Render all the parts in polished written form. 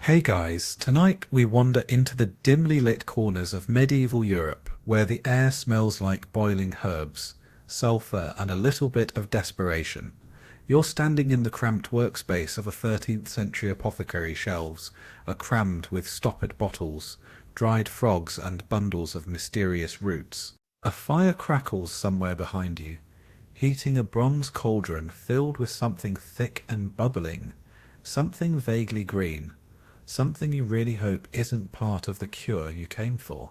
Hey guys, tonight we wander into the dimly lit corners of medieval Europe, where the air smells like boiling herbs, sulphur and a little bit of desperation. You're standing in the cramped workspace of a 13th century apothecary shelves, are crammed with stoppered bottles, dried frogs and bundles of mysterious roots. A fire crackles somewhere behind you, heating a bronze cauldron filled with something thick and bubbling, something vaguely green. Something you really hope isn't part of the cure you came for.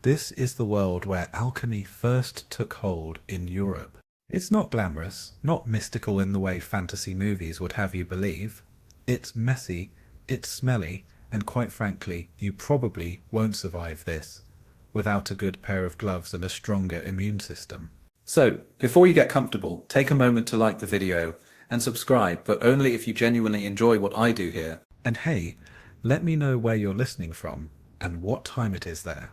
This is the world where alchemy first took hold in Europe. It's not glamorous, not mystical in the way fantasy movies would have you believe. It's messy, it's smelly, and quite frankly, you probably won't survive this without a good pair of gloves and a stronger immune system. So, before you get comfortable, take a moment to like the video and subscribe, but only if you genuinely enjoy what I do here. And hey, let me know where you're listening from and what time it is there.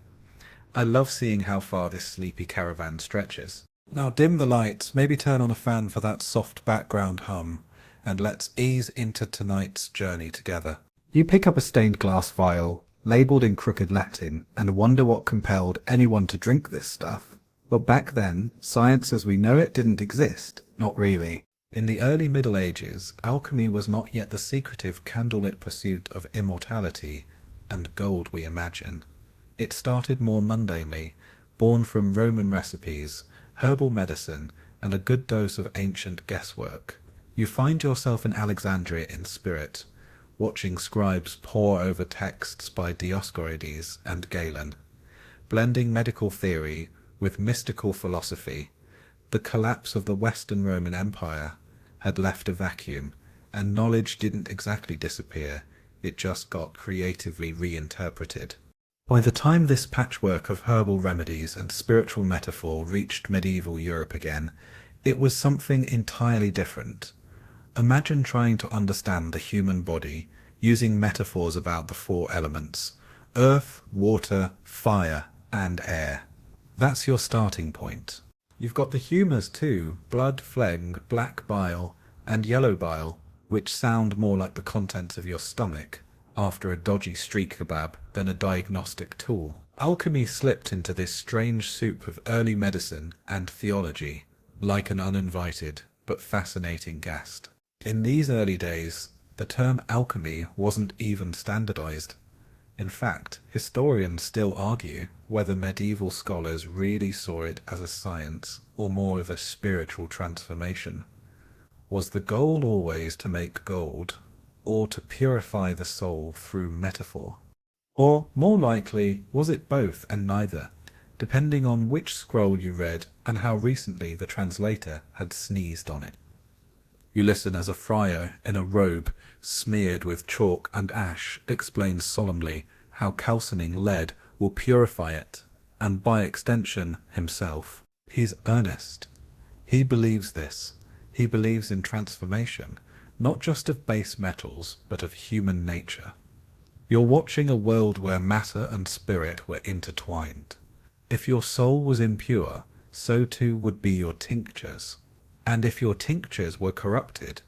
I love seeing how far this sleepy caravan stretches. Now dim the lights, maybe turn on a fan for that soft background hum, and let's ease into tonight's journey together. You pick up a stained glass vial, labelled in crooked Latin, and wonder what compelled anyone to drink this stuff. But back then, science as we know it didn't exist. Not really. In the early Middle Ages, alchemy was not yet the secretive candlelit pursuit of immortality and gold we imagine. It started more mundanely, born from Roman recipes, herbal medicine, and a good dose of ancient guesswork. You find yourself in Alexandria in spirit, watching scribes pore over texts by Dioscorides and Galen, blending medical theory with mystical philosophy. The collapse of the Western Roman Empire had left a vacuum, and knowledge didn't exactly disappear, it just got creatively reinterpreted. By the time this patchwork of herbal remedies and spiritual metaphor reached medieval Europe again, it was something entirely different. Imagine trying to understand the human body using metaphors about the four elements: earth, water, fire, and air. That's your starting point. You've got the humours too: blood, phlegm, black bile, and yellow bile, which sound more like the contents of your stomach after a dodgy street kebab than a diagnostic tool. Alchemy slipped into this strange soup of early medicine and theology, like an uninvited but fascinating guest. In these early days, the term alchemy wasn't even standardized. In fact, historians still argue whether medieval scholars really saw it as a science or more of a spiritual transformation. Was the goal always to make gold, or to purify the soul through metaphor? Or, more likely, was it both and neither, depending on which scroll you read and how recently the translator had sneezed on it? You listen as a friar in a robe smeared with chalk and ash explains solemnly how calcining lead will purify it, and by extension himself. He's earnest. He believes this. He believes in transformation, not just of base metals, but of human nature. You're watching a world where matter and spirit were intertwined. If your soul was impure, so too would be your tinctures. And if your tinctures were corrupted,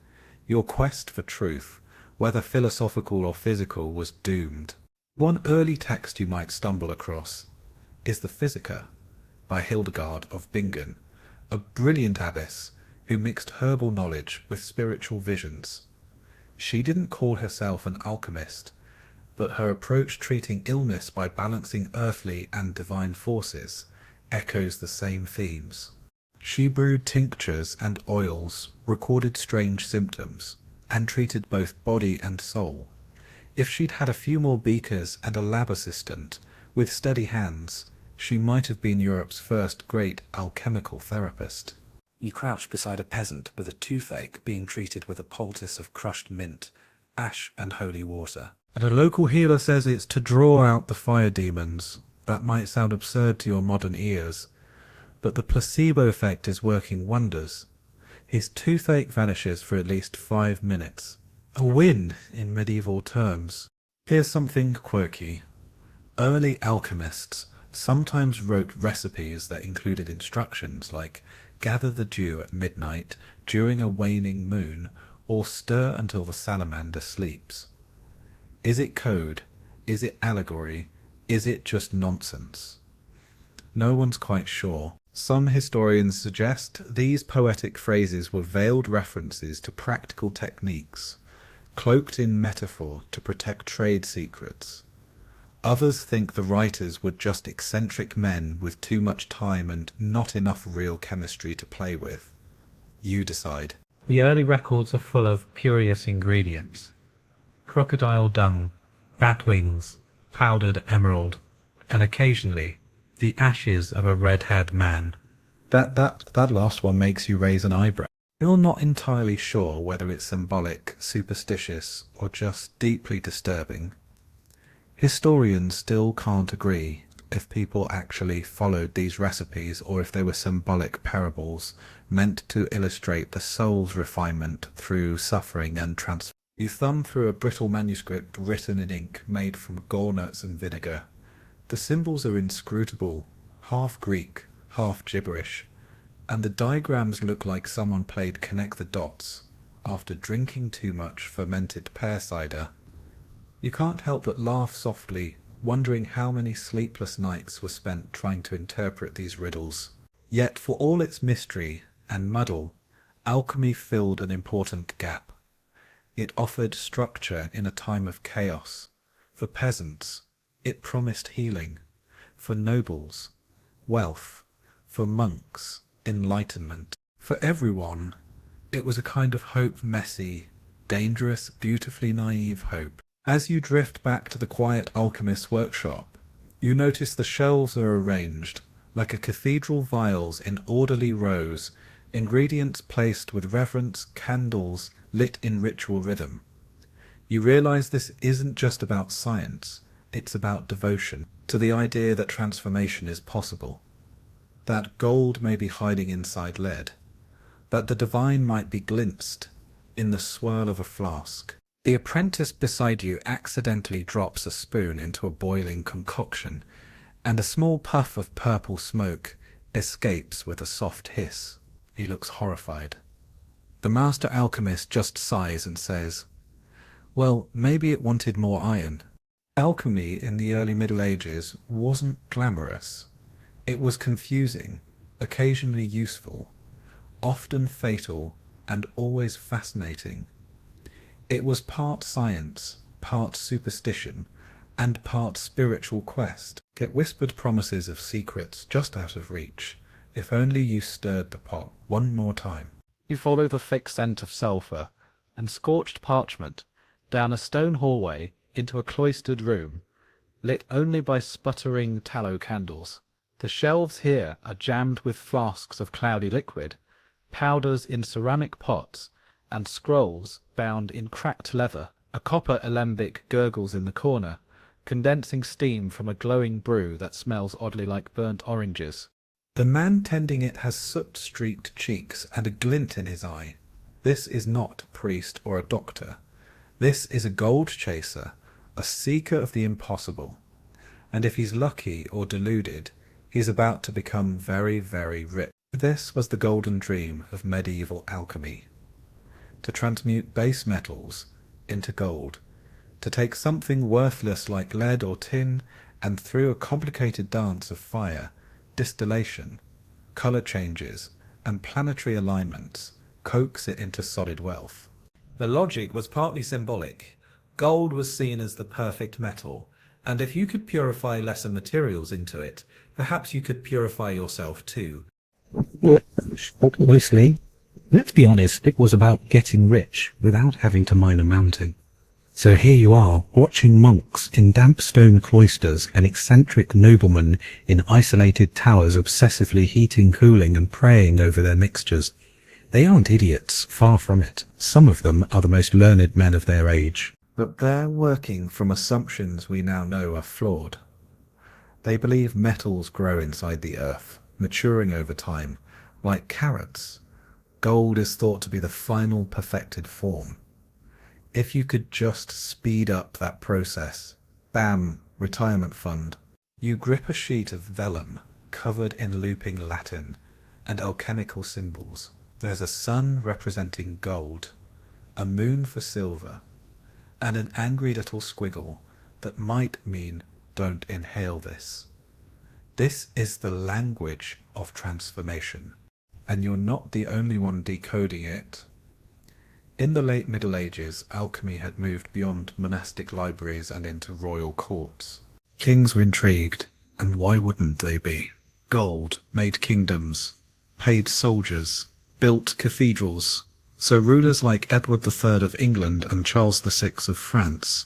your quest for truth, whether philosophical or physical, was doomed. One early text you might stumble across is the Physica by Hildegard of Bingen, a brilliant abbess who mixed herbal knowledge with spiritual visions. She didn't call herself an alchemist, but her approach treating illness by balancing earthly and divine forces echoes the same themes. She brewed tinctures and oils, recorded strange symptoms, and treated both body and soul. If she'd had a few more beakers and a lab assistant, with steady hands, she might have been Europe's first great alchemical therapist. You crouch beside a peasant with a toothache being treated with a poultice of crushed mint, ash and holy water. And a local healer says it's to draw out the fire demons. That might sound absurd to your modern ears, but the placebo effect is working wonders. His toothache vanishes for at least 5 minutes. A win in medieval terms. Here's something quirky. Early alchemists sometimes wrote recipes that included instructions like gather the dew at midnight during a waning moon, or stir until the salamander sleeps. Is it code? Is it allegory? Is it just nonsense? No one's quite sure. Some historians suggest these poetic phrases were veiled references to practical techniques, cloaked in metaphor to protect trade secrets. Others think the writers were just eccentric men with too much time and not enough real chemistry to play with. You decide. The early records are full of curious ingredients. Crocodile dung, bat wings, powdered emerald, and occasionally the ashes of a red-haired man. That last one makes you raise an eyebrow. You're not entirely sure whether it's symbolic, superstitious, or just deeply disturbing. Historians still can't agree if people actually followed these recipes or if they were symbolic parables meant to illustrate the soul's refinement through suffering and transformation. You thumb through a brittle manuscript written in ink made from gallnuts and vinegar. The symbols are inscrutable, half Greek, half gibberish, and the diagrams look like someone played connect the dots after drinking too much fermented pear cider. You can't help but laugh softly, wondering how many sleepless nights were spent trying to interpret these riddles. Yet for all its mystery and muddle, alchemy filled an important gap. It offered structure in a time of chaos. For peasants, it promised healing. For nobles, wealth. For monks, enlightenment. For everyone, it was a kind of hope, messy, dangerous, beautifully naive hope. As you drift back to the quiet alchemist's workshop, you notice the shelves are arranged like a cathedral vials in orderly rows, ingredients placed with reverence, candles lit in ritual rhythm. You realize this isn't just about science, it's about devotion to the idea that transformation is possible, that gold may be hiding inside lead, that the divine might be glimpsed in the swirl of a flask. The apprentice beside you accidentally drops a spoon into a boiling concoction, and a small puff of purple smoke escapes with a soft hiss. He looks horrified. The master alchemist just sighs and says, "Well, maybe it wanted more iron." Alchemy in the early Middle Ages wasn't glamorous. It was confusing, occasionally useful, often fatal, and always fascinating. It was part science, part superstition, and part spiritual quest. Get whispered promises of secrets just out of reach, if only you stirred the pot one more time. You follow the thick scent of sulphur and scorched parchment down a stone hallway into a cloistered room, lit only by sputtering tallow candles. The shelves here are jammed with flasks of cloudy liquid, powders in ceramic pots, and scrolls bound in cracked leather. A copper alembic gurgles in the corner, condensing steam from a glowing brew that smells oddly like burnt oranges. The man tending it has soot-streaked cheeks and a glint in his eye. This is not a priest or a doctor. This is a gold chaser, a seeker of the impossible. And if he's lucky or deluded, he's about to become very, very rich. This was the golden dream of medieval alchemy. To transmute base metals into gold, to take something worthless like lead or tin, and through a complicated dance of fire, distillation, color changes, and planetary alignments, coax it into solid wealth. The logic was partly symbolic. Gold was seen as the perfect metal, and if you could purify lesser materials into it, perhaps you could purify yourself too. Obviously, let's be honest, it was about getting rich without having to mine a mountain. So here you are, watching monks in damp stone cloisters and eccentric noblemen in isolated towers obsessively heating, cooling, and praying over their mixtures. They aren't idiots, far from it. Some of them are the most learned men of their age. But they're working from assumptions we now know are flawed. They believe metals grow inside the earth, maturing over time, like carrots. Gold is thought to be the final perfected form. If you could just speed up that process, bam, retirement fund. You grip a sheet of vellum covered in looping Latin and alchemical symbols. There's a sun representing gold, a moon for silver, and an angry little squiggle that might mean don't inhale this. This is the language of transformation, and you're not the only one decoding it. In the late Middle Ages, alchemy had moved beyond monastic libraries and into royal courts. Kings were intrigued, and why wouldn't they be? Gold made kingdoms, paid soldiers, built cathedrals. So rulers like Edward III of England and Charles VI of France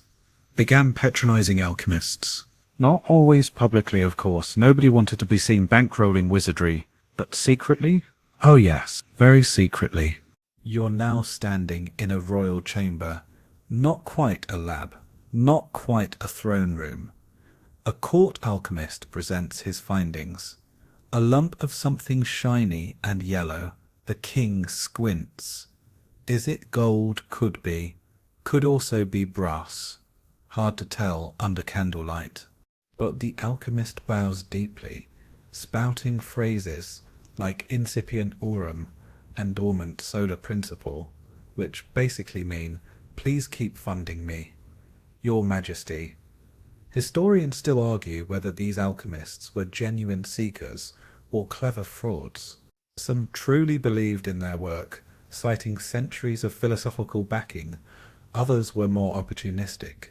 began patronizing alchemists. Not always publicly, of course. Nobody wanted to be seen bankrolling wizardry. But secretly? Oh yes, very secretly. You're now standing in a royal chamber, not quite a lab, not quite a throne room. A court alchemist presents his findings. A lump of something shiny and yellow. The king squints. Is it gold? Could be. Could also be brass. Hard to tell under candlelight. But the alchemist bows deeply, spouting phrases like incipient aurum and dormant solar principle, which basically mean, please keep funding me, Your Majesty. Historians still argue whether these alchemists were genuine seekers or clever frauds. Some truly believed in their work, citing centuries of philosophical backing. Others were more opportunistic,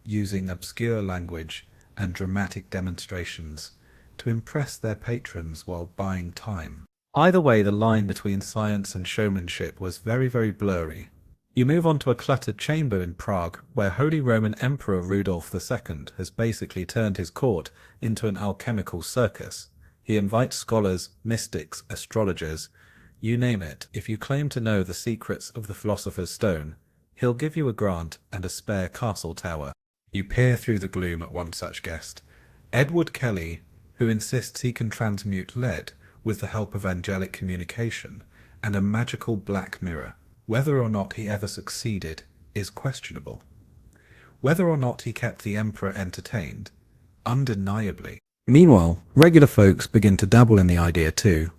using obscure language and dramatic demonstrations to impress their patrons while buying time. Either way, the line between science and showmanship was very, very blurry. You move on to a cluttered chamber in Prague, where Holy Roman Emperor Rudolf II has basically turned his court into an alchemical circus. He invites scholars, mystics, astrologers, you name it. If you claim to know the secrets of the Philosopher's Stone, he'll give you a grant and a spare castle tower. You peer through the gloom at one such guest, Edward Kelly, who insists he can transmute lead with the help of angelic communication and a magical black mirror. Whether or not he ever succeeded is questionable. Whether or not he kept the emperor entertained, undeniably. Meanwhile, regular folks begin to dabble in the idea too.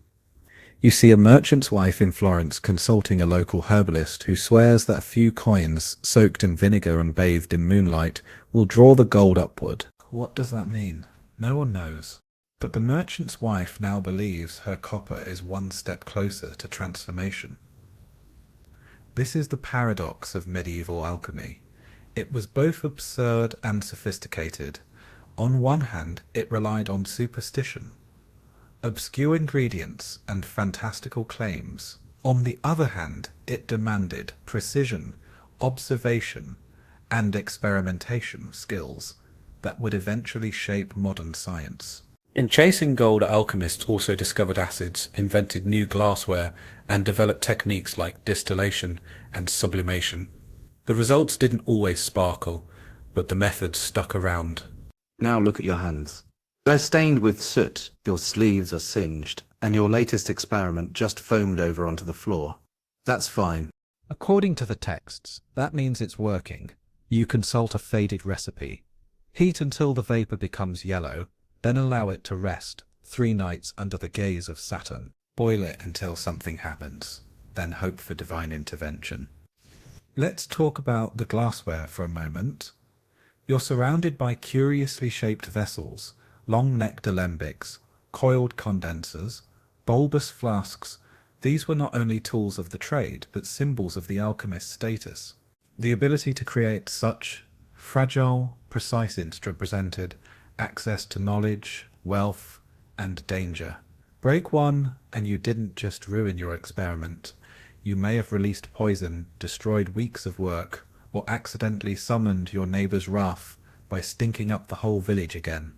You see a merchant's wife in Florence consulting a local herbalist who swears that a few coins soaked in vinegar and bathed in moonlight will draw the gold upward. What does that mean? No one knows. But the merchant's wife now believes her copper is one step closer to transformation. This is the paradox of medieval alchemy. It was both absurd and sophisticated. On one hand, it relied on superstition, obscure ingredients and fantastical claims. On the other hand, it demanded precision, observation, and experimentation skills that would eventually shape modern science. In chasing gold, alchemists also discovered acids, invented new glassware, and developed techniques like distillation and sublimation. The results didn't always sparkle, but the methods stuck around. Now look at your hands. They're stained with soot, your sleeves are singed, and your latest experiment just foamed over onto the floor. That's fine. According to the texts, that means it's working. You consult a faded recipe. Heat until the vapor becomes yellow, then allow it to rest 3 nights under the gaze of Saturn. Boil it until something happens, then hope for divine intervention. Let's talk about the glassware for a moment. You're surrounded by curiously shaped vessels, long-necked alembics, coiled condensers, bulbous flasks. These were not only tools of the trade, but symbols of the alchemist's status. The ability to create such fragile, precise instruments represented access to knowledge, wealth, and danger. Break one, and you didn't just ruin your experiment. You may have released poison, destroyed weeks of work, or accidentally summoned your neighbor's wrath by stinking up the whole village again.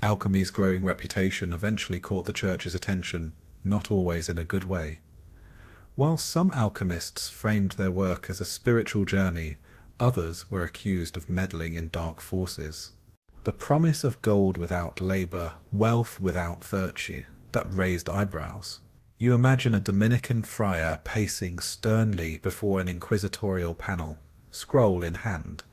Alchemy's growing reputation eventually caught the church's attention, not always in a good way. While some alchemists framed their work as a spiritual journey, others were accused of meddling in dark forces. The promise of gold without labor, wealth without virtue, that raised eyebrows. You imagine a Dominican friar pacing sternly before an inquisitorial panel, scroll in hand,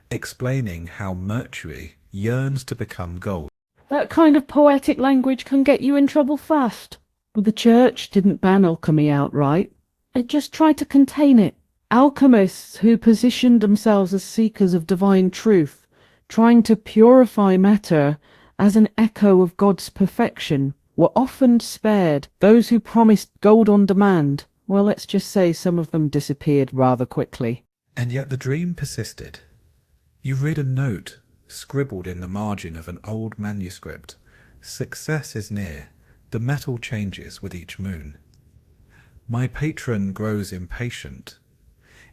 explaining how mercury yearns to become gold. That kind of poetic language can get you in trouble fast. But the church didn't ban alchemy outright. It just tried to contain it. Alchemists who positioned themselves as seekers of divine truth, trying to purify matter as an echo of God's perfection, were often spared. Those who promised gold on demand, well, let's just say some of them disappeared rather quickly. And yet the dream persisted. You read a note scribbled in the margin of an old manuscript. Success is near. The metal changes with each moon. My patron grows impatient.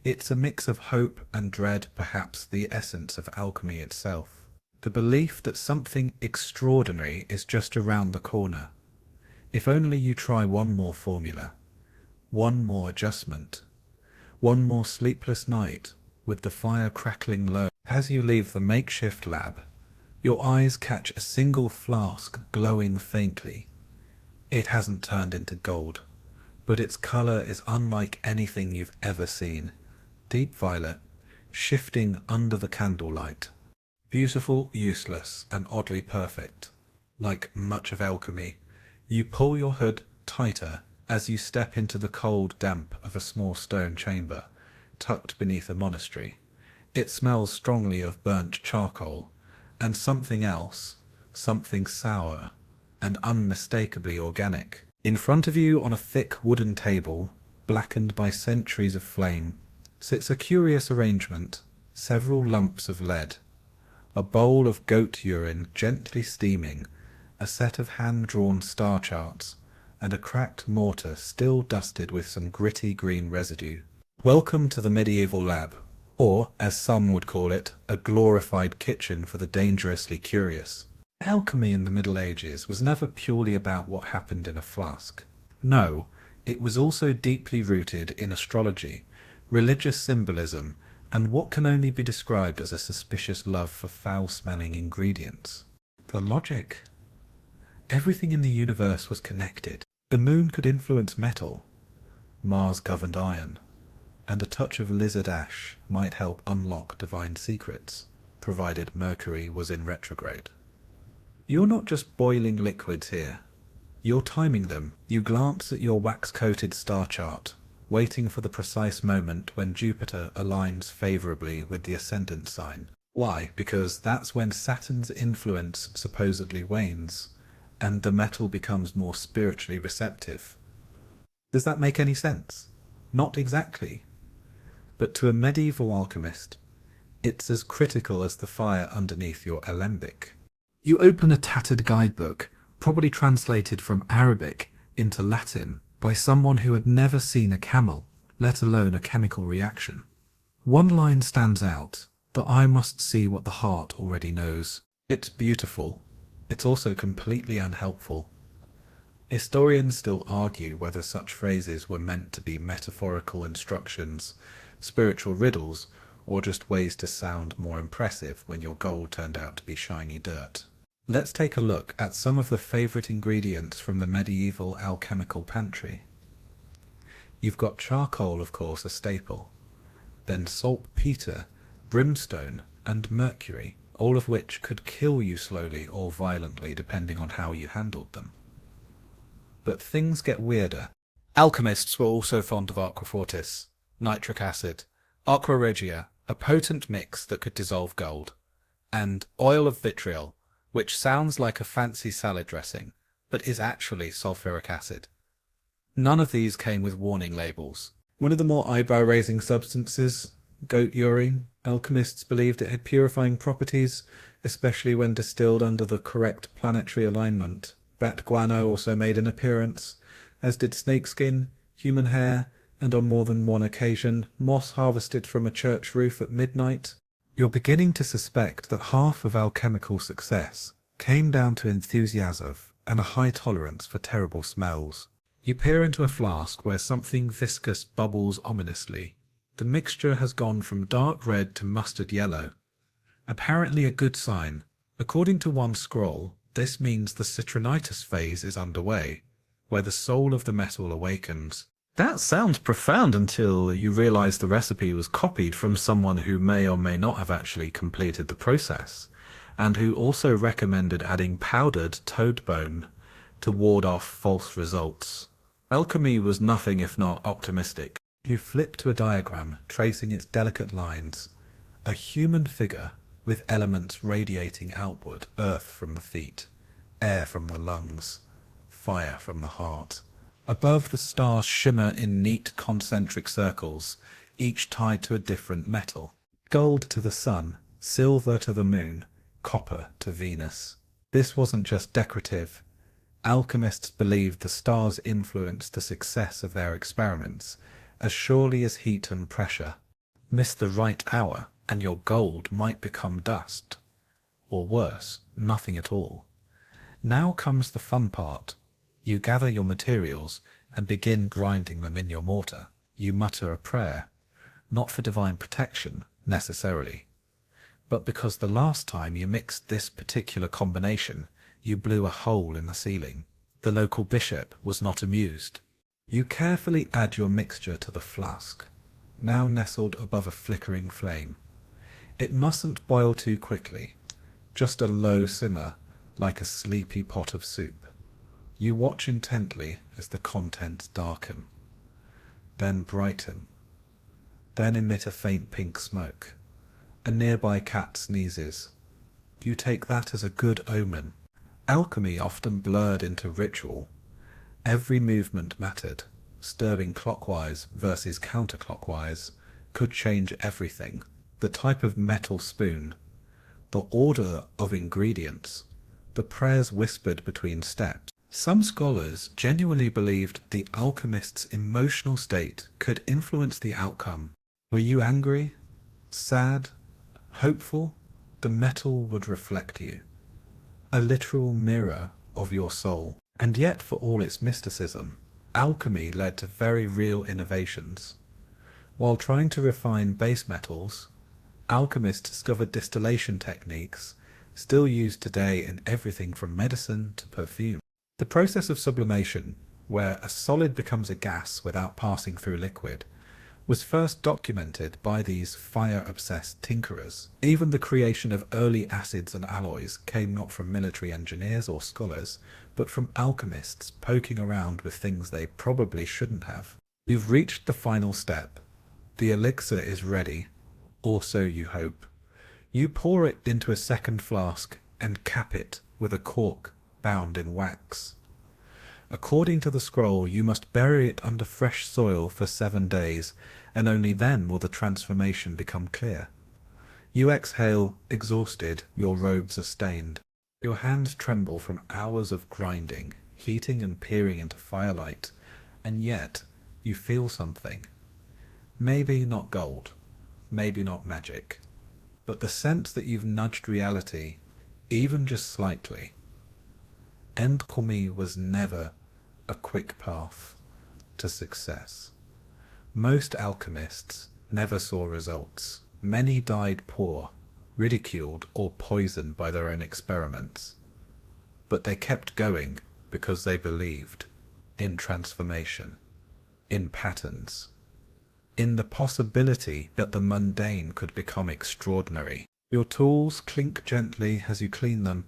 It's a mix of hope and dread, perhaps the essence of alchemy itself. The belief that something extraordinary is just around the corner. If only you try one more formula, one more adjustment, one more sleepless night with the fire crackling low. As you leave the makeshift lab, your eyes catch a single flask glowing faintly. It hasn't turned into gold, but its color is unlike anything you've ever seen. Deep violet, shifting under the candlelight. Beautiful, useless, and oddly perfect. Like much of alchemy, you pull your hood tighter as you step into the cold damp of a small stone chamber, tucked beneath a monastery. It smells strongly of burnt charcoal, and something else, something sour, and unmistakably organic. In front of you on a thick wooden table, blackened by centuries of flame, sits a curious arrangement, several lumps of lead, a bowl of goat urine gently steaming, a set of hand-drawn star charts, and a cracked mortar still dusted with some gritty green residue. Welcome to the medieval lab, or, as some would call it, a glorified kitchen for the dangerously curious. Alchemy in the Middle Ages was never purely about what happened in a flask. No, it was also deeply rooted in astrology, religious symbolism, and what can only be described as a suspicious love for foul-smelling ingredients. The logic. Everything in the universe was connected. The moon could influence metal, Mars governed iron, and a touch of lizard ash might help unlock divine secrets, provided Mercury was in retrograde. You're not just boiling liquids here. You're timing them. You glance at your wax-coated star chart, waiting for the precise moment when Jupiter aligns favorably with the ascendant sign. Why? Because that's when Saturn's influence supposedly wanes, and the metal becomes more spiritually receptive. Does that make any sense? Not exactly. But to a medieval alchemist, it's as critical as the fire underneath your alembic. You open a tattered guidebook, probably translated from Arabic into Latin by someone who had never seen a camel, let alone a chemical reaction. One line stands out: the eye must see what the heart already knows. It's beautiful. It's also completely unhelpful. Historians still argue whether such phrases were meant to be metaphorical instructions, spiritual riddles, or just ways to sound more impressive when your gold turned out to be shiny dirt. Let's take a look at some of the favourite ingredients from the medieval alchemical pantry. You've got charcoal, of course, a staple, then saltpeter, brimstone, and mercury, all of which could kill you slowly or violently depending on how you handled them. But things get weirder. Alchemists were also fond of aquafortis, nitric acid, aqua regia, a potent mix that could dissolve gold, and oil of vitriol, which sounds like a fancy salad dressing, but is actually sulfuric acid. None of these came with warning labels. One of the more eyebrow-raising substances, goat urine, alchemists believed it had purifying properties, especially when distilled under the correct planetary alignment. Bat guano also made an appearance, as did snakeskin, human hair, and on more than one occasion, moss harvested from a church roof at midnight. You're beginning to suspect that half of alchemical success came down to enthusiasm and a high tolerance for terrible smells. You peer into a flask where something viscous bubbles ominously. The mixture has gone from dark red to mustard yellow. Apparently a good sign. According to one scroll, this means the citronitis phase is underway, where the soul of the metal awakens. That sounds profound until you realize the recipe was copied from someone who may or may not have actually completed the process, and who also recommended adding powdered toad bone to ward off false results. Alchemy was nothing if not optimistic. You flip to a diagram tracing its delicate lines. A human figure with elements radiating outward, earth from the feet, air from the lungs, fire from the heart. Above, the stars shimmer in neat concentric circles, each tied to a different metal. Gold to the sun, silver to the moon, copper to Venus. This wasn't just decorative. Alchemists believed the stars influenced the success of their experiments as surely as heat and pressure. Miss the right hour, and your gold might become dust. Or worse, nothing at all. Now comes the fun part. You gather your materials and begin grinding them in your mortar. You mutter a prayer, not for divine protection, necessarily, but because the last time you mixed this particular combination, you blew a hole in the ceiling. The local bishop was not amused. You carefully add your mixture to the flask, now nestled above a flickering flame. It mustn't boil too quickly, just a low simmer, like a sleepy pot of soup. You watch intently as the contents darken, then brighten, then emit a faint pink smoke. A nearby cat sneezes. You take that as a good omen. Alchemy often blurred into ritual. Every movement mattered. Stirring clockwise versus counterclockwise could change everything. The type of metal spoon, the order of ingredients, the prayers whispered between steps. Some scholars genuinely believed the alchemist's emotional state could influence the outcome. Were you angry, sad, hopeful? The metal would reflect you, a literal mirror of your soul. And yet, for all its mysticism, alchemy led to very real innovations. While trying to refine base metals, alchemists discovered distillation techniques still used today in everything from medicine to perfume. The process of sublimation, where a solid becomes a gas without passing through liquid, was first documented by these fire-obsessed tinkerers. Even the creation of early acids and alloys came not from military engineers or scholars, but from alchemists poking around with things they probably shouldn't have. You've reached the final step. The elixir is ready, or so you hope. You pour it into a second flask and cap it with a cork bound in wax. According to the scroll, you must bury it under fresh soil for 7 days, and only then will the transformation become clear. You exhale, exhausted, your robes are stained. Your hands tremble from hours of grinding, heating and peering into firelight, and yet you feel something. Maybe not gold, maybe not magic, but the sense that you've nudged reality, even just slightly. Alchemy was never a quick path to success. Most alchemists never saw results. Many died poor, ridiculed or poisoned by their own experiments. But they kept going because they believed in transformation, in patterns, in the possibility that the mundane could become extraordinary. Your tools clink gently as you clean them.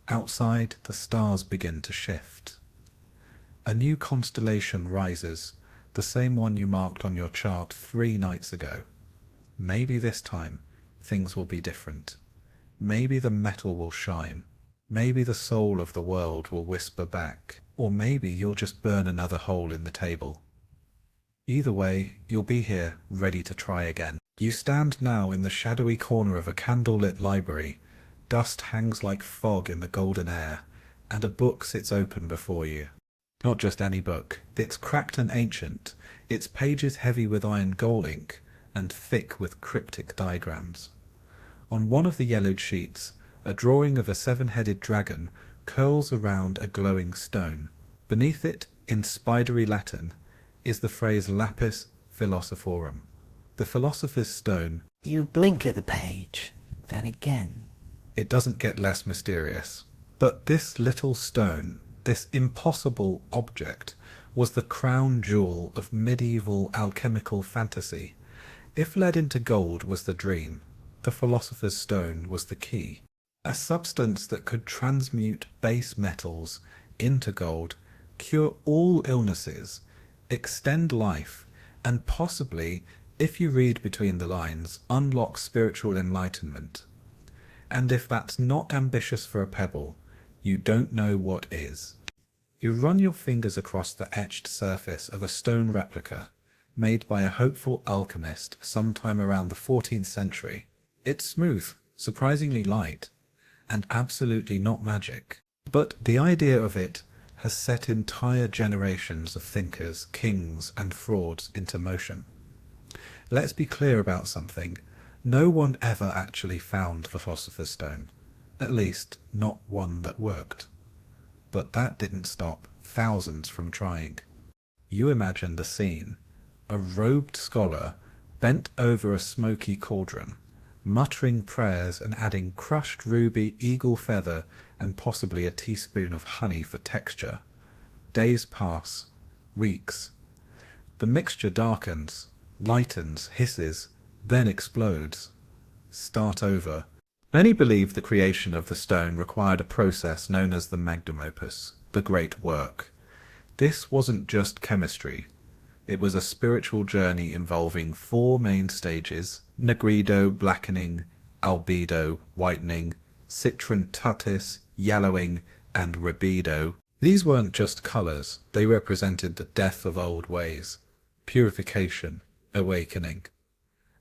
Outside, the stars begin to shift. A new constellation rises, the same one you marked on your chart 3 nights ago. Maybe this time, things will be different. Maybe the metal will shine. Maybe the soul of the world will whisper back. Or maybe you'll just burn another hole in the table. Either way, you'll be here, ready to try again. You stand now in the shadowy corner of a candlelit library. Dust hangs like fog in the golden air, and a book sits open before you. Not just any book. It's cracked and ancient, its pages heavy with iron gold ink, and thick with cryptic diagrams. On one of the yellowed sheets, a drawing of a 7-headed dragon curls around a glowing stone. Beneath it, in spidery Latin, is the phrase lapis philosophorum, the philosopher's stone. You blink at the page, then again. It doesn't get less mysterious. But this little stone, this impossible object, was the crown jewel of medieval alchemical fantasy. If lead into gold was the dream, the philosopher's stone was the key. A substance that could transmute base metals into gold, cure all illnesses, extend life, and possibly, if you read between the lines, unlock spiritual enlightenment. And if that's not ambitious for a pebble, you don't know what is. You run your fingers across the etched surface of a stone replica made by a hopeful alchemist sometime around the 14th century. It's smooth, surprisingly light, and absolutely not magic. But the idea of it has set entire generations of thinkers, kings, and frauds into motion. Let's be clear about something. No one ever actually found the Philosopher's Stone. At least, not one that worked. But that didn't stop thousands from trying. You imagine the scene. A robed scholar bent over a smoky cauldron, muttering prayers and adding crushed ruby, eagle feather, and possibly a teaspoon of honey for texture. Days pass, weeks. The mixture darkens, lightens, hisses, then explodes. Start over. Many believe the creation of the stone required a process known as the magnum opus, the great work. This wasn't just chemistry. It was a spiritual journey involving 4 main stages: nigredo, blackening; albedo, whitening; citron-tutis, yellowing; and rubedo. These weren't just colours, they represented the death of old ways, purification, awakening,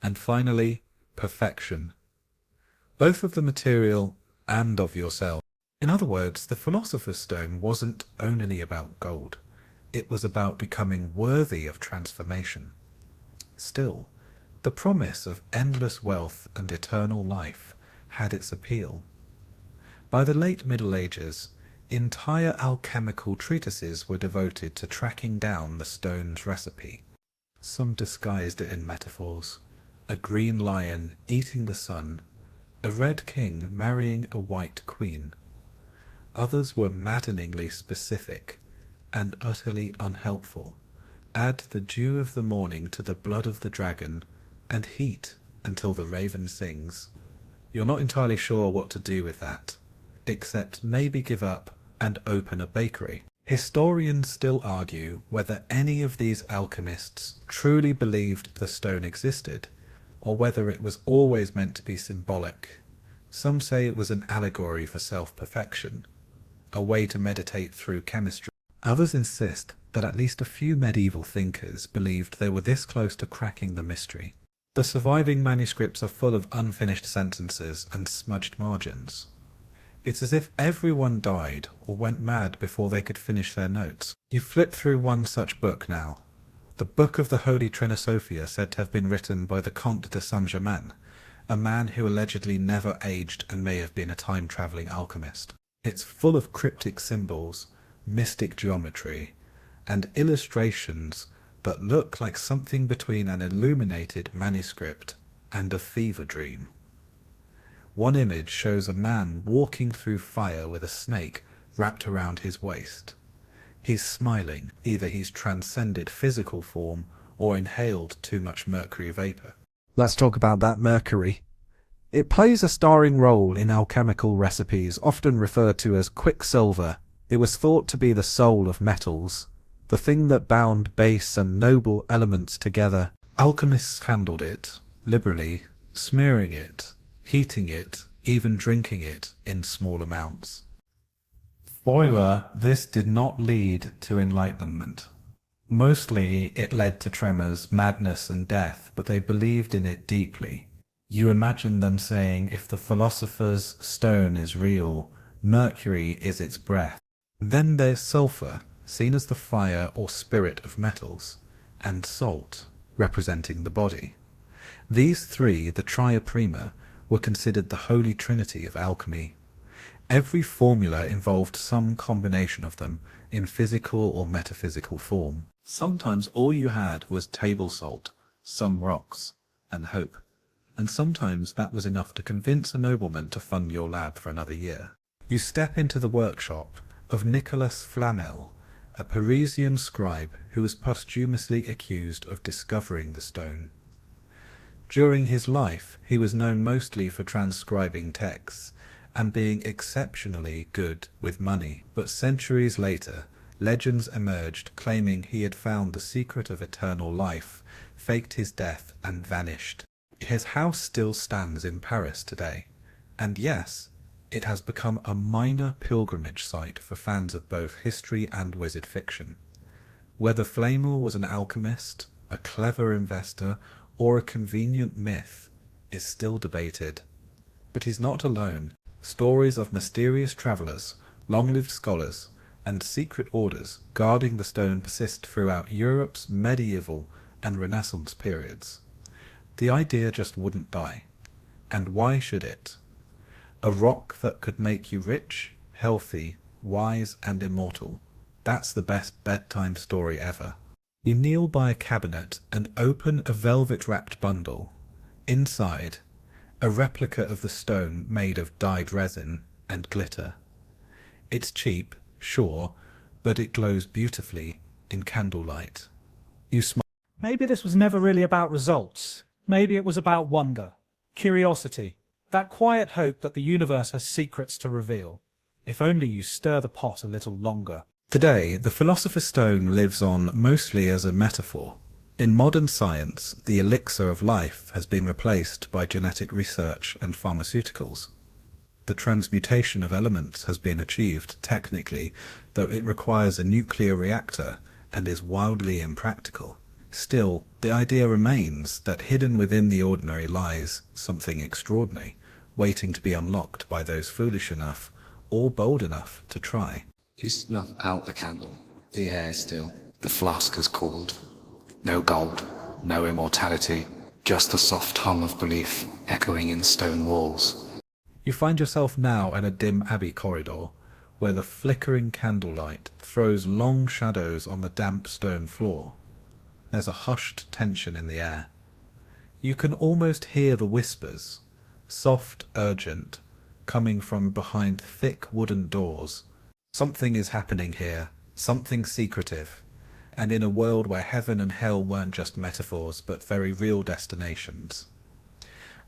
and finally, perfection, both of the material and of yourself. In other words, the Philosopher's Stone wasn't only about gold. It was about becoming worthy of transformation. Still, the promise of endless wealth and eternal life had its appeal. By the late Middle Ages, entire alchemical treatises were devoted to tracking down the stone's recipe. Some disguised it in metaphors: a green lion eating the sun, a red king marrying a white queen. Others were maddeningly specific and utterly unhelpful. Add the dew of the morning to the blood of the dragon, and heat until the raven sings. You're not entirely sure what to do with that, except maybe give up and open a bakery. Historians still argue whether any of these alchemists truly believed the stone existed, or whether it was always meant to be symbolic. Some say it was an allegory for self-perfection, a way to meditate through chemistry. Others insist that at least a few medieval thinkers believed they were this close to cracking the mystery. The surviving manuscripts are full of unfinished sentences and smudged margins. It's as if everyone died or went mad before they could finish their notes. You flip through one such book now. The Book of the Holy Trinisophia, said to have been written by the Comte de Saint-Germain, a man who allegedly never aged and may have been a time-travelling alchemist. It's full of cryptic symbols, mystic geometry, and illustrations that look like something between an illuminated manuscript and a fever dream. One image shows a man walking through fire with a snake wrapped around his waist. He's smiling. Either he's transcended physical form or inhaled too much mercury vapor. Let's talk about that mercury. It plays a starring role in alchemical recipes, often referred to as quicksilver. It was thought to be the soul of metals, the thing that bound base and noble elements together. Alchemists handled it liberally, smearing it, heating it, even drinking it in small amounts. Spoiler, this did not lead to enlightenment. Mostly it led to tremors, madness, and death, but they believed in it deeply. You imagine them saying, if the Philosopher's Stone is real, mercury is its breath. Then there's sulfur, seen as the fire or spirit of metals, and salt, representing the body. These three, the tria prima, were considered the holy trinity of alchemy. Every formula involved some combination of them in physical or metaphysical form. Sometimes all you had was table salt, some rocks, and hope. And sometimes that was enough to convince a nobleman to fund your lab for another year. You step into the workshop of Nicolas Flamel, a Parisian scribe who was posthumously accused of discovering the stone. During his life, he was known mostly for transcribing texts and being exceptionally good with money. But centuries later, Legends emerged claiming he had found the secret of eternal life, faked his death, and vanished. His house still stands in Paris today, and yes, it has become a minor pilgrimage site for fans of both history and wizard fiction. Whether Flamel was an alchemist, a clever investor, or a convenient myth is still debated. But he's not alone. Stories of mysterious travellers, long-lived scholars, and secret orders guarding the stone persist throughout Europe's medieval and Renaissance periods. The idea just wouldn't die. And why should it? A rock that could make you rich, healthy, wise, and immortal. That's the best bedtime story ever. You kneel by a cabinet and open a velvet-wrapped bundle. Inside, a replica of the stone made of dyed resin and glitter. It's cheap, sure, but it glows beautifully in candlelight. You smile. Maybe this was never really about results. Maybe it was about wonder, curiosity, that quiet hope that the universe has secrets to reveal, if only you stir the pot a little longer. Today, the Philosopher's Stone lives on mostly as a metaphor. In modern science, the elixir of life has been replaced by genetic research and pharmaceuticals. The transmutation of elements has been achieved technically, though it requires a nuclear reactor and is wildly impractical. Still, the idea remains that hidden within the ordinary lies something extraordinary, waiting to be unlocked by those foolish enough or bold enough to try. You snuff out the candle. The air is still. The flask has cooled. No gold, no immortality, just the soft hum of belief echoing in stone walls. You find yourself now in a dim abbey corridor, where the flickering candlelight throws long shadows on the damp stone floor. There's a hushed tension in the air. You can almost hear the whispers, soft, urgent, coming from behind thick wooden doors. Something is happening here, something secretive, and in a world where heaven and hell weren't just metaphors but very real destinations.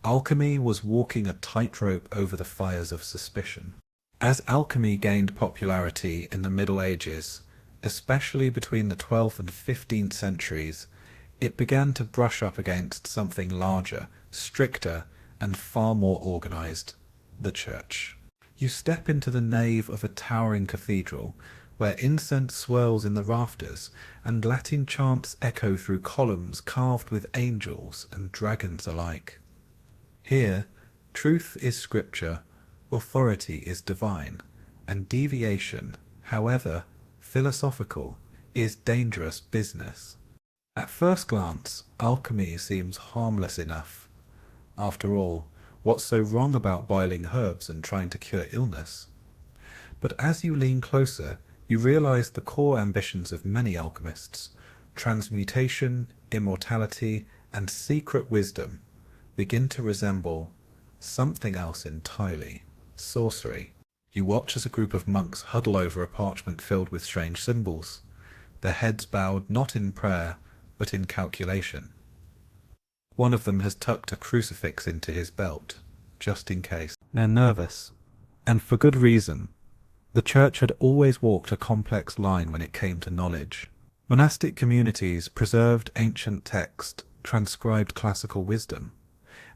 Alchemy was walking a tightrope over the fires of suspicion. As alchemy gained popularity in the Middle Ages, especially between the 12th and 15th centuries, it began to brush up against something larger, stricter, and far more organized: the church. You step into the nave of a towering cathedral, where incense swirls in the rafters, and Latin chants echo through columns carved with angels and dragons alike. Here, truth is scripture, authority is divine, and deviation, however philosophical, is dangerous business. At first glance, alchemy seems harmless enough. After all, what's so wrong about boiling herbs and trying to cure illness? But as you lean closer, you realize the core ambitions of many alchemists: transmutation, immortality, and secret wisdom begin to resemble something else entirely: sorcery. You watch as a group of monks huddle over a parchment filled with strange symbols, their heads bowed not in prayer, but in calculation. One of them has tucked a crucifix into his belt, just in case. They're nervous, and for good reason. The church had always walked a complex line when it came to knowledge. Monastic communities preserved ancient text, transcribed classical wisdom,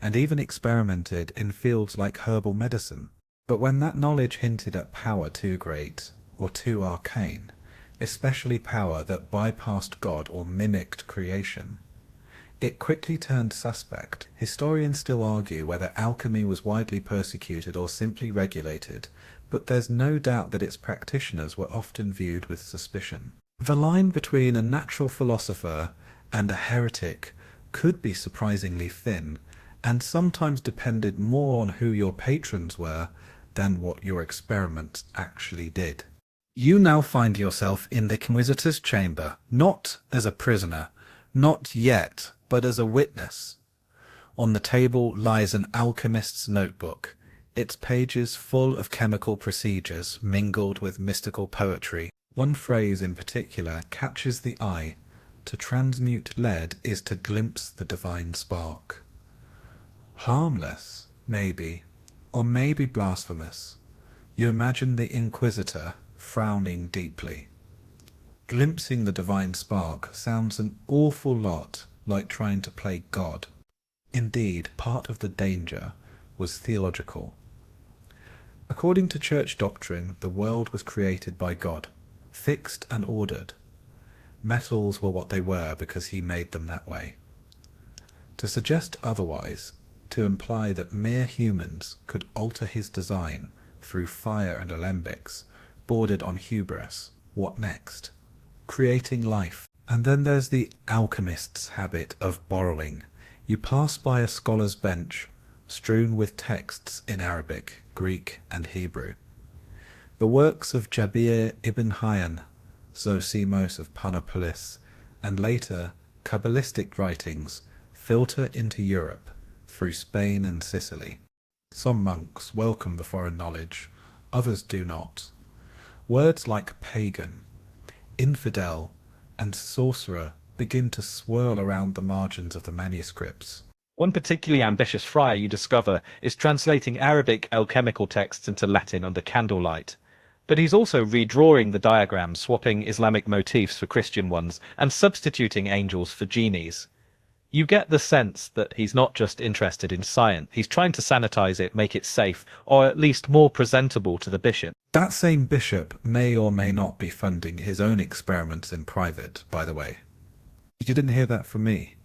and even experimented in fields like herbal medicine. But when that knowledge hinted at power too great, or too arcane, especially power that bypassed God or mimicked creation, it quickly turned suspect. Historians still argue whether alchemy was widely persecuted or simply regulated, but there's no doubt that its practitioners were often viewed with suspicion. The line between a natural philosopher and a heretic could be surprisingly thin, and sometimes depended more on who your patrons were than what your experiments actually did. You now find yourself in the Inquisitor's chamber, not as a prisoner, not yet, but as a witness. On the table lies an alchemist's notebook, its pages full of chemical procedures mingled with mystical poetry. One phrase in particular catches the eye: to transmute lead is to glimpse the divine spark. Harmless, maybe, or maybe blasphemous. You imagine the Inquisitor frowning deeply. Glimpsing the divine spark sounds an awful lot like trying to play God. Indeed, part of the danger was theological. According to church doctrine, the world was created by God, fixed and ordered. Metals were what they were because he made them that way. To suggest otherwise, to imply that mere humans could alter his design through fire and alembics, bordered on hubris. What next? Creating life. And then there's the alchemist's habit of borrowing. You pass by a scholar's bench, strewn with texts in Arabic, Greek, and Hebrew. The works of Jabir ibn Hayyan, Zosimos of Panopolis, and later Kabbalistic writings filter into Europe through Spain and Sicily. Some monks welcome the foreign knowledge, others do not. Words like pagan, infidel, and sorcerer begin to swirl around the margins of the manuscripts. One particularly ambitious friar you discover is translating Arabic alchemical texts into Latin under candlelight. But he's also redrawing the diagrams, swapping Islamic motifs for Christian ones, and substituting angels for genies. You get the sense that he's not just interested in science, he's trying to sanitize it, make it safe, or at least more presentable to the bishop. That same bishop may or may not be funding his own experiments in private, by the way. You didn't hear that from me.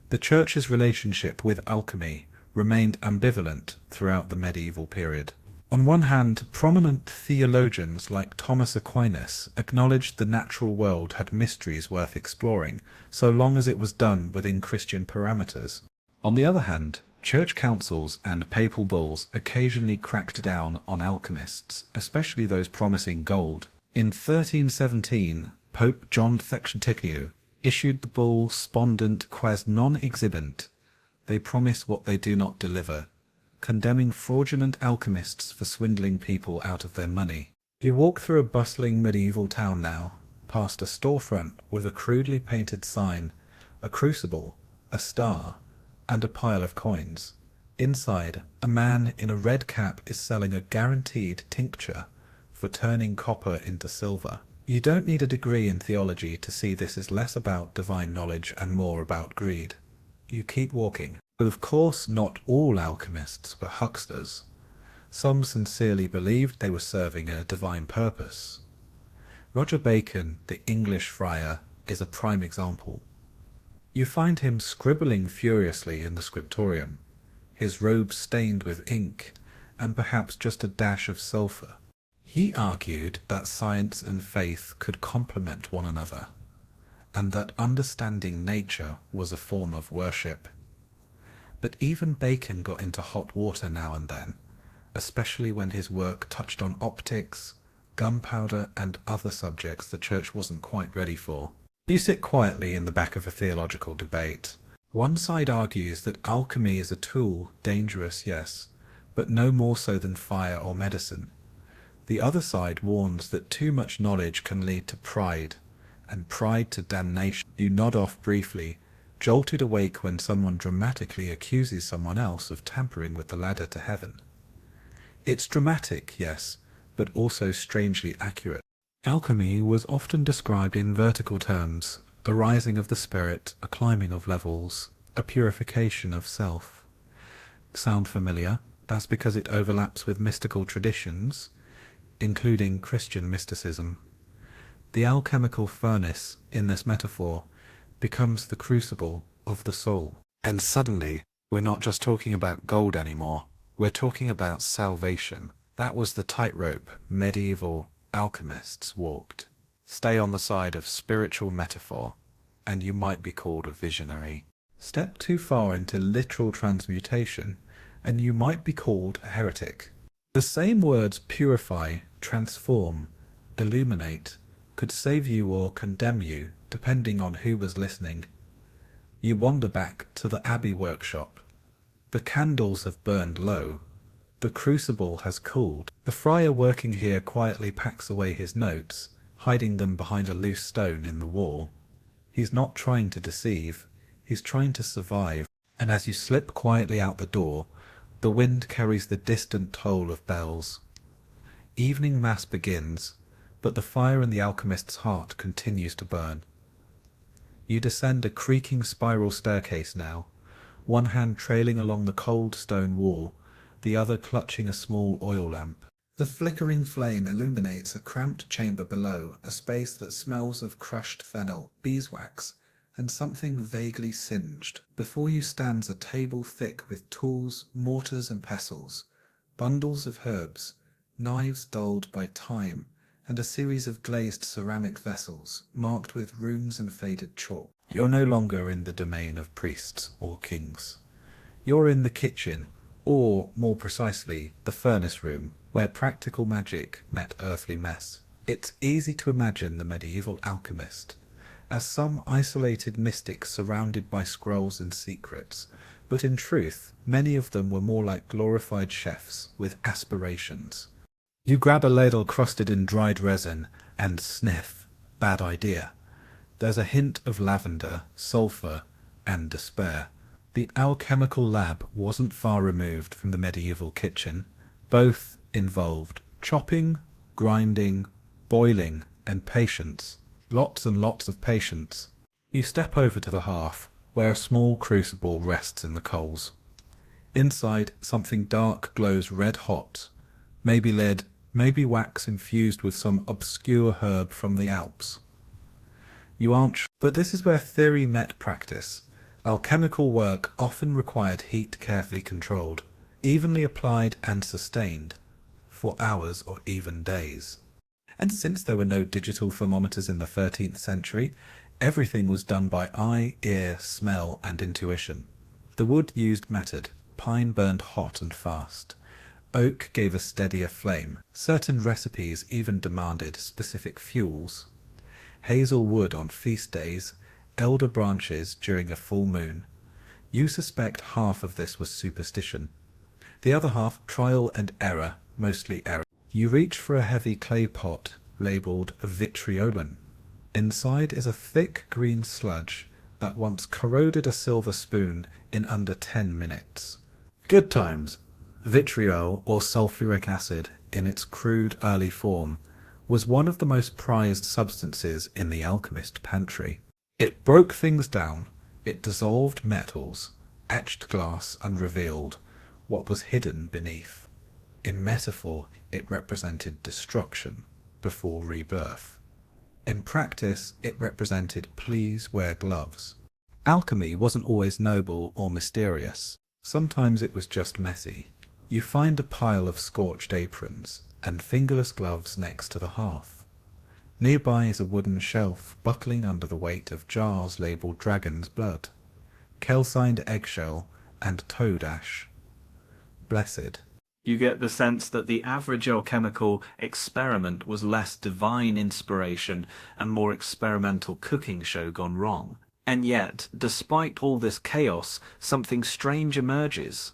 The church's relationship with alchemy remained ambivalent throughout the medieval period. On one hand, prominent theologians like Thomas Aquinas acknowledged the natural world had mysteries worth exploring, so long as it was done within Christian parameters. On the other hand, church councils and papal bulls occasionally cracked down on alchemists, especially those promising gold. In 1317, Pope John XXIII issued the bull Spondent quas non exhibent. They promise what they do not deliver, condemning fraudulent alchemists for swindling people out of their money. You walk through a bustling medieval town now, past a storefront with a crudely painted sign, a crucible, a star, and a pile of coins. Inside, a man in a red cap is selling a guaranteed tincture for turning copper into silver. You don't need a degree in theology to see this is less about divine knowledge and more about greed. You keep walking. But of course not all alchemists were hucksters. Some sincerely believed they were serving a divine purpose. Roger Bacon, the English friar, is a prime example. You find him scribbling furiously in the scriptorium, his robe stained with ink, and perhaps just a dash of sulphur. He argued that science and faith could complement one another, and that understanding nature was a form of worship. But even Bacon got into hot water now and then, especially when his work touched on optics, gunpowder, and other subjects the church wasn't quite ready for. You sit quietly in the back of a theological debate. One side argues that alchemy is a tool, dangerous, yes, but no more so than fire or medicine. The other side warns that too much knowledge can lead to pride, and pride to damnation. You nod off briefly, jolted awake when someone dramatically accuses someone else of tampering with the ladder to heaven. It's dramatic, yes, but also strangely accurate. Alchemy was often described in vertical terms, a rising of the spirit, a climbing of levels, a purification of self. Sound familiar? That's because it overlaps with mystical traditions, including Christian mysticism. The alchemical furnace, in this metaphor, becomes the crucible of the soul. And suddenly, we're not just talking about gold anymore, we're talking about salvation. That was the tightrope medieval alchemists walked. Stay on the side of spiritual metaphor, and you might be called a visionary. Step too far into literal transmutation, and you might be called a heretic. The same words purify, transform, illuminate, could save you or condemn you, depending on who was listening. You wander back to the Abbey workshop. The candles have burned low. The crucible has cooled. The friar working here quietly packs away his notes, hiding them behind a loose stone in the wall. He's not trying to deceive, he's trying to survive. And as you slip quietly out the door, the wind carries the distant toll of bells. Evening mass begins, but the fire in the alchemist's heart continues to burn. You descend a creaking spiral staircase now, one hand trailing along the cold stone wall, the other clutching a small oil lamp. The flickering flame illuminates a cramped chamber below, a space that smells of crushed fennel, beeswax, and something vaguely singed. Before you stands a table thick with tools, mortars and pestles, bundles of herbs, knives dulled by time, and a series of glazed ceramic vessels, marked with runes and faded chalk. You're no longer in the domain of priests or kings. You're in the kitchen, or, more precisely, the furnace room, where practical magic met earthly mess. It's easy to imagine the medieval alchemist as some isolated mystic surrounded by scrolls and secrets, but in truth, many of them were more like glorified chefs with aspirations. You grab a ladle crusted in dried resin and sniff. Bad idea. There's a hint of lavender, sulfur, and despair. The alchemical lab wasn't far removed from the medieval kitchen. Both involved chopping, grinding, boiling, and patience. Lots and lots of patience. You step over to the hearth, where a small crucible rests in the coals. Inside, something dark glows red hot. Maybe lead, maybe wax infused with some obscure herb from the Alps. You aren't sure, but this is where theory met practice. Alchemical work often required heat carefully controlled, evenly applied and sustained, for hours or even days. And since there were no digital thermometers in the 13th century, everything was done by eye, ear, smell, and intuition. The wood used mattered. Pine burned hot and fast. Oak gave a steadier flame. Certain recipes even demanded specific fuels. Hazel wood on feast days, elder branches during a full moon. You suspect half of this was superstition. The other half trial and error, mostly error. You reach for a heavy clay pot labelled vitriolin. Inside is a thick green sludge that once corroded a silver spoon in under 10 minutes. Good times. Vitriol, or sulfuric acid, in its crude early form, was one of the most prized substances in the alchemist pantry. It broke things down, it dissolved metals, etched glass and revealed what was hidden beneath. In metaphor, it represented destruction before rebirth. In practice, it represented please wear gloves. Alchemy wasn't always noble or mysterious. Sometimes it was just messy. You find a pile of scorched aprons and fingerless gloves next to the hearth. Nearby is a wooden shelf buckling under the weight of jars labelled dragon's blood, calcined eggshell, and toad ash. Blessed. You get the sense that the average alchemical experiment was less divine inspiration and more experimental cooking show gone wrong. And yet, despite all this chaos, something strange emerges.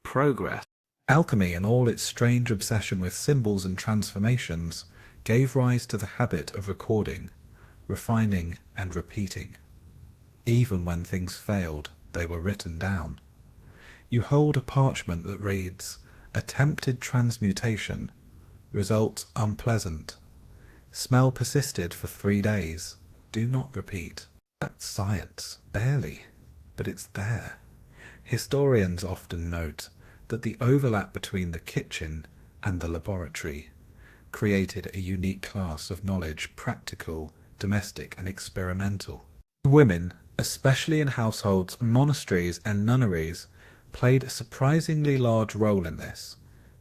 Progress. Alchemy and all its strange obsession with symbols and transformations gave rise to the habit of recording, refining, and repeating. Even when things failed, they were written down. You hold a parchment that reads, "Attempted transmutation. Result unpleasant. Smell persisted for 3 days. Do not repeat." That's science, barely, but it's there. Historians often note that the overlap between the kitchen and the laboratory created a unique class of knowledge, practical, domestic, and experimental. Women, especially in households, monasteries, and nunneries, played a surprisingly large role in this.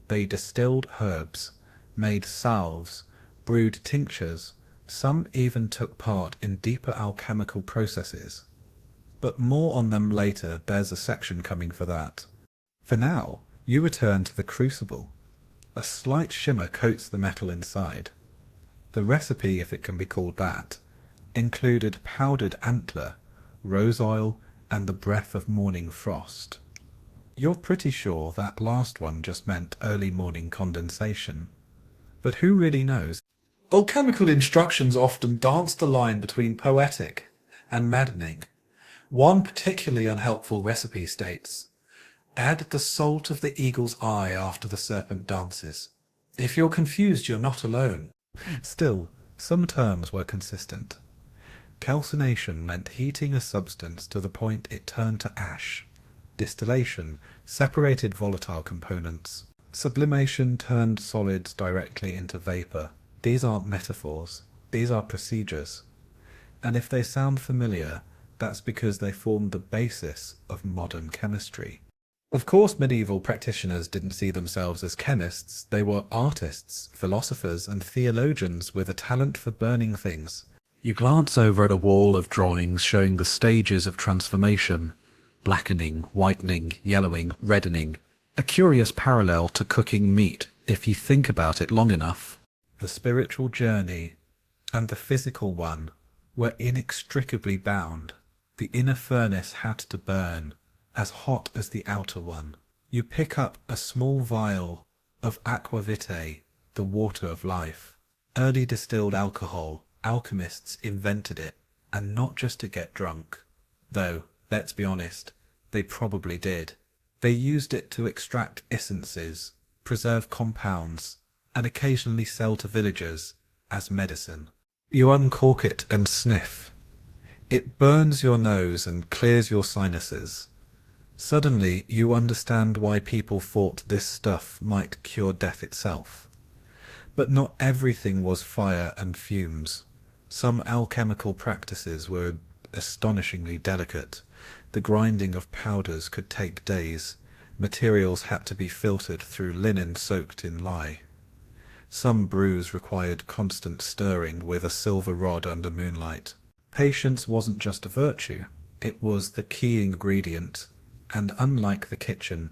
They distilled herbs, made salves, brewed tinctures, some even took part in deeper alchemical processes. But more on them later, there's a section coming for that. For now, you return to the crucible. A slight shimmer coats the metal inside. The recipe, if it can be called that, included powdered antler, rose oil, and the breath of morning frost. You're pretty sure that last one just meant early morning condensation. But who really knows? Alchemical instructions often dance the line between poetic and maddening. One particularly unhelpful recipe states, "Add the salt of the eagle's eye after the serpent dances." If you're confused, you're not alone. Still, some terms were consistent. Calcination meant heating a substance to the point it turned to ash. Distillation separated volatile components. Sublimation turned solids directly into vapor. These aren't metaphors, these are procedures. And if they sound familiar, that's because they formed the basis of modern chemistry. Of course, medieval practitioners didn't see themselves as chemists. They were artists, philosophers, and theologians with a talent for burning things. You glance over at a wall of drawings showing the stages of transformation: blackening, whitening, yellowing, reddening. A curious parallel to cooking meat, if you think about it long enough. The spiritual journey and the physical one were inextricably bound. The inner furnace had to burn, as hot as the outer one. You pick up a small vial of aqua vitae, the water of life. Early distilled alcohol, alchemists invented it, and not just to get drunk. Though, let's be honest, they probably did. They used it to extract essences, preserve compounds, and occasionally sell to villagers as medicine. You uncork it and sniff. It burns your nose and clears your sinuses. Suddenly, you understand why people thought this stuff might cure death itself. But not everything was fire and fumes. Some alchemical practices were astonishingly delicate. The grinding of powders could take days. Materials had to be filtered through linen soaked in lye. Some brews required constant stirring with a silver rod under moonlight. Patience wasn't just a virtue, it was the key ingredient, and unlike the kitchen,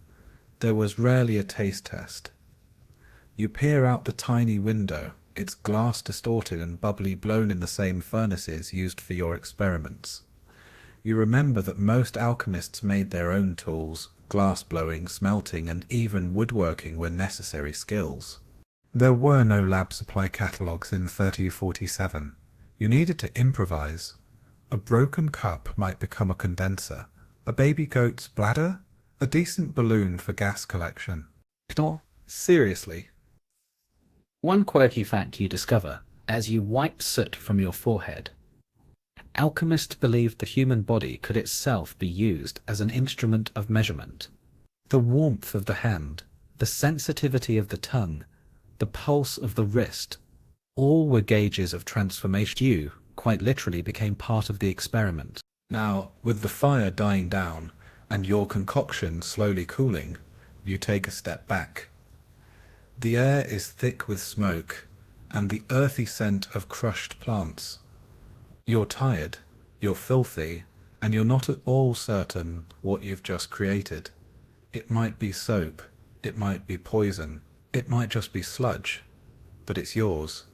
there was rarely a taste test. You peer out the tiny window, its glass distorted and bubbly blown in the same furnaces used for your experiments. You remember that most alchemists made their own tools. Glass blowing, smelting, and even woodworking were necessary skills. There were no lab supply catalogues in 3047. You needed to improvise. A broken cup might become a condenser, a baby goat's bladder, a decent balloon for gas collection. Seriously. One quirky fact you discover as you wipe soot from your forehead. Alchemists believed the human body could itself be used as an instrument of measurement. The warmth of the hand, the sensitivity of the tongue, the pulse of the wrist, all were gauges of transformation. You, quite literally, became part of the experiment. Now, with the fire dying down and your concoction slowly cooling, you take a step back. The air is thick with smoke and the earthy scent of crushed plants. You're tired, you're filthy, and you're not at all certain what you've just created. It might be soap, it might be poison, it might just be sludge, but it's yours.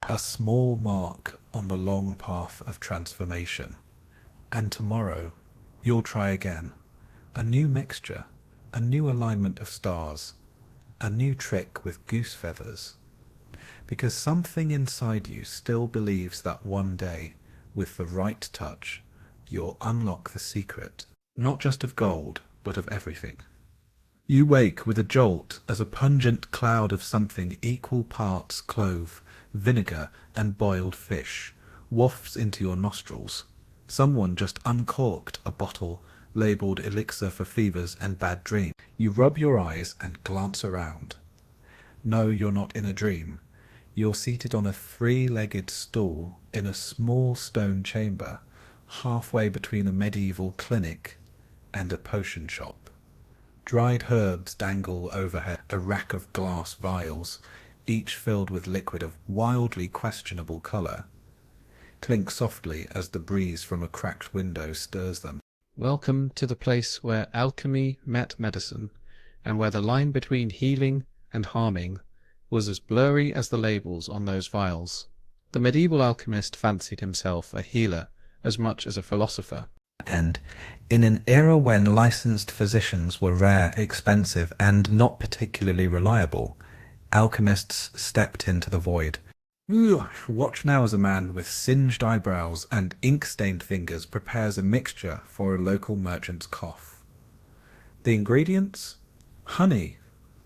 A small mark on the long path of transformation. And tomorrow, you'll try again. A new mixture, a new alignment of stars, a new trick with goose feathers. Because something inside you still believes that one day, with the right touch, you'll unlock the secret, not just of gold, but of everything. You wake with a jolt as a pungent cloud of something equal parts clove, vinegar, and boiled fish wafts into your nostrils. Someone just uncorked a bottle labeled elixir for fevers and bad dreams. You rub your eyes and glance around. No, you're not in a dream. You're seated on a three-legged stool in a small stone chamber, halfway between a medieval clinic and a potion shop. Dried herbs dangle overhead, a rack of glass vials, each filled with liquid of wildly questionable colour, clink softly as the breeze from a cracked window stirs them. Welcome to the place where alchemy met medicine, and where the line between healing and harming was as blurry as the labels on those vials. The medieval alchemist fancied himself a healer as much as a philosopher. And in an era when licensed physicians were rare, expensive, and not particularly reliable, alchemists stepped into the void. Watch now as a man with singed eyebrows and ink-stained fingers prepares a mixture for a local merchant's cough. The ingredients? Honey,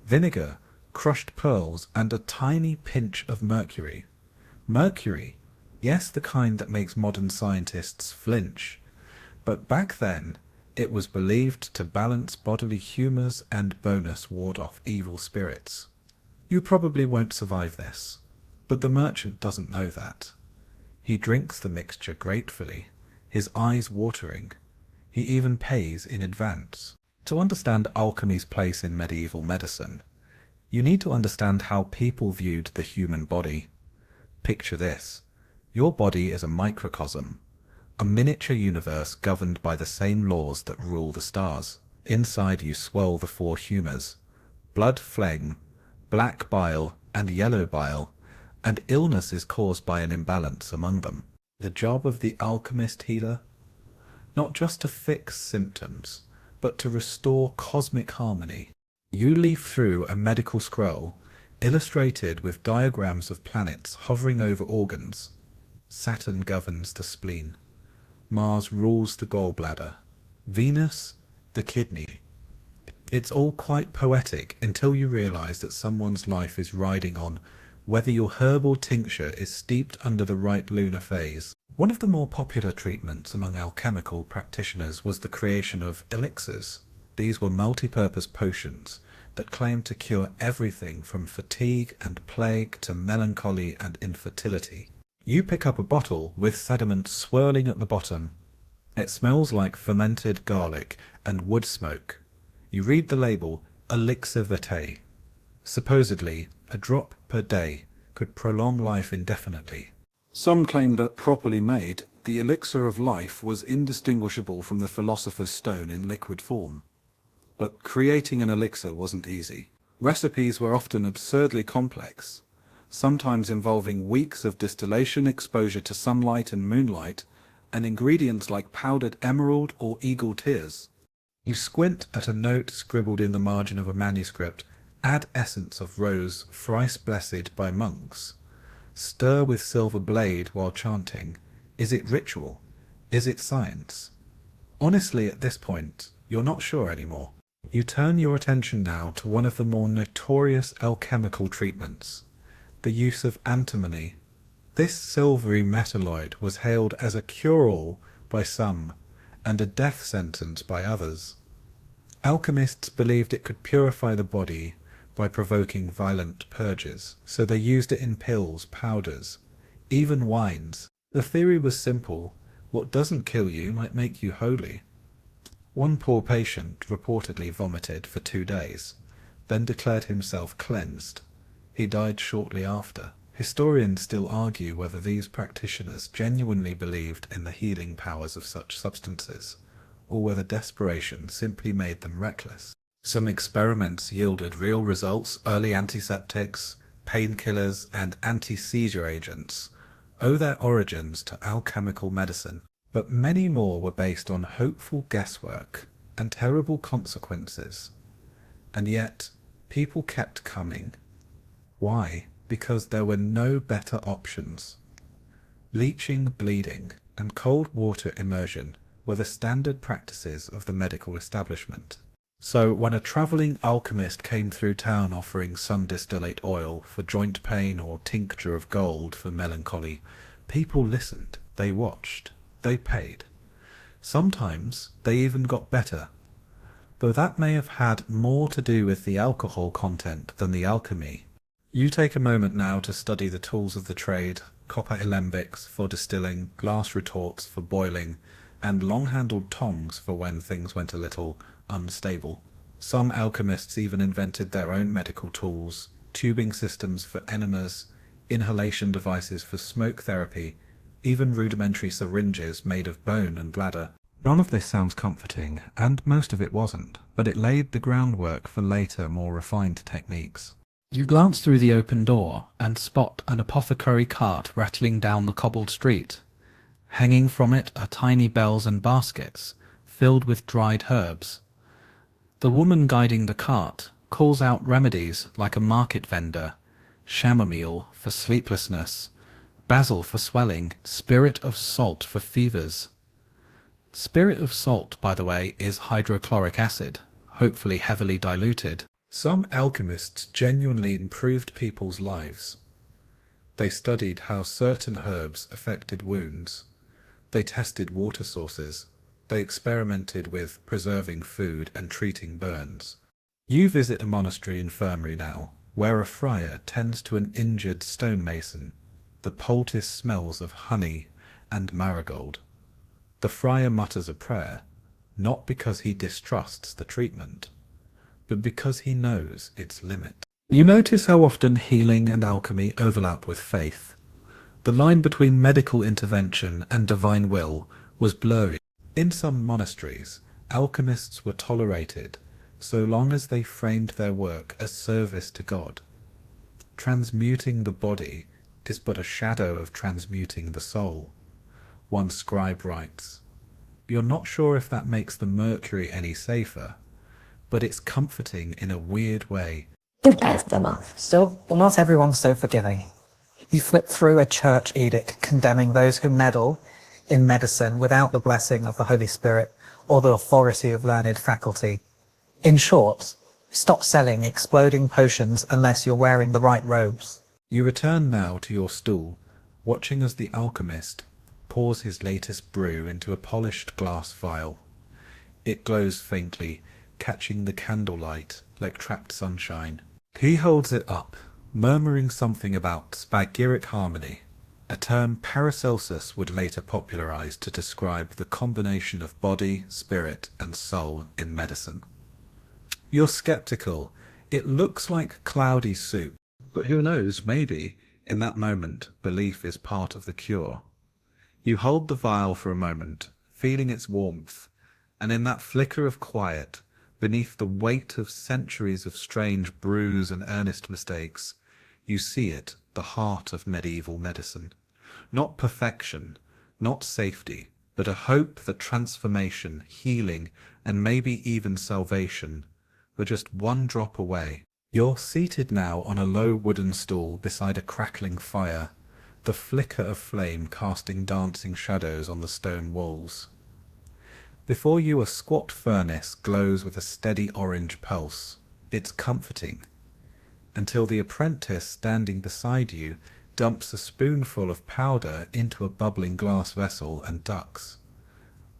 vinegar, crushed pearls, and a tiny pinch of mercury. Mercury, yes, the kind that makes modern scientists flinch, but back then it was believed to balance bodily humours and bonus ward off evil spirits. You probably won't survive this, but the merchant doesn't know that. He drinks the mixture gratefully, his eyes watering. He even pays in advance. To understand alchemy's place in medieval medicine, you need to understand how people viewed the human body. Picture this. Your body is a microcosm, a miniature universe governed by the same laws that rule the stars. Inside you swirl the four humours: blood phlegm, black bile, and yellow bile, and illness is caused by an imbalance among them. The job of the alchemist healer? Not just to fix symptoms, but to restore cosmic harmony. You leaf through a medical scroll, illustrated with diagrams of planets hovering over organs. Saturn governs the spleen. Mars rules the gallbladder. Venus, the kidney. It's all quite poetic until you realize that someone's life is riding on whether your herbal tincture is steeped under the right lunar phase. One of the more popular treatments among alchemical practitioners was the creation of elixirs. These were multi-purpose potions that claimed to cure everything from fatigue and plague to melancholy and infertility. You pick up a bottle with sediment swirling at the bottom. It smells like fermented garlic and wood smoke. You read the label, elixir vitae. Supposedly, a drop per day could prolong life indefinitely. Some claim that, properly made, the elixir of life was indistinguishable from the philosopher's stone in liquid form. But creating an elixir wasn't easy. Recipes were often absurdly complex, sometimes involving weeks of distillation, exposure to sunlight and moonlight, and ingredients like powdered emerald or eagle tears. You squint at a note scribbled in the margin of a manuscript, add essence of rose thrice blessed by monks. Stir with silver blade while chanting. Is it ritual? Is it science? Honestly, at this point, you're not sure anymore. You turn your attention now to one of the more notorious alchemical treatments, the use of antimony. This silvery metalloid was hailed as a cure-all by some, and a death sentence by others. Alchemists believed it could purify the body by provoking violent purges, so they used it in pills, powders, even wines. The theory was simple: what doesn't kill you might make you holy. One poor patient reportedly vomited for 2 days, then declared himself cleansed. He died shortly after. Historians still argue whether these practitioners genuinely believed in the healing powers of such substances, or whether desperation simply made them reckless. Some experiments yielded real results. Early antiseptics, painkillers, and anti-seizure agents owe their origins to alchemical medicine, but many more were based on hopeful guesswork and terrible consequences. And yet, people kept coming. Why? Because there were no better options. Bleaching, bleeding, and cold water immersion were the standard practices of the medical establishment. So when a travelling alchemist came through town offering sun distillate oil for joint pain or tincture of gold for melancholy, people listened, they watched, they paid. Sometimes they even got better, though that may have had more to do with the alcohol content than the alchemy. You take a moment now to study the tools of the trade: copper alembics for distilling, glass retorts for boiling, and long-handled tongs for when things went a little unstable. Some alchemists even invented their own medical tools: tubing systems for enemas, inhalation devices for smoke therapy, even rudimentary syringes made of bone and bladder. None of this sounds comforting, and most of it wasn't, but it laid the groundwork for later, more refined techniques. You glance through the open door and spot an apothecary cart rattling down the cobbled street. Hanging from it are tiny bells and baskets filled with dried herbs. The woman guiding the cart calls out remedies like a market vendor: chamomile for sleeplessness, basil for swelling, spirit of salt for fevers. Spirit of salt, by the way, is hydrochloric acid, hopefully heavily diluted. Some alchemists genuinely improved people's lives. They studied how certain herbs affected wounds. They tested water sources. They experimented with preserving food and treating burns. You visit a monastery infirmary now, where a friar tends to an injured stonemason. The poultice smells of honey and marigold. The friar mutters a prayer, not because he distrusts the treatment, but because he knows its limit. You notice how often healing and alchemy overlap with faith. The line between medical intervention and divine will was blurry. In some monasteries, alchemists were tolerated so long as they framed their work as service to God. Transmuting the body is but a shadow of transmuting the soul. One scribe writes, "You're not sure if that makes the mercury any safer, but it's comforting in a weird way." Still, not everyone's so forgiving. You flip through a church edict condemning those who meddle in medicine without the blessing of the Holy Spirit or the authority of learned faculty. In short, stop selling exploding potions unless you're wearing the right robes. You return now to your stool, watching as the alchemist pours his latest brew into a polished glass vial. It glows faintly, catching the candlelight like trapped sunshine. He holds it up, murmuring something about spagyric harmony, a term Paracelsus would later popularize to describe the combination of body, spirit, and soul in medicine. You're skeptical. It looks like cloudy soup. But who knows, maybe, in that moment, belief is part of the cure. You hold the vial for a moment, feeling its warmth, and in that flicker of quiet, beneath the weight of centuries of strange brews and earnest mistakes, you see it, the heart of medieval medicine. Not perfection, not safety, but a hope that transformation, healing, and maybe even salvation were just one drop away. You're seated now on a low wooden stool beside a crackling fire, the flicker of flame casting dancing shadows on the stone walls. Before you a squat furnace glows with a steady orange pulse. It's comforting, until the apprentice standing beside you dumps a spoonful of powder into a bubbling glass vessel and ducks.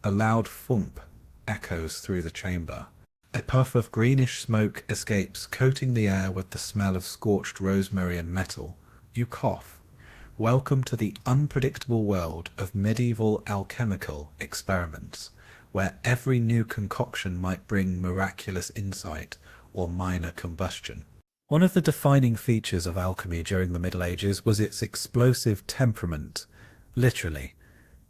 A loud thump echoes through the chamber. A puff of greenish smoke escapes, coating the air with the smell of scorched rosemary and metal. You cough. Welcome to the unpredictable world of medieval alchemical experiments, where every new concoction might bring miraculous insight or minor combustion. One of the defining features of alchemy during the Middle Ages was its explosive temperament, literally.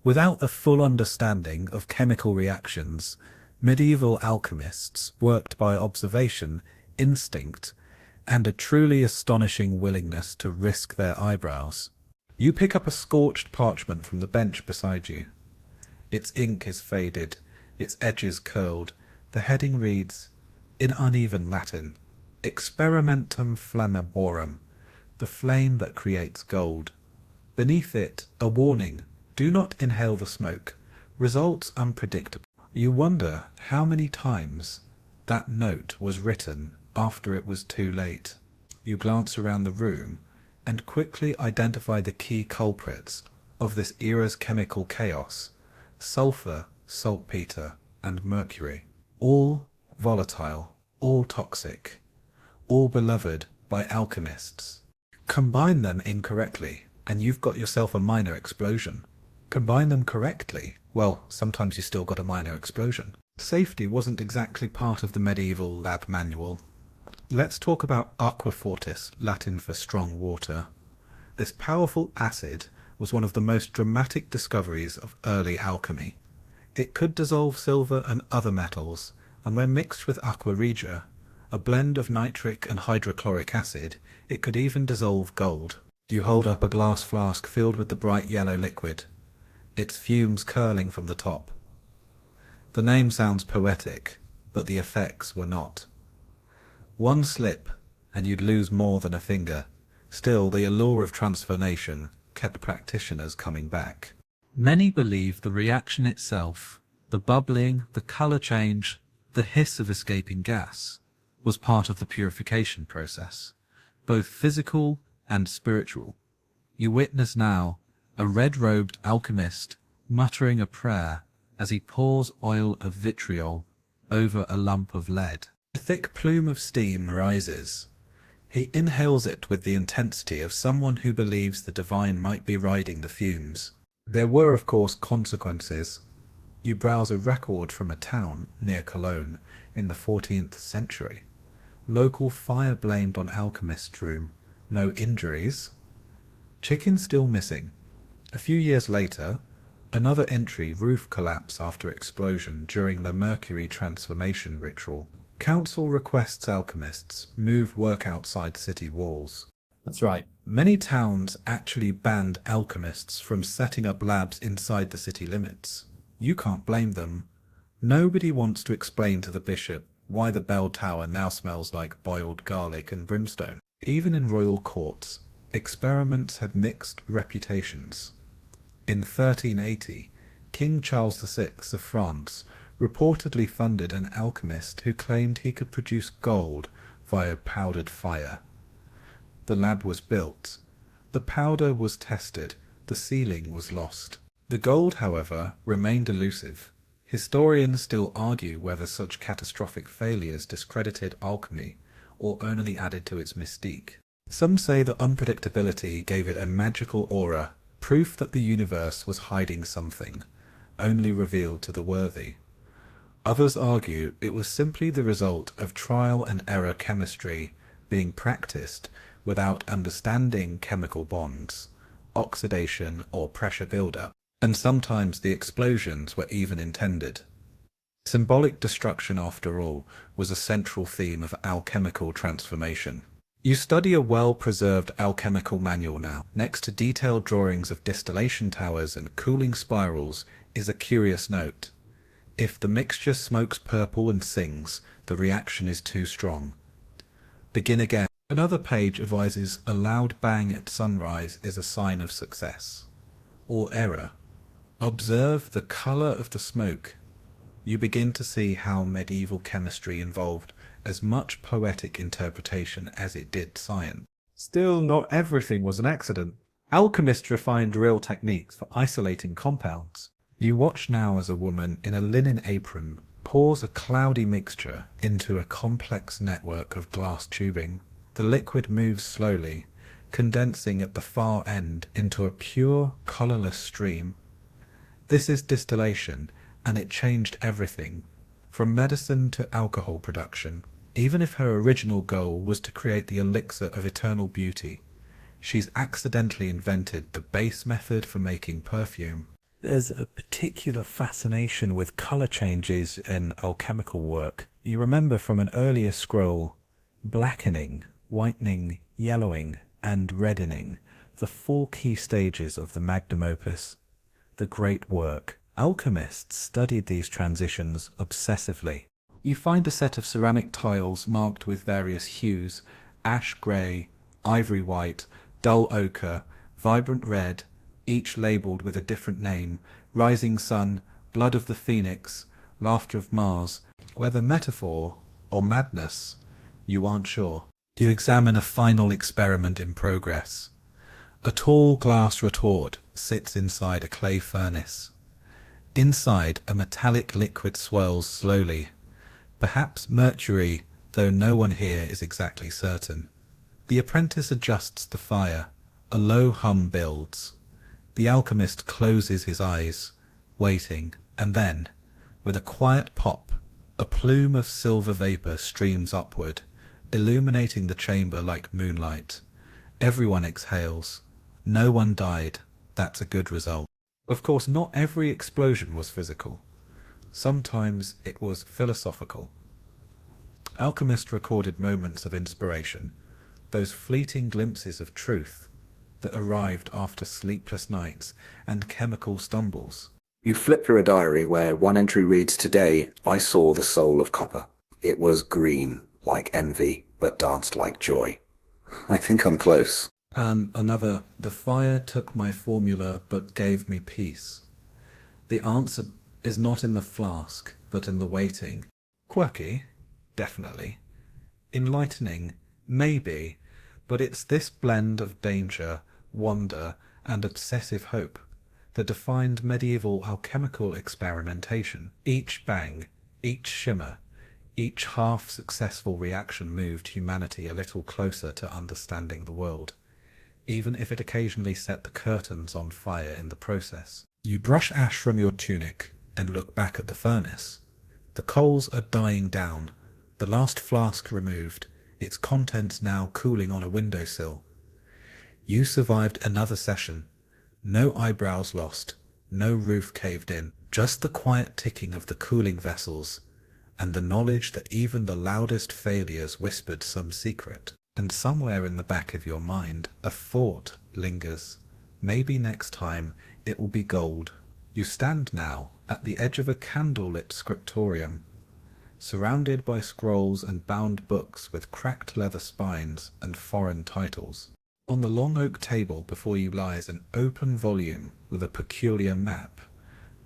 Without a full understanding of chemical reactions, medieval alchemists worked by observation, instinct, and a truly astonishing willingness to risk their eyebrows. You pick up a scorched parchment from the bench beside you. Its ink is faded, its edges curled. The heading reads, in uneven Latin, Experimentum Flammaborum, the flame that creates gold. Beneath it, a warning, do not inhale the smoke. Results unpredictable. You wonder how many times that note was written after it was too late. You glance around the room and quickly identify the key culprits of this era's chemical chaos: sulfur, saltpeter, and mercury. All volatile, all toxic, all beloved by alchemists. Combine them incorrectly, and you've got yourself a minor explosion. Combine them correctly, well, sometimes you still got a minor explosion. Safety wasn't exactly part of the medieval lab manual. Let's talk about aqua fortis, Latin for strong water. This powerful acid was one of the most dramatic discoveries of early alchemy. It could dissolve silver and other metals, and when mixed with aqua regia, a blend of nitric and hydrochloric acid, it could even dissolve gold. You hold up a glass flask filled with the bright yellow liquid, its fumes curling from the top. The name sounds poetic, but the effects were not. One slip, and you'd lose more than a finger. Still, the allure of transformation kept practitioners coming back. Many believe the reaction itself, the bubbling, the colour change, the hiss of escaping gas, was part of the purification process, both physical and spiritual. You witness now a red-robed alchemist muttering a prayer as he pours oil of vitriol over a lump of lead. A thick plume of steam rises. He inhales it with the intensity of someone who believes the divine might be riding the fumes. There were, of course, consequences. You browse a record from a town near Cologne in the 14th century. Local fire blamed on alchemist's room. No injuries. Chicken still missing. A few years later, another entry, roof collapse after explosion during the mercury transformation ritual. Council requests alchemists move work outside city walls. That's right. Many towns actually banned alchemists from setting up labs inside the city limits. You can't blame them. Nobody wants to explain to the bishop why the bell tower now smells like boiled garlic and brimstone. Even in royal courts, experiments had mixed reputations. In 1380, King Charles VI of France reportedly funded an alchemist who claimed he could produce gold via powdered fire. The lab was built. The powder was tested. The ceiling was lost. The gold, however, remained elusive. Historians still argue whether such catastrophic failures discredited alchemy or only added to its mystique. Some say the unpredictability gave it a magical aura, proof that the universe was hiding something, only revealed to the worthy. Others argue it was simply the result of trial and error chemistry being practiced without understanding chemical bonds, oxidation or pressure buildup, and sometimes the explosions were even intended. Symbolic destruction, after all, was a central theme of alchemical transformation. You study a well-preserved alchemical manual now. Next to detailed drawings of distillation towers and cooling spirals is a curious note. If the mixture smokes purple and sings, the reaction is too strong. Begin again. Another page advises a loud bang at sunrise is a sign of success or error. Observe the color of the smoke. You begin to see how medieval chemistry involved as much poetic interpretation as it did science. Still, not everything was an accident. Alchemists refined real techniques for isolating compounds. You watch now as a woman in a linen apron pours a cloudy mixture into a complex network of glass tubing. The liquid moves slowly, condensing at the far end into a pure, colorless stream. This is distillation, and it changed everything, from medicine to alcohol production. Even if her original goal was to create the elixir of eternal beauty, she's accidentally invented the base method for making perfume. There's a particular fascination with color changes in alchemical work. You remember from an earlier scroll, blackening, whitening, yellowing, and reddening, the 4 key stages of the magnum opus, the great work. Alchemists studied these transitions obsessively. You find a set of ceramic tiles marked with various hues: ash grey, ivory white, dull ochre, vibrant red, each labelled with a different name: rising sun, blood of the phoenix, laughter of Mars. Whether metaphor or madness, you aren't sure. You examine a final experiment in progress. A tall glass retort sits inside a clay furnace. Inside, a metallic liquid swirls slowly. Perhaps mercury, though no one here is exactly certain. The apprentice adjusts the fire. A low hum builds. The alchemist closes his eyes, waiting, and then, with a quiet pop, a plume of silver vapour streams upward, illuminating the chamber like moonlight. Everyone exhales. No one died. That's a good result. Of course, not every explosion was physical. Sometimes it was philosophical. Alchemists recorded moments of inspiration, those fleeting glimpses of truth that arrived after sleepless nights and chemical stumbles. You flip through a diary where one entry reads, "Today I saw the soul of copper. It was green like envy, but danced like joy." I think I'm close. And another, "The fire took my formula but gave me peace." The answer is not in the flask, but in the waiting. Quirky? Definitely. Enlightening? Maybe. But it's this blend of danger, wonder, and obsessive hope that defined medieval alchemical experimentation. Each bang, each shimmer, each half-successful reaction moved humanity a little closer to understanding the world, even if it occasionally set the curtains on fire in the process. You brush ash from your tunic and look back at the furnace. The coals are dying down, the last flask removed, its contents now cooling on a windowsill. You survived another session. No eyebrows lost, no roof caved in, just the quiet ticking of the cooling vessels, and the knowledge that even the loudest failures whispered some secret. And somewhere in the back of your mind, a thought lingers. Maybe next time it will be gold. You stand now at the edge of a candlelit scriptorium, surrounded by scrolls and bound books with cracked leather spines and foreign titles. On the long oak table before you lies an open volume with a peculiar map,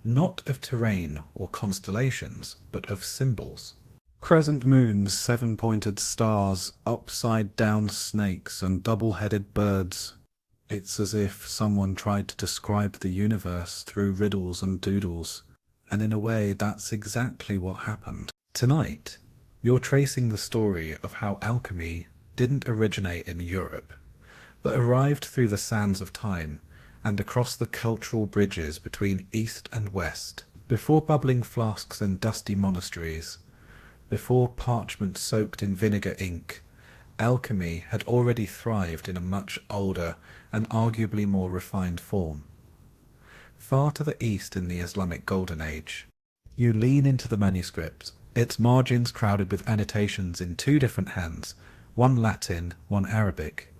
not of terrain or constellations, but of symbols. Crescent moons, seven-pointed stars, upside-down snakes, and double-headed birds. It's as if someone tried to describe the universe through riddles and doodles, and in a way that's exactly what happened. Tonight, you're tracing the story of how alchemy didn't originate in Europe, but arrived through the sands of time and across the cultural bridges between East and West, before bubbling flasks and dusty monasteries. Before parchment soaked in vinegar ink, alchemy had already thrived in a much older and arguably more refined form. Far to the east in the Islamic Golden Age, you lean into the manuscript, its margins crowded with annotations in two different hands, one Latin, one Arabic.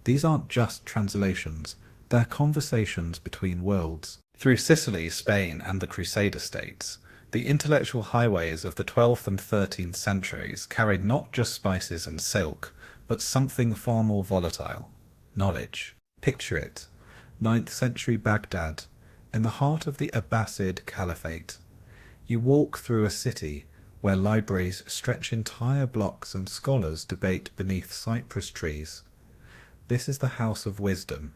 These aren't just translations, they're conversations between worlds. Through Sicily, Spain, and the Crusader states, the intellectual highways of the 12th and 13th centuries carried not just spices and silk, but something far more volatile: knowledge. Picture it, 9th century Baghdad, in the heart of the Abbasid Caliphate. You walk through a city where libraries stretch entire blocks and scholars debate beneath cypress trees. This is the House of Wisdom,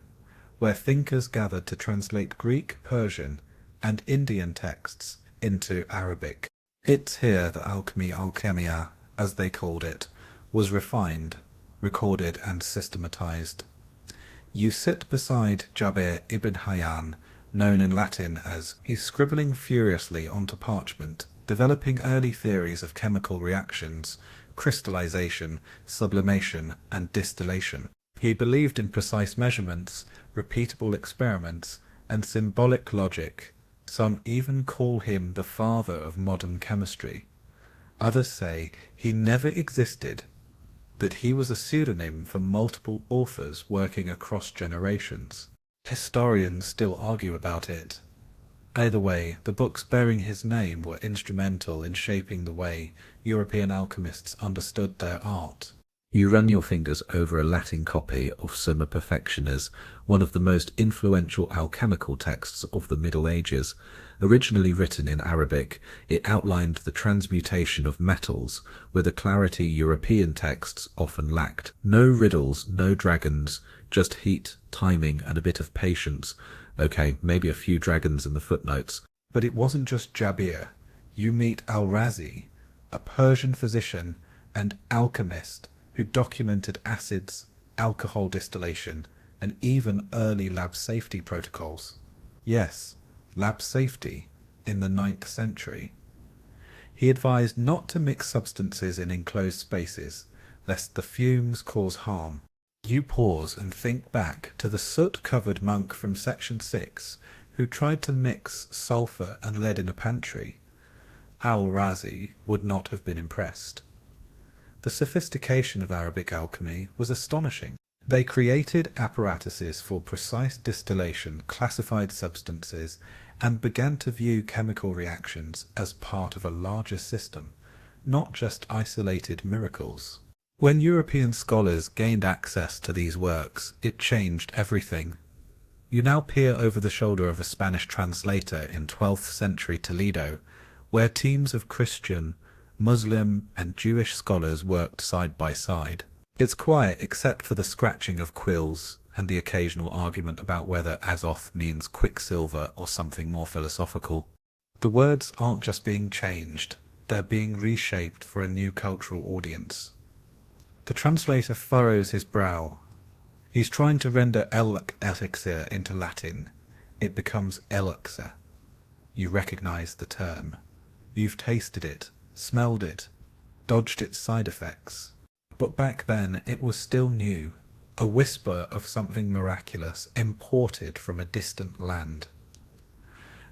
where thinkers gathered to translate Greek, Persian, and Indian texts into Arabic. It's here that alchemia, as they called it, was refined, recorded, and systematized. You sit beside Jabir ibn Hayyan, known in Latin as he's scribbling furiously onto parchment, developing early theories of chemical reactions, crystallization, sublimation, and distillation. He believed in precise measurements, repeatable experiments, and symbolic logic. Some even call him the father of modern chemistry. Others say he never existed, that he was a pseudonym for multiple authors working across generations. Historians still argue about it. Either way, the books bearing his name were instrumental in shaping the way European alchemists understood their art. You run your fingers over a Latin copy of Summa Perfectionis, one of the most influential alchemical texts of the Middle Ages. Originally written in Arabic, it outlined the transmutation of metals with a clarity European texts often lacked. No riddles, no dragons, just heat, timing, and a bit of patience. Okay, maybe a few dragons in the footnotes. But it wasn't just Jabir. You meet Al-Razi, a Persian physician and alchemist who documented acids, alcohol distillation, and even early lab safety protocols. Yes, lab safety in the 9th century. He advised not to mix substances in enclosed spaces, lest the fumes cause harm. You pause and think back to the soot-covered monk from Section 6 who tried to mix sulfur and lead in a pantry. Al-Razi would not have been impressed. The sophistication of Arabic alchemy was astonishing. They created apparatuses for precise distillation, classified substances, and began to view chemical reactions as part of a larger system, not just isolated miracles. When European scholars gained access to these works, it changed everything. You now peer over the shoulder of a Spanish translator in 12th century Toledo, where teams of Christian, Muslim, and Jewish scholars worked side by side. It's quiet except for the scratching of quills, and the occasional argument about whether Azoth means quicksilver or something more philosophical. The words aren't just being changed, they're being reshaped for a new cultural audience. The translator furrows his brow. He's trying to render elixir into Latin. It becomes elixir. You recognize the term. You've tasted it, smelled it, dodged its side effects. But back then it was still new, a whisper of something miraculous imported from a distant land.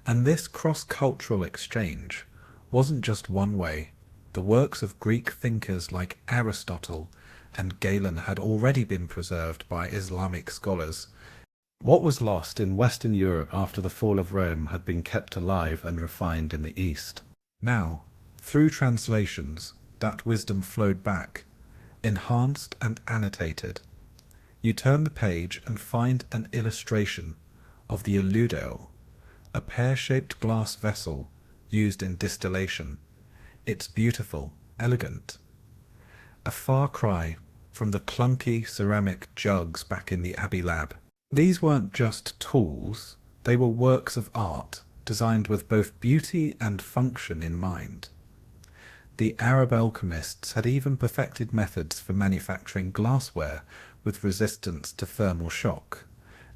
And this cross-cultural exchange wasn't just one way. The works of Greek thinkers like Aristotle and Galen had already been preserved by Islamic scholars. What was lost in Western Europe after the fall of Rome had been kept alive and refined in the East. Now, through translations, that wisdom flowed back, enhanced and annotated. You turn the page and find an illustration of the eludeo, a pear-shaped glass vessel used in distillation. It's beautiful, elegant. A far cry from the clunky ceramic jugs back in the Abbey lab. These weren't just tools, they were works of art, designed with both beauty and function in mind. The Arab alchemists had even perfected methods for manufacturing glassware with resistance to thermal shock,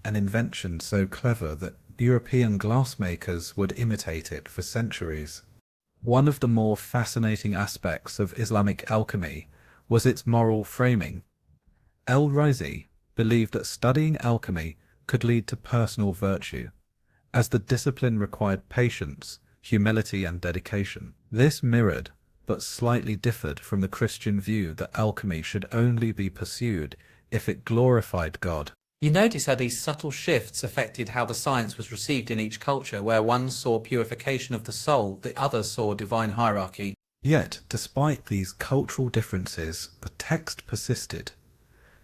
an invention so clever that European glassmakers would imitate it for centuries. One of the more fascinating aspects of Islamic alchemy was its moral framing. El-Razi believed that studying alchemy could lead to personal virtue, as the discipline required patience, humility and dedication. This mirrored, but slightly differed from the Christian view that alchemy should only be pursued if it glorified God. You notice how these subtle shifts affected how the science was received in each culture, where one saw purification of the soul, the other saw divine hierarchy. Yet, despite these cultural differences, the text persisted.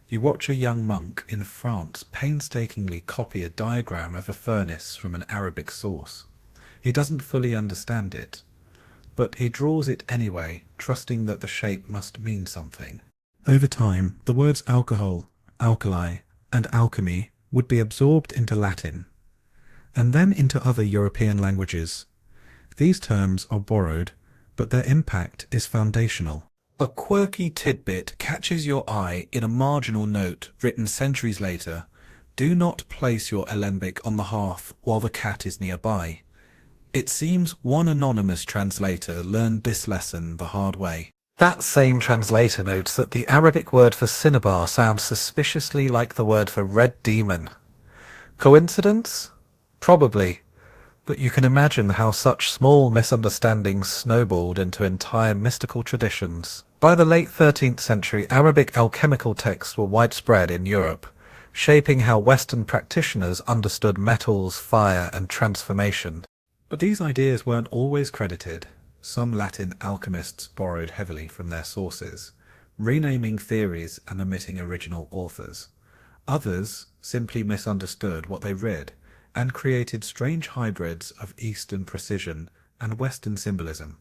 You watch a young monk in France painstakingly copy a diagram of a furnace from an Arabic source. He doesn't fully understand it, but he draws it anyway, trusting that the shape must mean something. Over time, the words alcohol, alkali, and alchemy would be absorbed into Latin, and then into other European languages. These terms are borrowed, but their impact is foundational. A quirky tidbit catches your eye in a marginal note written centuries later. Do not place your alembic on the hearth while the cat is nearby. It seems one anonymous translator learned this lesson the hard way. That same translator notes that the Arabic word for cinnabar sounds suspiciously like the word for red demon. Coincidence? Probably. But you can imagine how such small misunderstandings snowballed into entire mystical traditions. By the late 13th century, Arabic alchemical texts were widespread in Europe, shaping how Western practitioners understood metals, fire, and transformation. But these ideas weren't always credited. Some Latin alchemists borrowed heavily from their sources, renaming theories and omitting original authors. Others simply misunderstood what they read and created strange hybrids of Eastern precision and Western symbolism.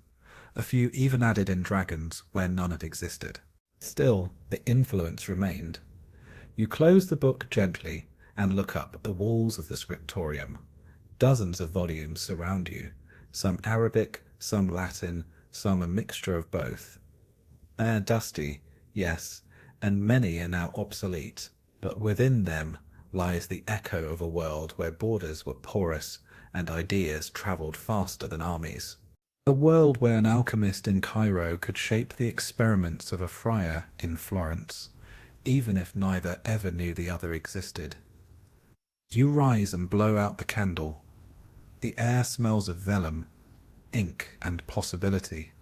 A few even added in dragons where none had existed. Still, the influence remained. You close the book gently and look up at the walls of the scriptorium. Dozens of volumes surround you, some Arabic, some Latin, some a mixture of both. They're dusty, yes, and many are now obsolete, but within them lies the echo of a world where borders were porous and ideas travelled faster than armies. A world where an alchemist in Cairo could shape the experiments of a friar in Florence, even if neither ever knew the other existed. You rise and blow out the candle. The air smells of vellum, ink and possibility.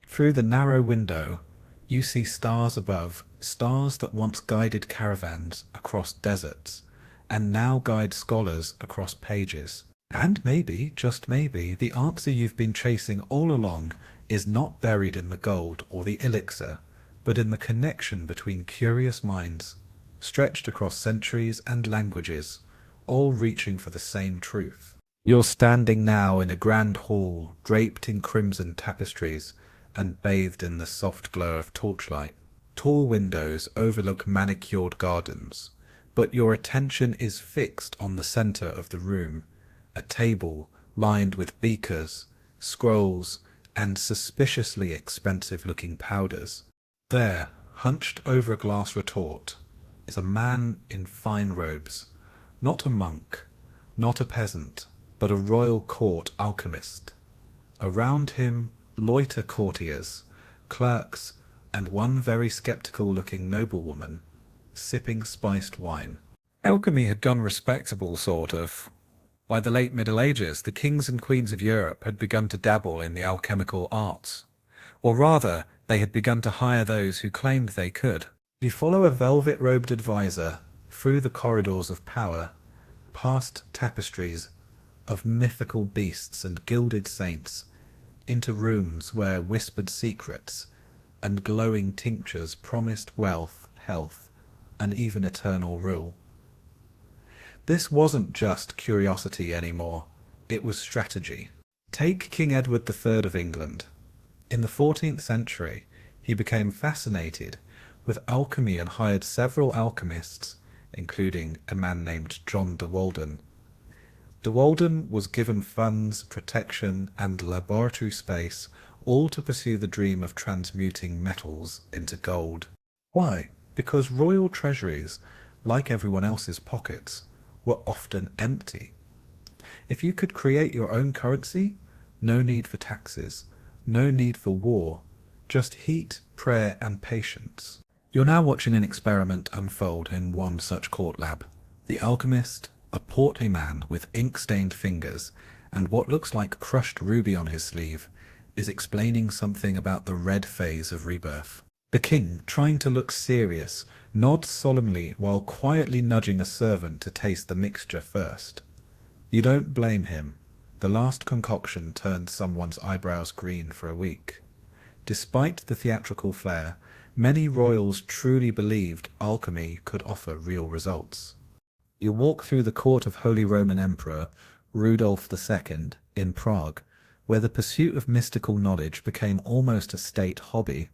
Through the narrow window, you see stars above, stars that once guided caravans across deserts, and now guide scholars across pages. And maybe, just maybe, the answer you've been chasing all along is not buried in the gold or the elixir, but in the connection between curious minds, stretched across centuries and languages, all reaching for the same truth. You're standing now in a grand hall, draped in crimson tapestries and bathed in the soft glow of torchlight. Tall windows overlook manicured gardens, but your attention is fixed on the center of the room, a table lined with beakers, scrolls, and suspiciously expensive-looking powders. There, hunched over a glass retort, is a man in fine robes, not a monk, not a peasant, but a royal court alchemist. Around him loiter courtiers, clerks, and one very skeptical-looking noblewoman, sipping spiced wine. Alchemy had gone respectable, sort of. By the late Middle Ages, the kings and queens of Europe had begun to dabble in the alchemical arts. Or rather, they had begun to hire those who claimed they could. You follow a velvet-robed advisor through the corridors of power, past tapestries of mythical beasts and gilded saints, into rooms where whispered secrets and glowing tinctures promised wealth, health, and even eternal rule. This wasn't just curiosity anymore, it was strategy. Take King Edward III of England. In the 14th century, he became fascinated with alchemy and hired several alchemists, including a man named John de Walden. De Walden was given funds, protection, and laboratory space, all to pursue the dream of transmuting metals into gold. Why? Because royal treasuries, like everyone else's pockets, were often empty. If you could create your own currency, no need for taxes, no need for war, just heat, prayer, and patience. You're now watching an experiment unfold in one such court lab. The alchemist, a portly man with ink-stained fingers and what looks like crushed ruby on his sleeve, is explaining something about the red phase of rebirth. The king, trying to look serious, nods solemnly while quietly nudging a servant to taste the mixture first. You don't blame him. The last concoction turned someone's eyebrows green for a week. Despite the theatrical flair, many royals truly believed alchemy could offer real results. You walk through the court of Holy Roman Emperor Rudolph II in Prague, where the pursuit of mystical knowledge became almost a state hobby.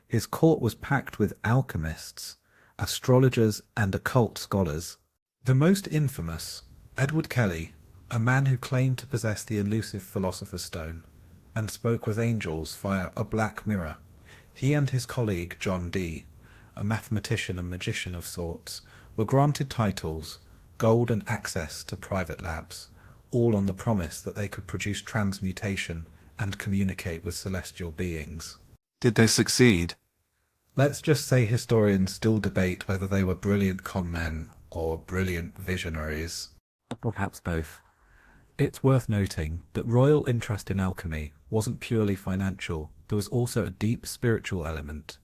His court was packed with alchemists, astrologers, and occult scholars. The most infamous, Edward Kelly, a man who claimed to possess the elusive Philosopher's Stone, and spoke with angels via a black mirror. He and his colleague John Dee, a mathematician and magician of sorts, were granted titles, gold, and access to private labs, all on the promise that they could produce transmutation and communicate with celestial beings. Did they succeed? Let's just say historians still debate whether they were brilliant con men or brilliant visionaries. Or perhaps both. It's worth noting that royal interest in alchemy wasn't purely financial. There was also a deep spiritual element.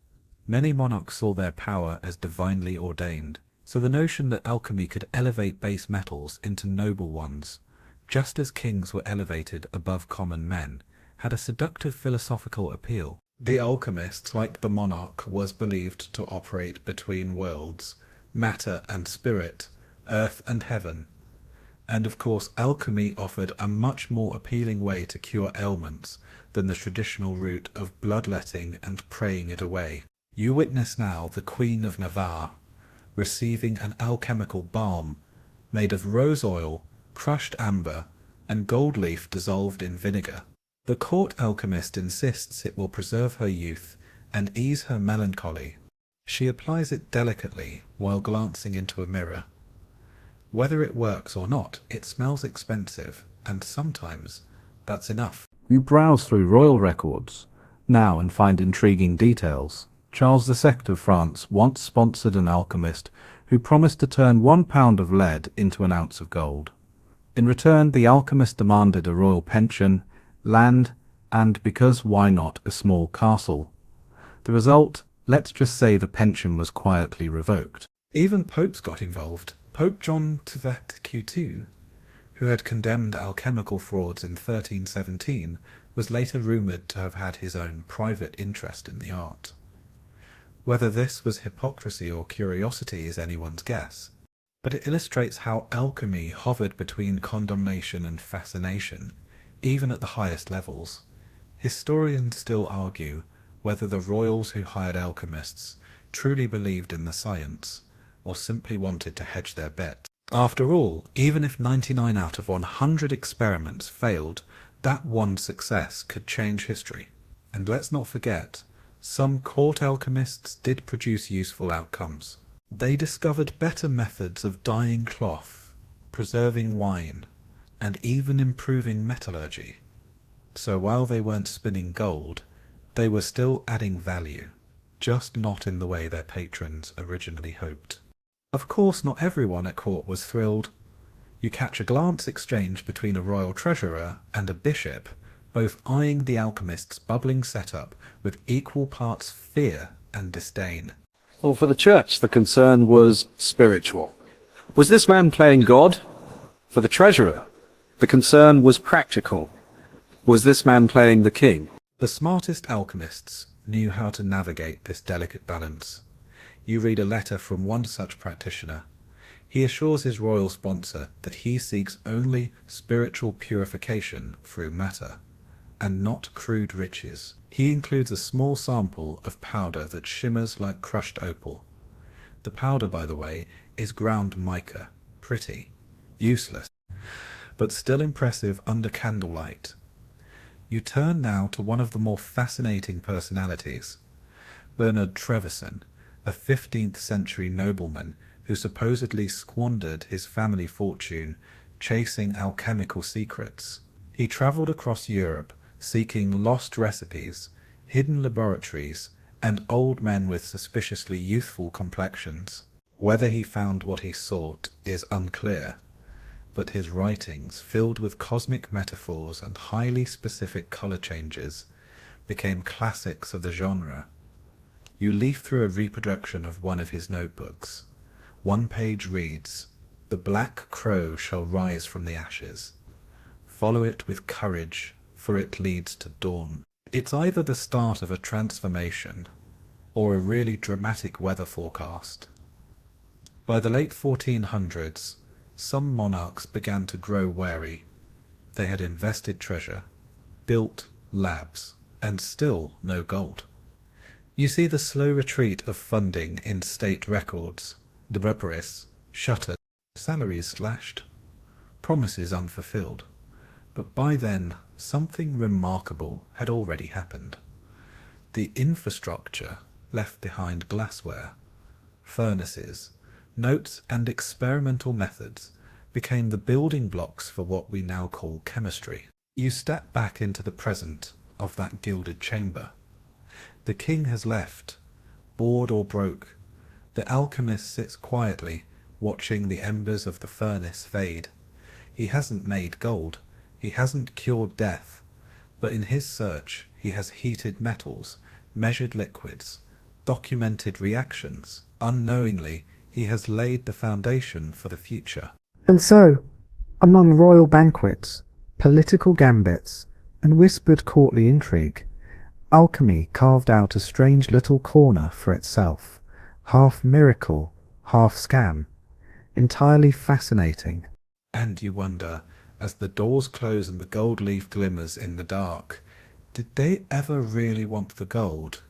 Many monarchs saw their power as divinely ordained, so the notion that alchemy could elevate base metals into noble ones, just as kings were elevated above common men, had a seductive philosophical appeal. The alchemist, like the monarch, was believed to operate between worlds, matter and spirit, earth and heaven. And of course, alchemy offered a much more appealing way to cure ailments than the traditional route of bloodletting and praying it away. You witness now the Queen of Navarre receiving an alchemical balm made of rose oil, crushed amber, and gold leaf dissolved in vinegar. The court alchemist insists it will preserve her youth and ease her melancholy. She applies it delicately while glancing into a mirror. Whether it works or not, it smells expensive, and sometimes that's enough. You browse through royal records now and find intriguing details. Charles II of France once sponsored an alchemist who promised to turn 1 pound of lead into an ounce of gold. In return, the alchemist demanded a royal pension, land, and, because why not, a small castle. The result, let's just say the pension was quietly revoked. Even popes got involved. Pope John II, who had condemned alchemical frauds in 1317, was later rumoured to have had his own private interest in the art. Whether this was hypocrisy or curiosity is anyone's guess, but it illustrates how alchemy hovered between condemnation and fascination, even at the highest levels. Historians still argue whether the royals who hired alchemists truly believed in the science, or simply wanted to hedge their bets. After all, even if 99 out of 100 experiments failed, that one success could change history. And let's not forget, some court alchemists did produce useful outcomes. They discovered better methods of dyeing cloth, preserving wine, and even improving metallurgy. So while they weren't spinning gold, they were still adding value, just not in the way their patrons originally hoped. Of course, not everyone at court was thrilled. You catch a glance exchange between a royal treasurer and a bishop, both eyeing the alchemist's bubbling setup with equal parts fear and disdain. Well, for the church, the concern was spiritual. Was this man playing God? For the treasurer, the concern was practical. Was this man playing the king? The smartest alchemists knew how to navigate this delicate balance. You read a letter from one such practitioner. He assures his royal sponsor that he seeks only spiritual purification through matter, and not crude riches. He includes a small sample of powder that shimmers like crushed opal. The powder, by the way, is ground mica, pretty, useless, but still impressive under candlelight. You turn now to one of the more fascinating personalities, Bernard Trevisan, a 15th century nobleman who supposedly squandered his family fortune chasing alchemical secrets. He travelled across Europe seeking lost recipes, hidden laboratories, and old men with suspiciously youthful complexions. Whether he found what he sought is unclear, but his writings, filled with cosmic metaphors and highly specific colour changes, became classics of the genre. You leaf through a reproduction of one of his notebooks. One page reads, "The black crow shall rise from the ashes. Follow it with courage, for it leads to dawn." It's either the start of a transformation, or a really dramatic weather forecast. By the late 1400s, some monarchs began to grow wary. They had invested treasure, built labs, and still no gold. You see the slow retreat of funding in state records, the reparis shuttered, salaries slashed, promises unfulfilled. But by then, something remarkable had already happened. The infrastructure left behind glassware, furnaces, notes and experimental methods became the building blocks for what we now call chemistry. You step back into the present of that gilded chamber. The king has left, bored or broke. The alchemist sits quietly, watching the embers of the furnace fade. He hasn't made gold, he hasn't cured death, but in his search he has heated metals, measured liquids, documented reactions. Unknowingly, he has laid the foundation for the future. And so, among royal banquets, political gambits, and whispered courtly intrigue, alchemy carved out a strange little corner for itself, half miracle, half scam, entirely fascinating. And you wonder, as the doors close and the gold leaf glimmers in the dark, did they ever really want the gold?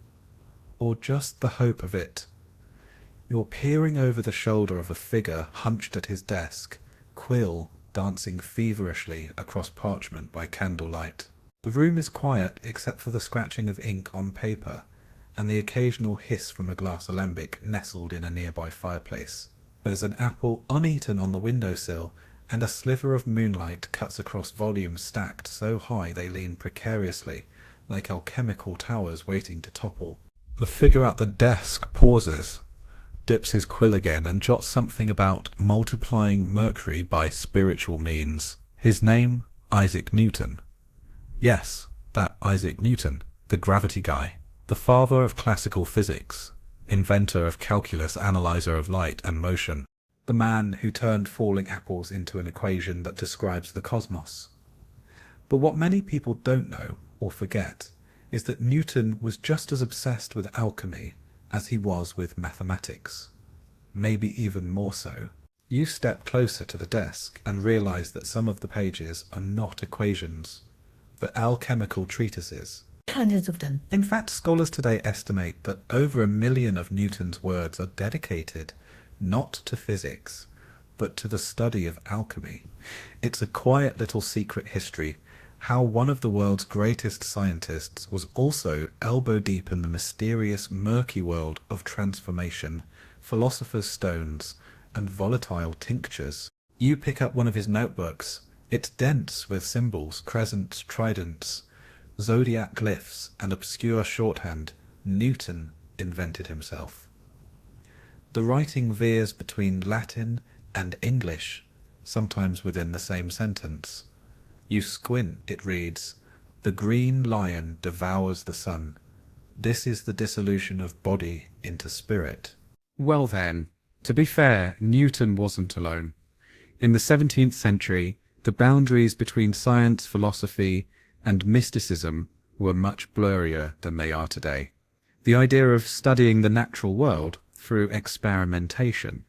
Or just the hope of it? You're peering over the shoulder of a figure hunched at his desk, quill dancing feverishly across parchment by candlelight. The room is quiet except for the scratching of ink on paper and the occasional hiss from a glass alembic nestled in a nearby fireplace. There's an apple uneaten on the windowsill, and a sliver of moonlight cuts across volumes stacked so high they lean precariously, like alchemical towers waiting to topple. The figure at the desk pauses, dips his quill again, and jots something about multiplying mercury by spiritual means. His name, Isaac Newton. Yes, that Isaac Newton, the gravity guy, the father of classical physics, inventor of calculus, analyzer of light and motion, the man who turned falling apples into an equation that describes the cosmos. But what many people don't know, or forget, is that Newton was just as obsessed with alchemy as he was with mathematics. Maybe even more so. You step closer to the desk and realize that some of the pages are not equations, but alchemical treatises. Hundreds of them. In fact, scholars today estimate that over 1 million of Newton's words are dedicated not to physics, but to the study of alchemy. It's a quiet little secret history, how one of the world's greatest scientists was also elbow deep in the mysterious, murky world of transformation, philosopher's stones, and volatile tinctures. You pick up one of his notebooks. It's dense with symbols, crescents, tridents, zodiac glyphs, and obscure shorthand Newton invented himself. The writing veers between Latin and English, sometimes within the same sentence. You squint, it reads, "The green lion devours the sun. This is the dissolution of body into spirit." Well then, to be fair, Newton wasn't alone. In the 17th century, the boundaries between science, philosophy, and mysticism were much blurrier than they are today. The idea of studying the natural world through experimentation,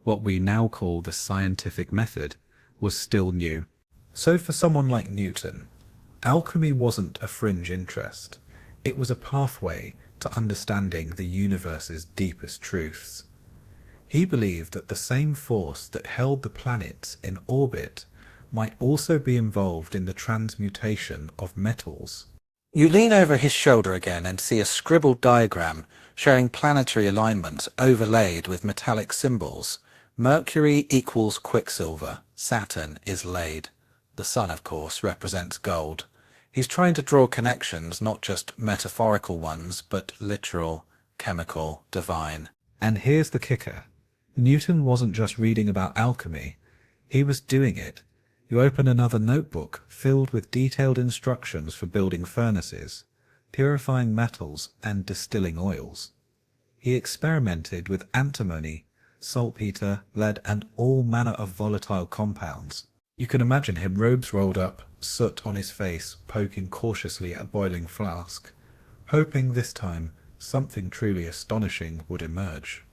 what we now call the scientific method, was still new. So for someone like Newton, alchemy wasn't a fringe interest. It was a pathway to understanding the universe's deepest truths. He believed that the same force that held the planets in orbit might also be involved in the transmutation of metals. You lean over his shoulder again and see a scribbled diagram showing planetary alignments overlaid with metallic symbols. Mercury equals Quicksilver, Saturn is lead. The sun, of course, represents gold. He's trying to draw connections, not just metaphorical ones, but literal, chemical, divine. And here's the kicker. Newton wasn't just reading about alchemy, he was doing it. You open another notebook filled with detailed instructions for building furnaces, purifying metals, and distilling oils. He experimented with antimony, saltpeter, lead, and all manner of volatile compounds. You can imagine him, robes rolled up, soot on his face, poking cautiously at a boiling flask, hoping this time something truly astonishing would emerge.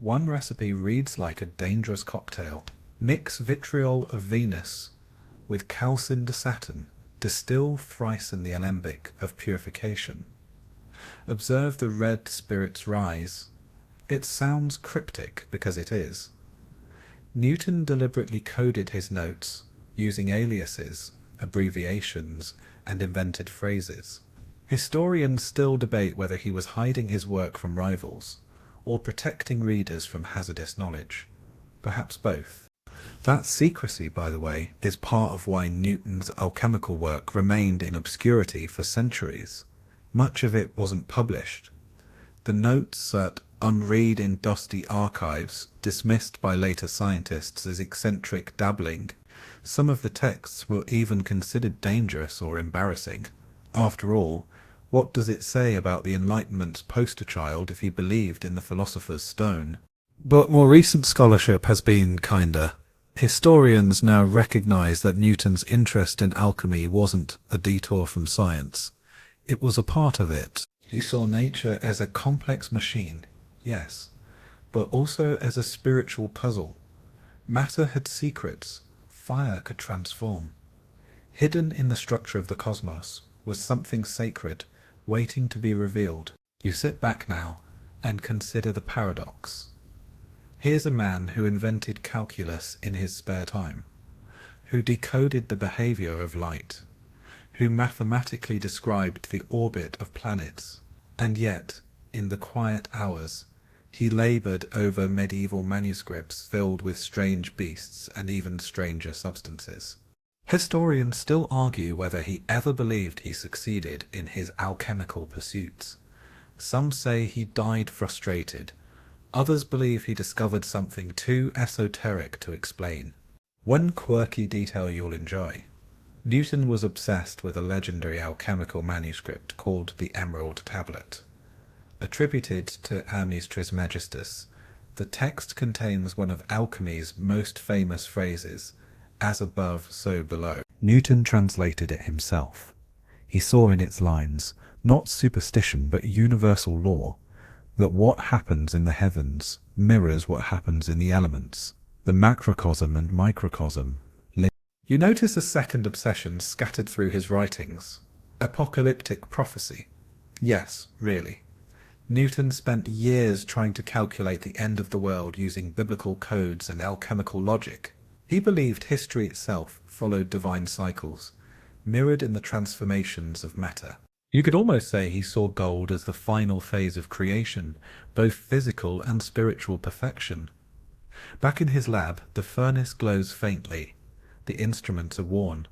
One recipe reads like a dangerous cocktail. Mix vitriol of Venus with calcined Saturn. Distill thrice in the alembic of purification. Observe the red spirits rise. It sounds cryptic because it is. Newton deliberately coded his notes using aliases, abbreviations, and invented phrases. Historians still debate whether he was hiding his work from rivals or protecting readers from hazardous knowledge. Perhaps both. That secrecy, by the way, is part of why Newton's alchemical work remained in obscurity for centuries. Much of it wasn't published. The notes sat unread in dusty archives, dismissed by later scientists as eccentric dabbling. Some of the texts were even considered dangerous or embarrassing. After all, what does it say about the Enlightenment's poster child if he believed in the philosopher's stone? But more recent scholarship has been kinder. Historians now recognize that Newton's interest in alchemy wasn't a detour from science. It was a part of it. He saw nature as a complex machine, yes, but also as a spiritual puzzle. Matter had secrets. Fire could transform. Hidden in the structure of the cosmos was something sacred, waiting to be revealed. You sit back now and consider the paradox. Here's a man who invented calculus in his spare time, who decoded the behavior of light, who mathematically described the orbit of planets, and yet, in the quiet hours, he labored over medieval manuscripts filled with strange beasts and even stranger substances. Historians still argue whether he ever believed he succeeded in his alchemical pursuits. Some say he died frustrated. Others believe he discovered something too esoteric to explain. One quirky detail you'll enjoy. Newton was obsessed with a legendary alchemical manuscript called the Emerald Tablet. Attributed to Hermes Trismegistus, the text contains one of alchemy's most famous phrases, "as above, so below." Newton translated it himself. He saw in its lines, not superstition but universal law, that what happens in the heavens mirrors what happens in the elements, the macrocosm and microcosm. You notice a second obsession scattered through his writings. Apocalyptic prophecy. Yes, really. Newton spent years trying to calculate the end of the world using biblical codes and alchemical logic. He believed history itself followed divine cycles, mirrored in the transformations of matter. You could almost say he saw gold as the final phase of creation, both physical and spiritual perfection. Back in his lab, the furnace glows faintly. The instruments are worn.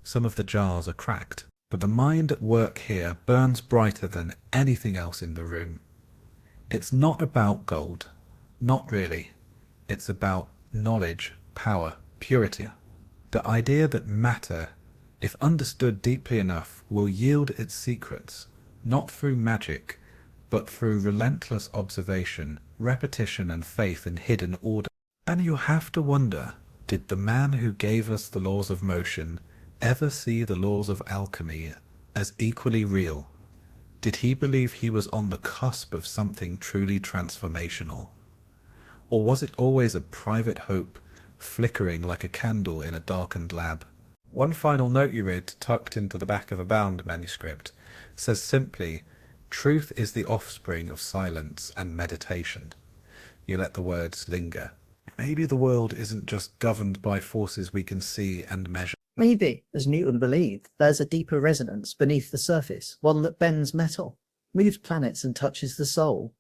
Some of the jars are cracked. But the mind at work here burns brighter than anything else in the room. It's not about gold. Not really. It's about knowledge, power, purity. The idea that matter, if understood deeply enough, will yield its secrets, not through magic, but through relentless observation, repetition, and faith in hidden order. And you have to wonder, did the man who gave us the laws of motion ever see the laws of alchemy as equally real? Did he believe he was on the cusp of something truly transformational? Or was it always a private hope, flickering like a candle in a darkened lab? One final note you read, tucked into the back of a bound manuscript, says simply, "Truth is the offspring of silence and meditation." You let the words linger. Maybe the world isn't just governed by forces we can see and measure. Maybe, as Newton believed, there's a deeper resonance beneath the surface, one that bends metal, moves planets and touches the soul.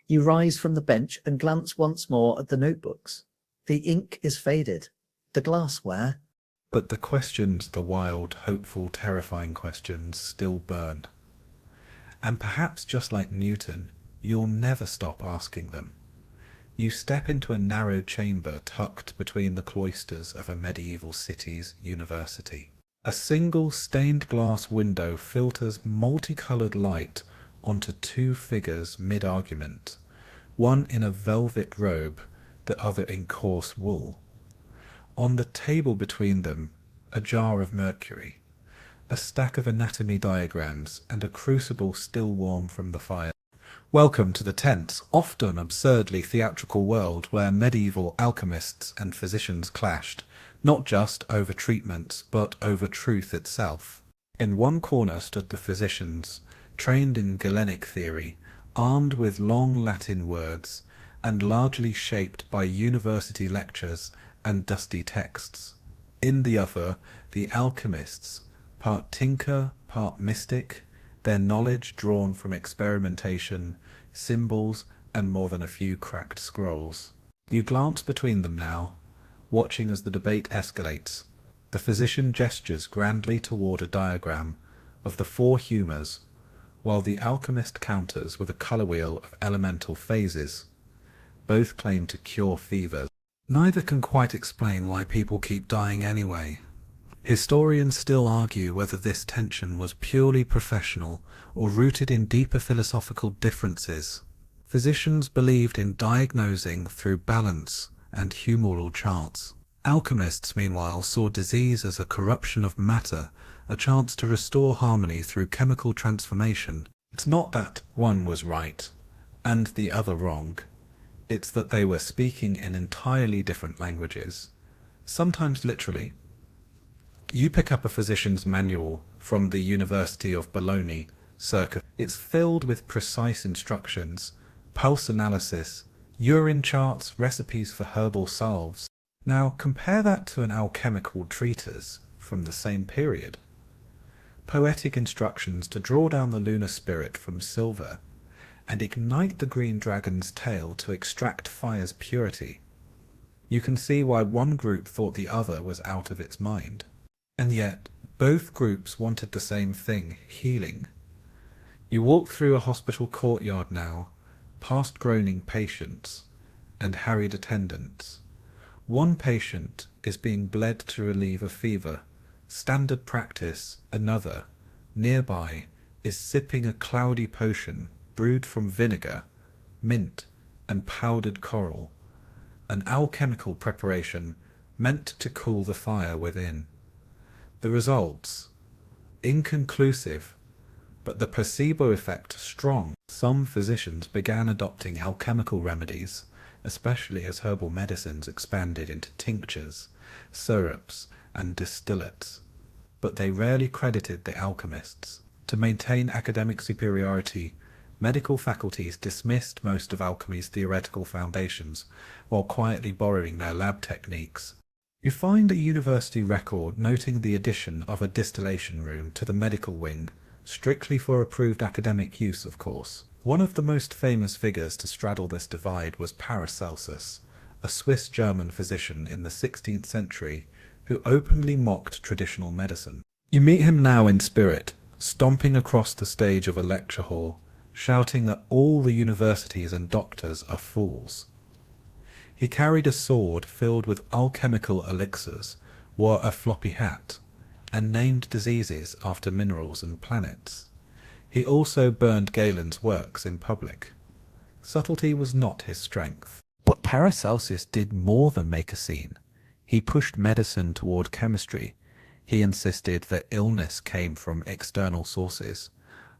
You rise from the bench and glance once more at the notebooks. The ink is faded. The glassware. But the questions, the wild, hopeful, terrifying questions, still burn. And perhaps just like Newton, you'll never stop asking them. You step into a narrow chamber tucked between the cloisters of a medieval city's university. A single stained glass window filters multicolored light onto two figures mid-argument, one in a velvet robe, the other in coarse wool. On the table between them, a jar of mercury, a stack of anatomy diagrams, and a crucible still warm from the fire. Welcome to the tense, often absurdly theatrical world where medieval alchemists and physicians clashed, not just over treatments, but over truth itself. In one corner stood the physicians, trained in Galenic theory, armed with long Latin words, and largely shaped by university lectures and dusty texts. In the other, the alchemists, part tinker, part mystic, their knowledge drawn from experimentation, symbols, and more than a few cracked scrolls. You glance between them now, watching as the debate escalates. The physician gestures grandly toward a diagram of the four humours, while the alchemist counters with a colour wheel of elemental phases. Both claim to cure fevers. Neither can quite explain why people keep dying anyway. Historians still argue whether this tension was purely professional or rooted in deeper philosophical differences. Physicians believed in diagnosing through balance and humoral charts. Alchemists, meanwhile, saw disease as a corruption of matter, a chance to restore harmony through chemical transformation. It's not that one was right and the other wrong. It's that they were speaking in entirely different languages, sometimes literally. You pick up a physician's manual from the University of Bologna, circa. It's filled with precise instructions, pulse analysis, urine charts, recipes for herbal salves. Now compare that to an alchemical treatise from the same period. Poetic instructions to draw down the lunar spirit from silver and ignite the green dragon's tail to extract fire's purity. You can see why one group thought the other was out of its mind. And yet, both groups wanted the same thing, healing. You walk through a hospital courtyard now, past groaning patients and harried attendants. One patient is being bled to relieve a fever, standard practice. Another, nearby, is sipping a cloudy potion brewed from vinegar, mint, and powdered coral, an alchemical preparation meant to cool the fire within. The results? Inconclusive, but the placebo effect strong. Some physicians began adopting alchemical remedies, especially as herbal medicines expanded into tinctures, syrups, and distillates. But they rarely credited the alchemists. To maintain academic superiority, Medical faculties dismissed most of alchemy's theoretical foundations, while quietly borrowing their lab techniques. You find a university record noting the addition of a distillation room to the medical wing, strictly for approved academic use, of course. One of the most famous figures to straddle this divide was Paracelsus, a Swiss-German physician in the 16th century who openly mocked traditional medicine. You meet him now in spirit, stomping across the stage of a lecture hall, shouting that all the universities and doctors are fools. He carried a sword filled with alchemical elixirs, wore a floppy hat, and named diseases after minerals and planets. He also burned Galen's works in public. Subtlety was not his strength. But Paracelsus did more than make a scene. He pushed medicine toward chemistry. He insisted that illness came from external sources,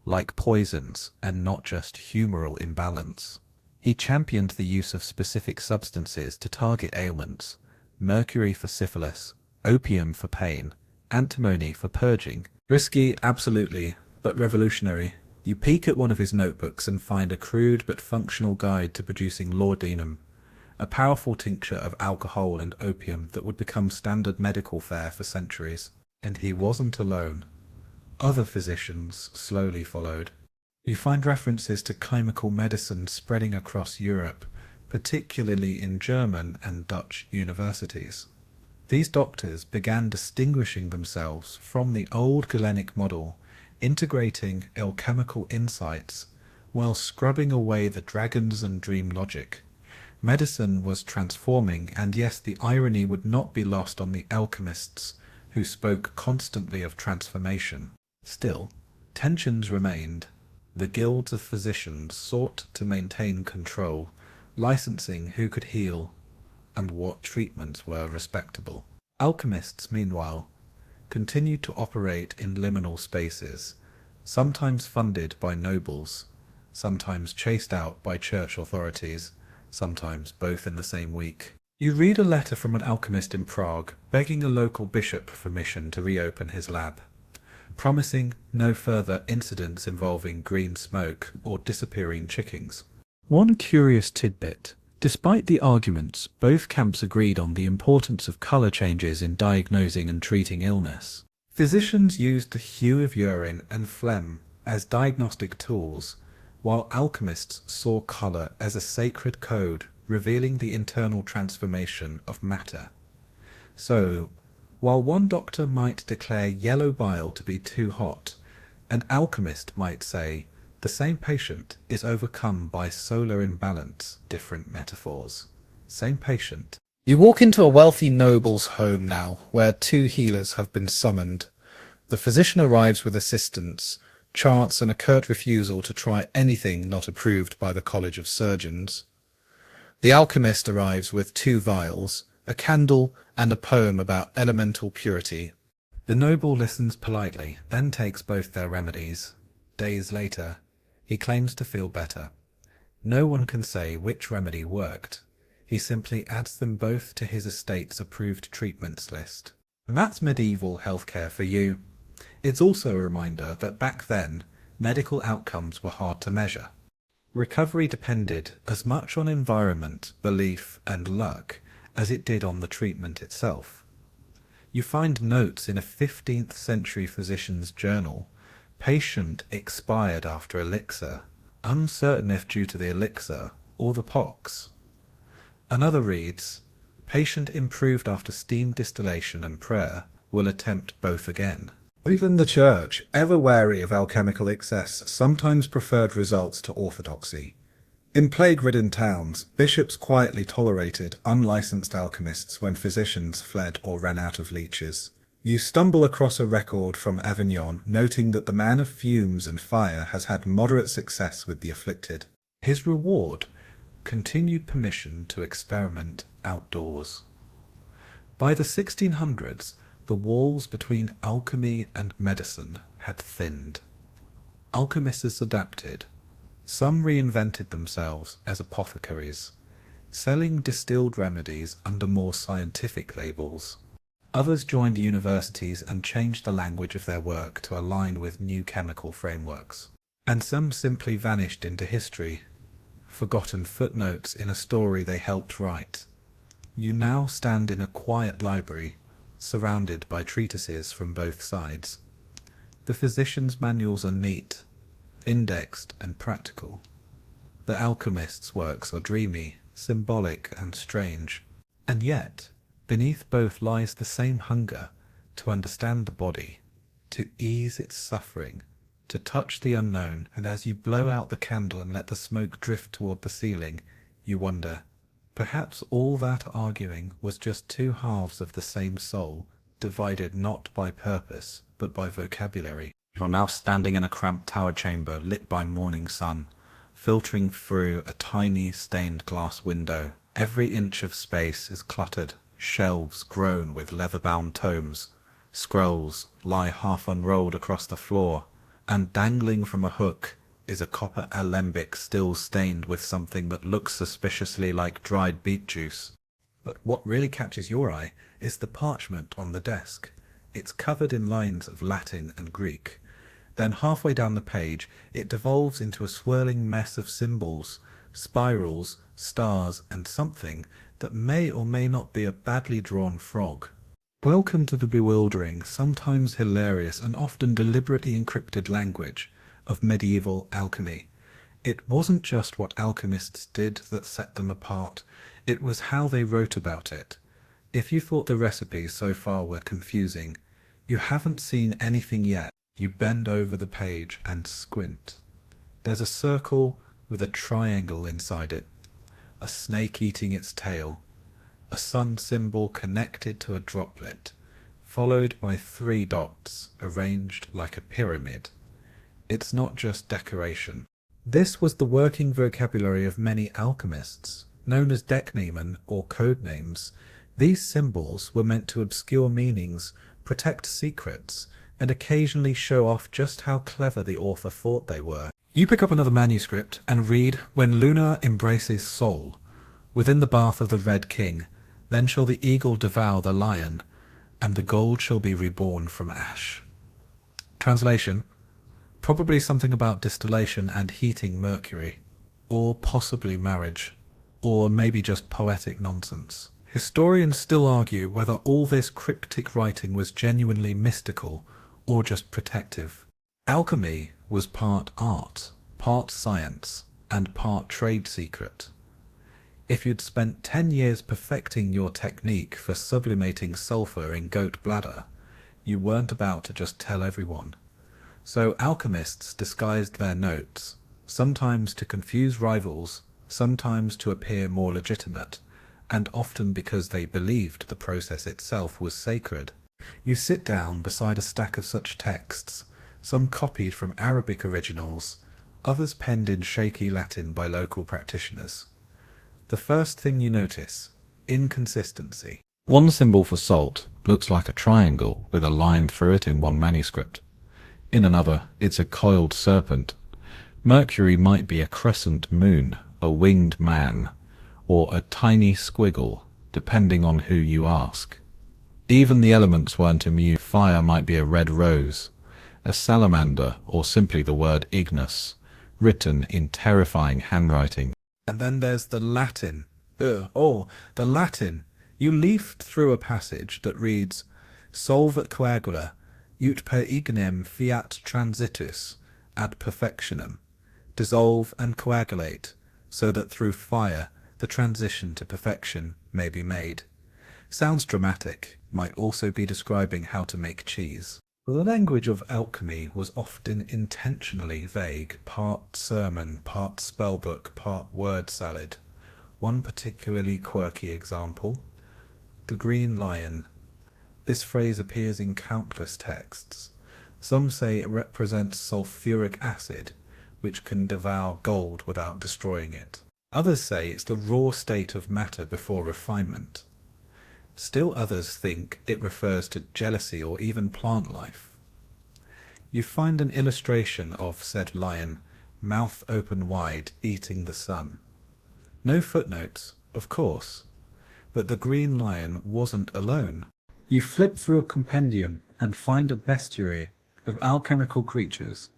like poisons, and not just humoral imbalance. He championed the use of specific substances to target ailments: mercury for syphilis, opium for pain, antimony for purging. Risky, absolutely, but revolutionary. You peek at one of his notebooks and find a crude but functional guide to producing laudanum, a powerful tincture of alcohol and opium that would become standard medical fare for centuries. And he wasn't alone. Other physicians slowly followed. You find references to chemical medicine spreading across Europe, particularly in German and Dutch universities. These doctors began distinguishing themselves from the old Galenic model, integrating alchemical insights while scrubbing away the dragons and dream logic. Medicine was transforming, and yes, the irony would not be lost on the alchemists who spoke constantly of transformation. Still, tensions remained. The guilds of physicians sought to maintain control, licensing who could heal and what treatments were respectable. Alchemists, meanwhile, continued to operate in liminal spaces, sometimes funded by nobles, sometimes chased out by church authorities, sometimes both in the same week. You read a letter from an alchemist in Prague begging a local bishop for permission to reopen his lab, promising no further incidents involving green smoke or disappearing chickens. One curious tidbit: despite the arguments, both camps agreed on the importance of colour changes in diagnosing and treating illness. Physicians used the hue of urine and phlegm as diagnostic tools, while alchemists saw colour as a sacred code revealing the internal transformation of matter. So, while one doctor might declare yellow bile to be too hot, an alchemist might say, the same patient is overcome by solar imbalance. Different metaphors. Same patient. You walk into a wealthy noble's home now, where 2 healers have been summoned. The physician arrives with assistants, charts and a curt refusal to try anything not approved by the College of Surgeons. The alchemist arrives with 2 vials, a candle, and a poem about elemental purity. The noble listens politely, then takes both their remedies. Days later, he claims to feel better. No one can say which remedy worked. He simply adds them both to his estate's approved treatments list. That's medieval healthcare for you. It's also a reminder that back then, medical outcomes were hard to measure. Recovery depended as much on environment, belief, and luck as it did on the treatment itself. You find notes in a 15th century physician's journal: patient expired after elixir, uncertain if due to the elixir or the pox. Another reads, patient improved after steam distillation and prayer, will attempt both again. Even the church, ever wary of alchemical excess, sometimes preferred results to orthodoxy. In plague-ridden towns, bishops quietly tolerated unlicensed alchemists when physicians fled or ran out of leeches. You stumble across a record from Avignon noting that the man of fumes and fire has had moderate success with the afflicted. His reward? Continued permission to experiment outdoors. By the 1600s, the walls between alchemy and medicine had thinned. Alchemists adapted. Some reinvented themselves as apothecaries, selling distilled remedies under more scientific labels. Others joined universities and changed the language of their work to align with new chemical frameworks. and some simply vanished into history, forgotten footnotes in a story they helped write. You now stand in a quiet library, surrounded by treatises from both sides. The physician's manuals are neat, indexed and practical. The alchemist's works are dreamy, symbolic and strange. And yet, beneath both lies the same hunger to understand the body, to ease its suffering, to touch the unknown, and as you blow out the candle and let the smoke drift toward the ceiling, you wonder, perhaps all that arguing was just two halves of the same soul, divided not by purpose, but by vocabulary. You're now standing in a cramped tower chamber lit by morning sun, filtering through a tiny stained glass window. Every inch of space is cluttered, shelves groan with leather-bound tomes, scrolls lie half unrolled across the floor, and dangling from a hook is a copper alembic still stained with something that looks suspiciously like dried beet juice. But what really catches your eye is the parchment on the desk. It's covered in lines of Latin and Greek. Then halfway down the page, it devolves into a swirling mess of symbols, spirals, stars, and something that may or may not be a badly drawn frog. Welcome to the bewildering, sometimes hilarious, and often deliberately encrypted language of medieval alchemy. It wasn't just what alchemists did that set them apart, it was how they wrote about it. If you thought the recipes so far were confusing, you haven't seen anything yet. You bend over the page and squint. There's a circle with a triangle inside it, a snake eating its tail, a sun symbol connected to a droplet, followed by 3 dots arranged like a pyramid. It's not just decoration. This was the working vocabulary of many alchemists, known as decknamen or code names. These symbols were meant to obscure meanings, protect secrets, and occasionally show off just how clever the author thought they were. You pick up another manuscript and read, "When Luna embraces Sol, within the bath of the Red King, then shall the eagle devour the lion, and the gold shall be reborn from ash." Translation: probably something about distillation and heating mercury, or possibly marriage, or maybe just poetic nonsense. Historians still argue whether all this cryptic writing was genuinely mystical or just protective. Alchemy was part art, part science, and part trade secret. If you'd spent 10 years perfecting your technique for sublimating sulfur in goat bladder, you weren't about to just tell everyone. So alchemists disguised their notes, sometimes to confuse rivals, sometimes to appear more legitimate, and often because they believed the process itself was sacred. You sit down beside a stack of such texts, some copied from Arabic originals, others penned in shaky Latin by local practitioners. The first thing you notice: inconsistency. One symbol for salt looks like a triangle with a line through it in one manuscript. In another, it's a coiled serpent. Mercury might be a crescent moon, a winged man, or a tiny squiggle, depending on who you ask. Even the elements weren't immune. Fire might be a red rose, a salamander, or simply the word Ignis, written in terrifying handwriting. And then there's the Latin. The Latin. You leafed through a passage that reads, "Solvet coagula, ut per ignem fiat transitus ad perfectionem." Dissolve and coagulate, so that through fire the transition to perfection may be made. Sounds dramatic, might also be describing how to make cheese. The language of alchemy was often intentionally vague, part sermon, part spellbook, part word salad. One particularly quirky example: the green lion. This phrase appears in countless texts. Some say it represents sulfuric acid, which can devour gold without destroying it. Others say it's the raw state of matter before refinement. Still others think it refers to jealousy or even plant life. You find an illustration of said lion, mouth open wide, eating the sun. No footnotes, of course, but the green lion wasn't alone. You flip through a compendium and find a bestiary of alchemical creatures,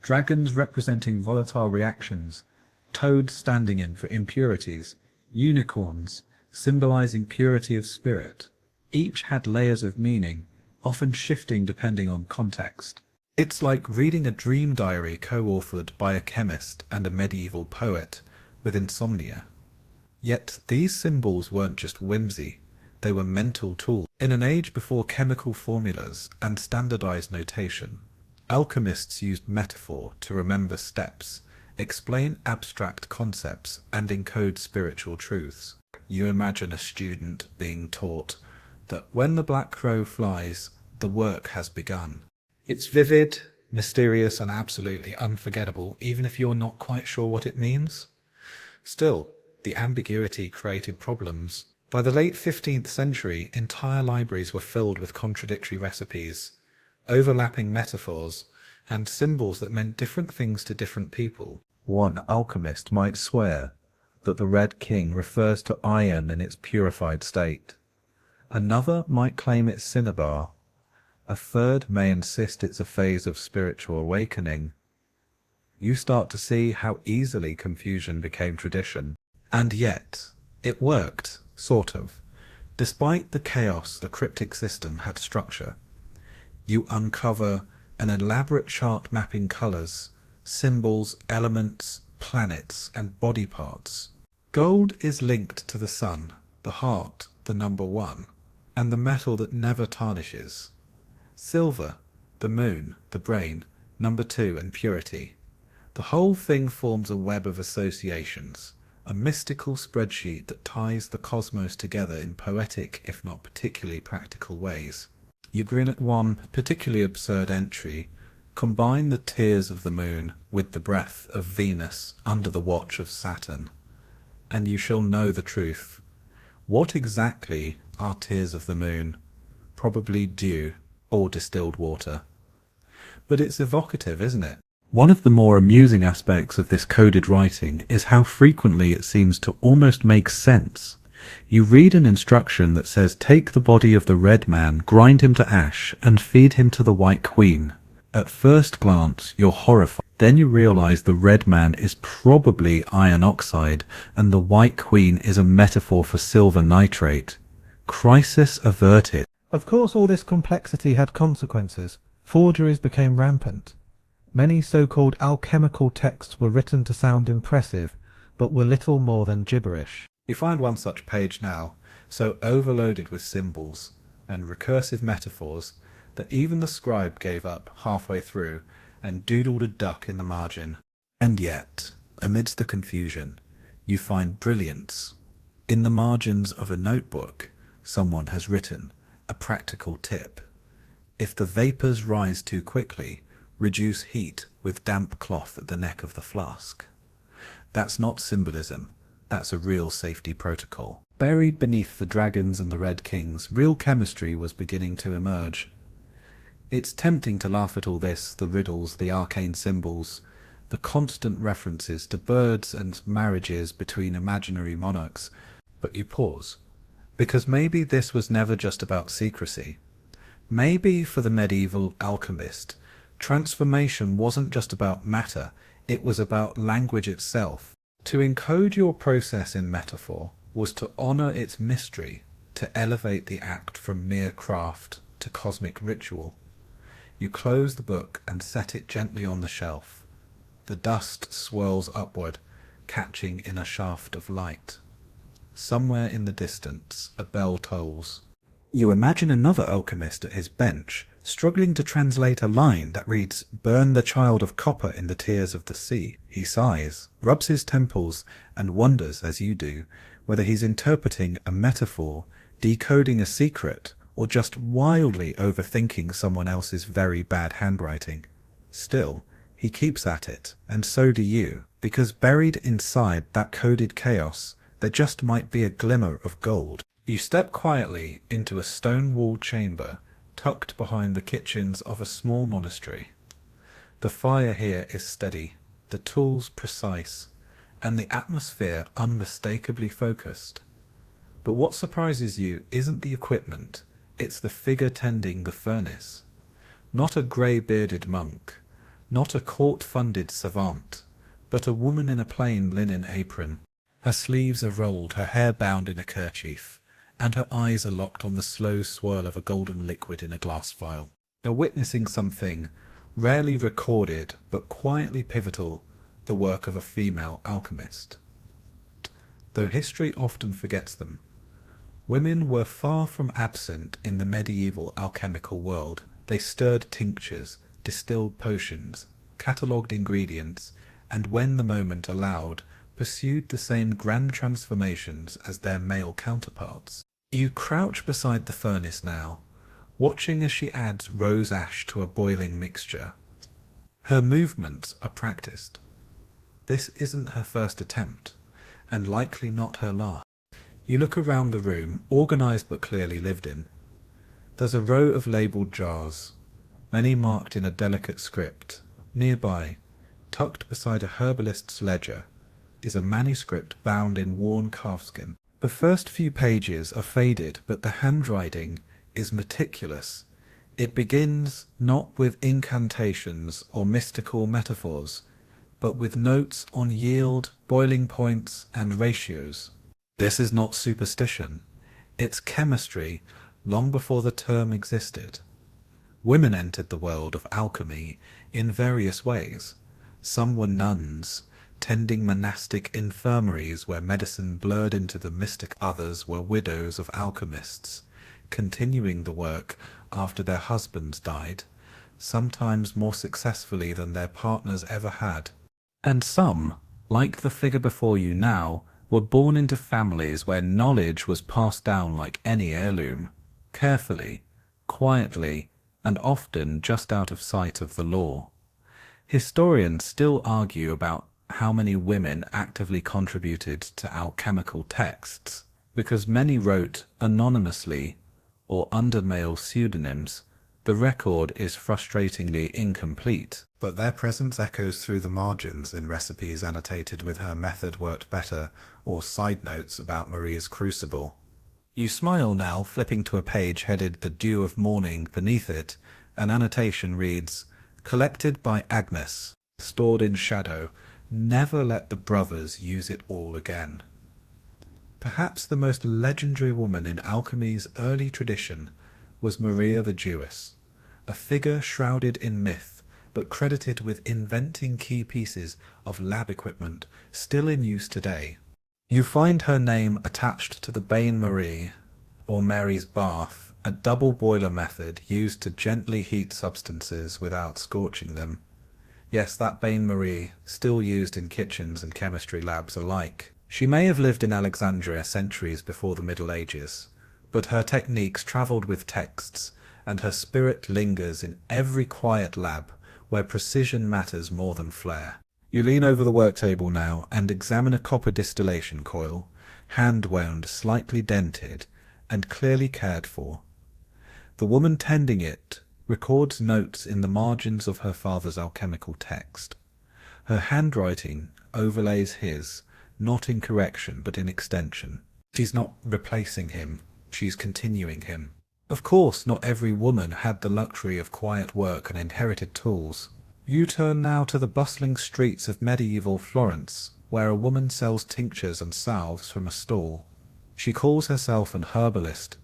dragons representing volatile reactions, toads standing in for impurities, unicorns symbolizing purity of spirit. Each had layers of meaning, often shifting depending on context. It's like reading a dream diary co-authored by a chemist and a medieval poet with insomnia. Yet these symbols weren't just whimsy, they were mental tools. In an age before chemical formulas and standardized notation, alchemists used metaphor to remember steps, explain abstract concepts, and encode spiritual truths. You imagine a student being taught that when the black crow flies, the work has begun. It's vivid, mysterious, and absolutely unforgettable, even if you're not quite sure what it means. Still, the ambiguity created problems. By the late 15th century, entire libraries were filled with contradictory recipes, overlapping metaphors, and symbols that meant different things to different people. One alchemist might swear that the Red King refers to iron in its purified state. Another might claim it's cinnabar. A third may insist it's a phase of spiritual awakening. You start to see how easily confusion became tradition. And yet, it worked, sort of. Despite the chaos, the cryptic system had structure. You uncover an elaborate chart mapping colors, symbols, elements, planets, and body parts. Gold is linked to the sun, the heart, the number 1, and the metal that never tarnishes. Silver, the moon, the brain, number 2, and purity. The whole thing forms a web of associations, a mystical spreadsheet that ties the cosmos together in poetic, if not particularly practical ways. You grin at one particularly absurd entry. Combine the tears of the moon with the breath of Venus under the watch of Saturn, and you shall know the truth. What exactly are tears of the moon? Probably dew or distilled water. But it's evocative, isn't it? One of the more amusing aspects of this coded writing is how frequently it seems to almost make sense. You read an instruction that says, take the body of the red man, grind him to ash, and feed him to the white queen. At first glance, you're horrified. Then you realize the red man is probably iron oxide, and the white queen is a metaphor for silver nitrate. Crisis averted. Of course, all this complexity had consequences. Forgeries became rampant. Many so-called alchemical texts were written to sound impressive, but were little more than gibberish. You find one such page now, so overloaded with symbols and recursive metaphors that even the scribe gave up halfway through and doodled a duck in the margin. And yet, amidst the confusion, you find brilliance. In the margins of a notebook, someone has written a practical tip. If the vapors rise too quickly, reduce heat with damp cloth at the neck of the flask. That's not symbolism, that's a real safety protocol. Buried beneath the dragons and the red kings, real chemistry was beginning to emerge. It's tempting to laugh at all this, the riddles, the arcane symbols, the constant references to birds and marriages between imaginary monarchs, but you pause, because maybe this was never just about secrecy. Maybe for the medieval alchemist, transformation wasn't just about matter, it was about language itself. To encode your process in metaphor was to honor its mystery, to elevate the act from mere craft to cosmic ritual. You close the book and set it gently on the shelf. The dust swirls upward, catching in a shaft of light. Somewhere in the distance, a bell tolls. You imagine another alchemist at his bench, struggling to translate a line that reads, "Burn the child of copper in the tears of the sea." He sighs, rubs his temples, and wonders, as you do, whether he's interpreting a metaphor, decoding a secret, or just wildly overthinking someone else's very bad handwriting. Still, he keeps at it, and so do you, because buried inside that coded chaos, there just might be a glimmer of gold. You step quietly into a stone-walled chamber, tucked behind the kitchens of a small monastery. The fire here is steady, the tools precise, and the atmosphere unmistakably focused. But what surprises you isn't the equipment, it's the figure tending the furnace. Not a grey-bearded monk, Not a court-funded savant, but a woman in a plain linen apron. Her sleeves are rolled, her hair bound in a kerchief, and her eyes are locked on the slow swirl of a golden liquid in a glass vial. You're witnessing something rarely recorded but quietly pivotal, the work of a female alchemist. Though history often forgets them, women were far from absent in the medieval alchemical world. They stirred tinctures, distilled potions, catalogued ingredients, and when the moment allowed, pursued the same grand transformations as their male counterparts. You crouch beside the furnace now, watching as she adds rose ash to a boiling mixture. Her movements are practiced. This isn't her first attempt, and likely not her last. You look around the room, organized but clearly lived in. There's a row of labeled jars, many marked in a delicate script. Nearby, tucked beside a herbalist's ledger, is a manuscript bound in worn calfskin. The first few pages are faded, but the handwriting is meticulous. It begins not with incantations or mystical metaphors, but with notes on yield, boiling points, and ratios. This is not superstition. It's chemistry long before the term existed. Women entered the world of alchemy in various ways. Some were nuns, tending monastic infirmaries where medicine blurred into the mystic. Others were widows of alchemists, continuing the work after their husbands died, sometimes more successfully than their partners ever had. And some, like the figure before you now, were born into families where knowledge was passed down like any heirloom, carefully, quietly, and often just out of sight of the law. Historians still argue about how many women actively contributed to alchemical texts, because many wrote anonymously or under male pseudonyms. The record is frustratingly incomplete, but their presence echoes through the margins in recipes annotated with "her method worked better" or side notes about Maria's crucible. You smile now, flipping to a page headed "The Dew of Morning." Beneath it, an annotation reads, "Collected by Agnes, stored in shadow. Never let the brothers use it all again." Perhaps the most legendary woman in alchemy's early tradition was Maria the Jewess, a figure shrouded in myth, but credited with inventing key pieces of lab equipment still in use today. You find her name attached to the Bain Marie, or Mary's bath, a double boiler method used to gently heat substances without scorching them. Yes, that Bain Marie, still used in kitchens and chemistry labs alike. She may have lived in Alexandria centuries before the Middle Ages, but her techniques travelled with texts, and her spirit lingers in every quiet lab where precision matters more than flair. You lean over the work table now and examine a copper distillation coil, hand-wound, slightly dented, and clearly cared for. The woman tending it records notes in the margins of her father's alchemical text. Her handwriting overlays his, not in correction but in extension. She's not replacing him, she's continuing him. Of course, not every woman had the luxury of quiet work and inherited tools. You turn now to the bustling streets of medieval Florence, where a woman sells tinctures and salves from a stall. She calls herself an herbalist,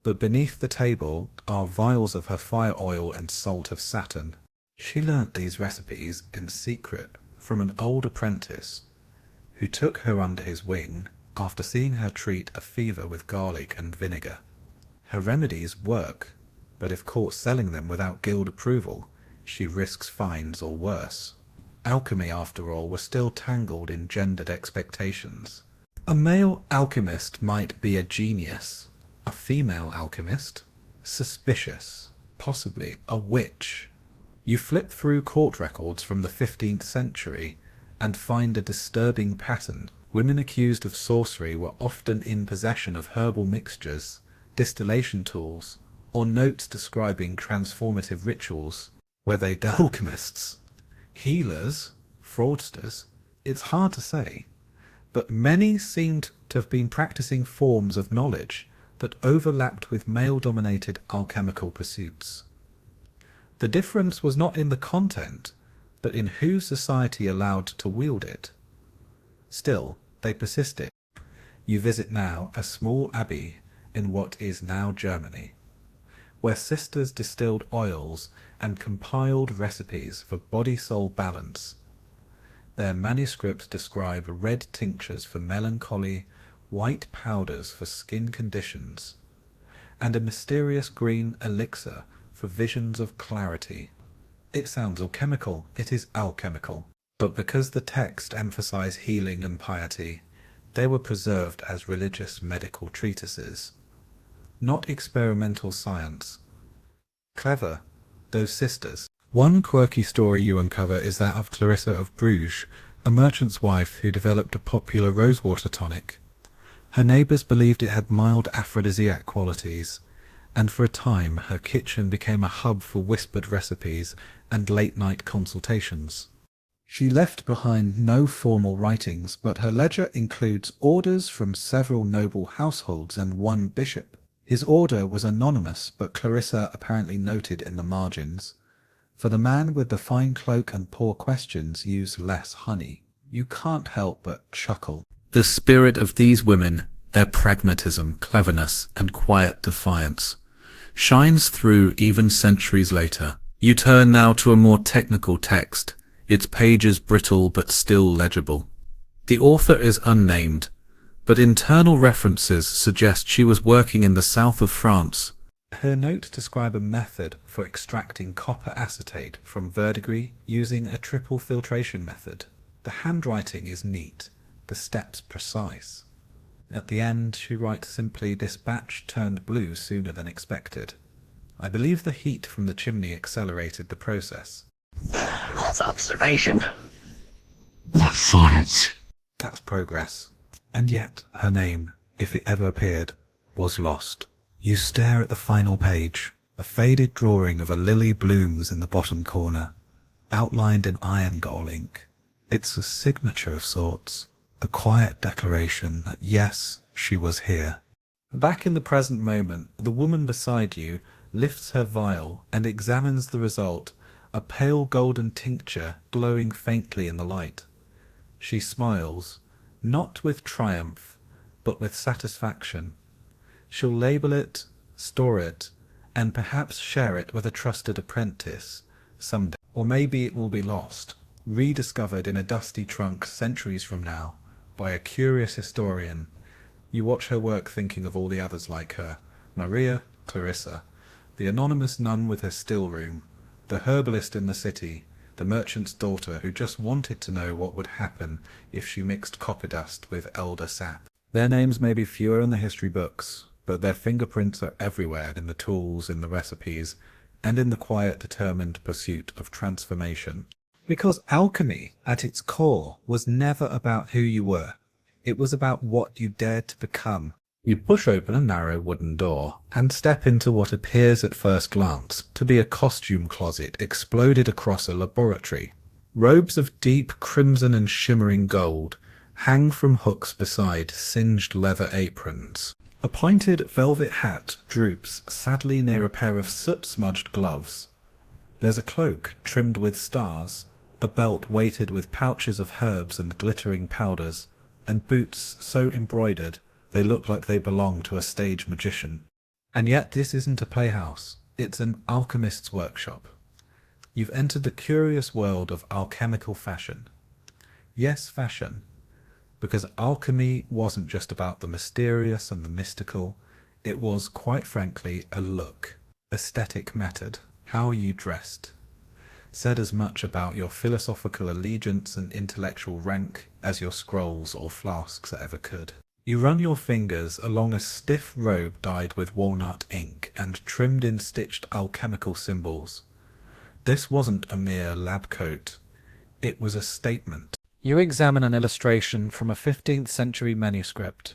but beneath the table are vials of her fire oil and salt of Saturn. She learnt these recipes in secret from an old apprentice who took her under his wing after seeing her treat a fever with garlic and vinegar. Her remedies work, but if caught selling them without guild approval, she risks fines or worse. Alchemy, after all, was still tangled in gendered expectations. A male alchemist might be a genius. A female alchemist? Suspicious. Possibly a witch. You flip through court records from the 15th century and find a disturbing pattern. Women accused of sorcery were often in possession of herbal mixtures, distillation tools, or notes describing transformative rituals. Were they alchemists? Healers? Fraudsters? It's hard to say, but many seemed to have been practicing forms of knowledge that overlapped with male-dominated alchemical pursuits. The difference was not in the content, but in who society allowed to wield it? Still, they persisted. You visit now a small abbey in what is now Germany, where sisters distilled oils and compiled recipes for body-soul balance. Their manuscripts describe red tinctures for melancholy, white powders for skin conditions, and a mysterious green elixir for visions of clarity. It sounds alchemical. It is alchemical. But because the text emphasized healing and piety, they were preserved as religious medical treatises, not experimental science. Clever, those sisters. One quirky story you uncover is that of Clarissa of Bruges, a merchant's wife who developed a popular rosewater tonic. Her neighbours believed it had mild aphrodisiac qualities, and for a time her kitchen became a hub for whispered recipes and late-night consultations. She left behind no formal writings, but her ledger includes orders from several noble households and one bishop. His order was anonymous, but Clarissa apparently noted in the margins, "For the man with the fine cloak and poor questions use less honey." You can't help but chuckle. The spirit of these women, their pragmatism, cleverness, and quiet defiance, shines through even centuries later. You turn now to a more technical text, its pages brittle but still legible. The author is unnamed, but internal references suggest she was working in the south of France. Her notes describe a method for extracting copper acetate from verdigris using a triple filtration method. The handwriting is neat, the steps precise. At the end, she writes simply, "This batch turned blue sooner than expected." I believe the heat from the chimney accelerated the process. That's observation. That's science. That's progress. And yet, her name, if it ever appeared, was lost. You stare at the final page. A faded drawing of a lily blooms in the bottom corner, outlined in iron gall ink. It's a signature of sorts, a quiet declaration that yes, she was here. Back in the present moment, the woman beside you lifts her vial and examines the result, a pale golden tincture glowing faintly in the light. She smiles, not with triumph, but with satisfaction. She'll label it, store it, and perhaps share it with a trusted apprentice someday. Or maybe it will be lost, rediscovered in a dusty trunk centuries from now by a curious historian. You watch her work thinking of all the others like her. Maria, Clarissa, the anonymous nun with her still room, the herbalist in the city, the merchant's daughter who just wanted to know what would happen if she mixed copper dust with elder sap. Their names may be fewer in the history books, but their fingerprints are everywhere, in the tools, in the recipes, and in the quiet, determined pursuit of transformation. Because alchemy, at its core, was never about who you were. It was about what you dared to become. You push open a narrow wooden door and step into what appears at first glance to be a costume closet exploded across a laboratory. Robes of deep crimson and shimmering gold hang from hooks beside singed leather aprons. A pointed velvet hat droops sadly near a pair of soot-smudged gloves. There's a cloak trimmed with stars, a belt weighted with pouches of herbs and glittering powders, and boots so embroidered they look like they belong to a stage magician. And yet this isn't a playhouse, it's an alchemist's workshop. You've entered the curious world of alchemical fashion. Yes, fashion, because alchemy wasn't just about the mysterious and the mystical, it was, quite frankly, a look. Aesthetic mattered. How you dressed said as much about your philosophical allegiance and intellectual rank as your scrolls or flasks ever could. You run your fingers along a stiff robe dyed with walnut ink and trimmed in stitched alchemical symbols. This wasn't a mere lab coat, it was a statement. You examine an illustration from a 15th century manuscript.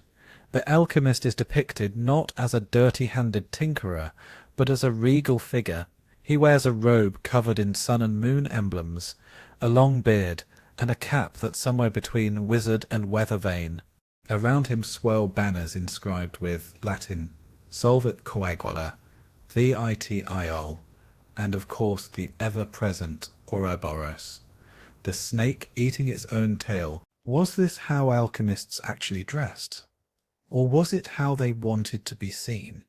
The alchemist is depicted not as a dirty-handed tinkerer, but as a regal figure. He wears a robe covered in sun and moon emblems, a long beard, and a cap that's somewhere between wizard and weather vane. Around him swirl banners inscribed with Latin, Solvit Coagula, VITIO, and of course the ever-present Ouroboros, the snake eating its own tail. Was this how alchemists actually dressed? Or was it how they wanted to be seen?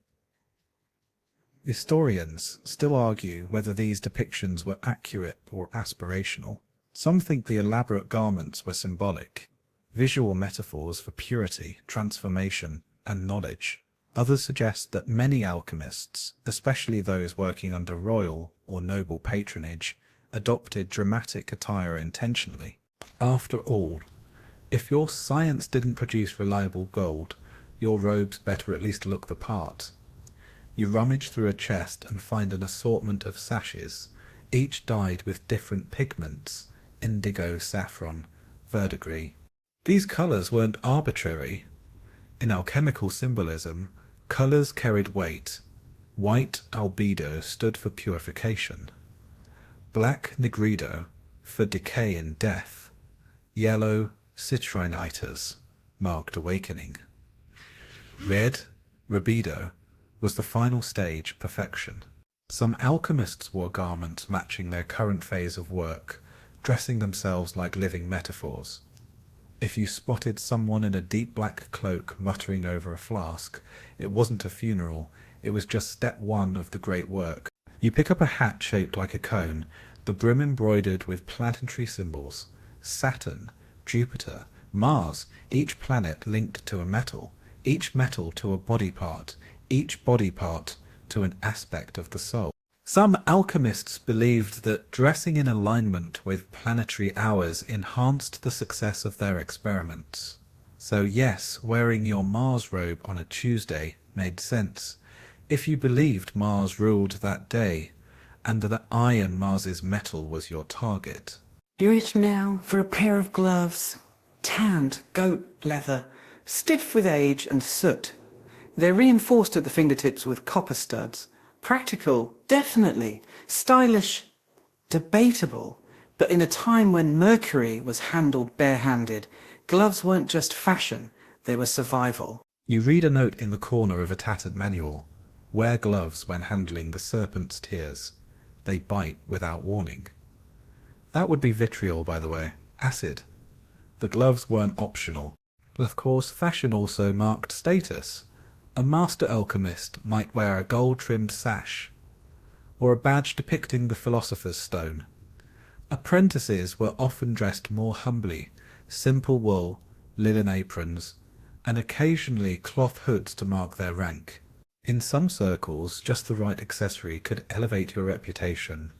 Historians still argue whether these depictions were accurate or aspirational. Some think the elaborate garments were symbolic, visual metaphors for purity, transformation, and knowledge. Others suggest that many alchemists, especially those working under royal or noble patronage, adopted dramatic attire intentionally. After all, if your science didn't produce reliable gold, your robes better at least look the part. You rummage through a chest and find an assortment of sashes, each dyed with different pigments: indigo, saffron, verdigris. These colours weren't arbitrary. In alchemical symbolism, colours carried weight. White albedo stood for purification, black nigrido for decay and death, yellow citrinitas marked awakening. Red rubido was the final stage, perfection. Some alchemists wore garments matching their current phase of work, dressing themselves like living metaphors. If you spotted someone in a deep black cloak muttering over a flask, it wasn't a funeral, it was just step one of the great work. You pick up a hat shaped like a cone, the brim embroidered with planetary symbols: Saturn, Jupiter, Mars, each planet linked to a metal, each metal to a body part, each body part to an aspect of the soul. Some alchemists believed that dressing in alignment with planetary hours enhanced the success of their experiments. So yes, wearing your Mars robe on a Tuesday made sense, if you believed Mars ruled that day, and that iron, Mars's metal, was your target. You reach now for a pair of gloves, tanned goat leather, stiff with age and soot. They're reinforced at the fingertips with copper studs. Practical, definitely. Stylish, debatable. But in a time when mercury was handled barehanded, gloves weren't just fashion, they were survival. You read a note in the corner of a tattered manual: wear gloves when handling the serpent's tears. They bite without warning. That would be vitriol, by the way. Acid. The gloves weren't optional. Of course, fashion also marked status. A master alchemist might wear a gold-trimmed sash, or a badge depicting the philosopher's stone. Apprentices were often dressed more humbly: simple wool, linen aprons, and occasionally cloth hoods to mark their rank. In some circles, just the right accessory could elevate your reputation.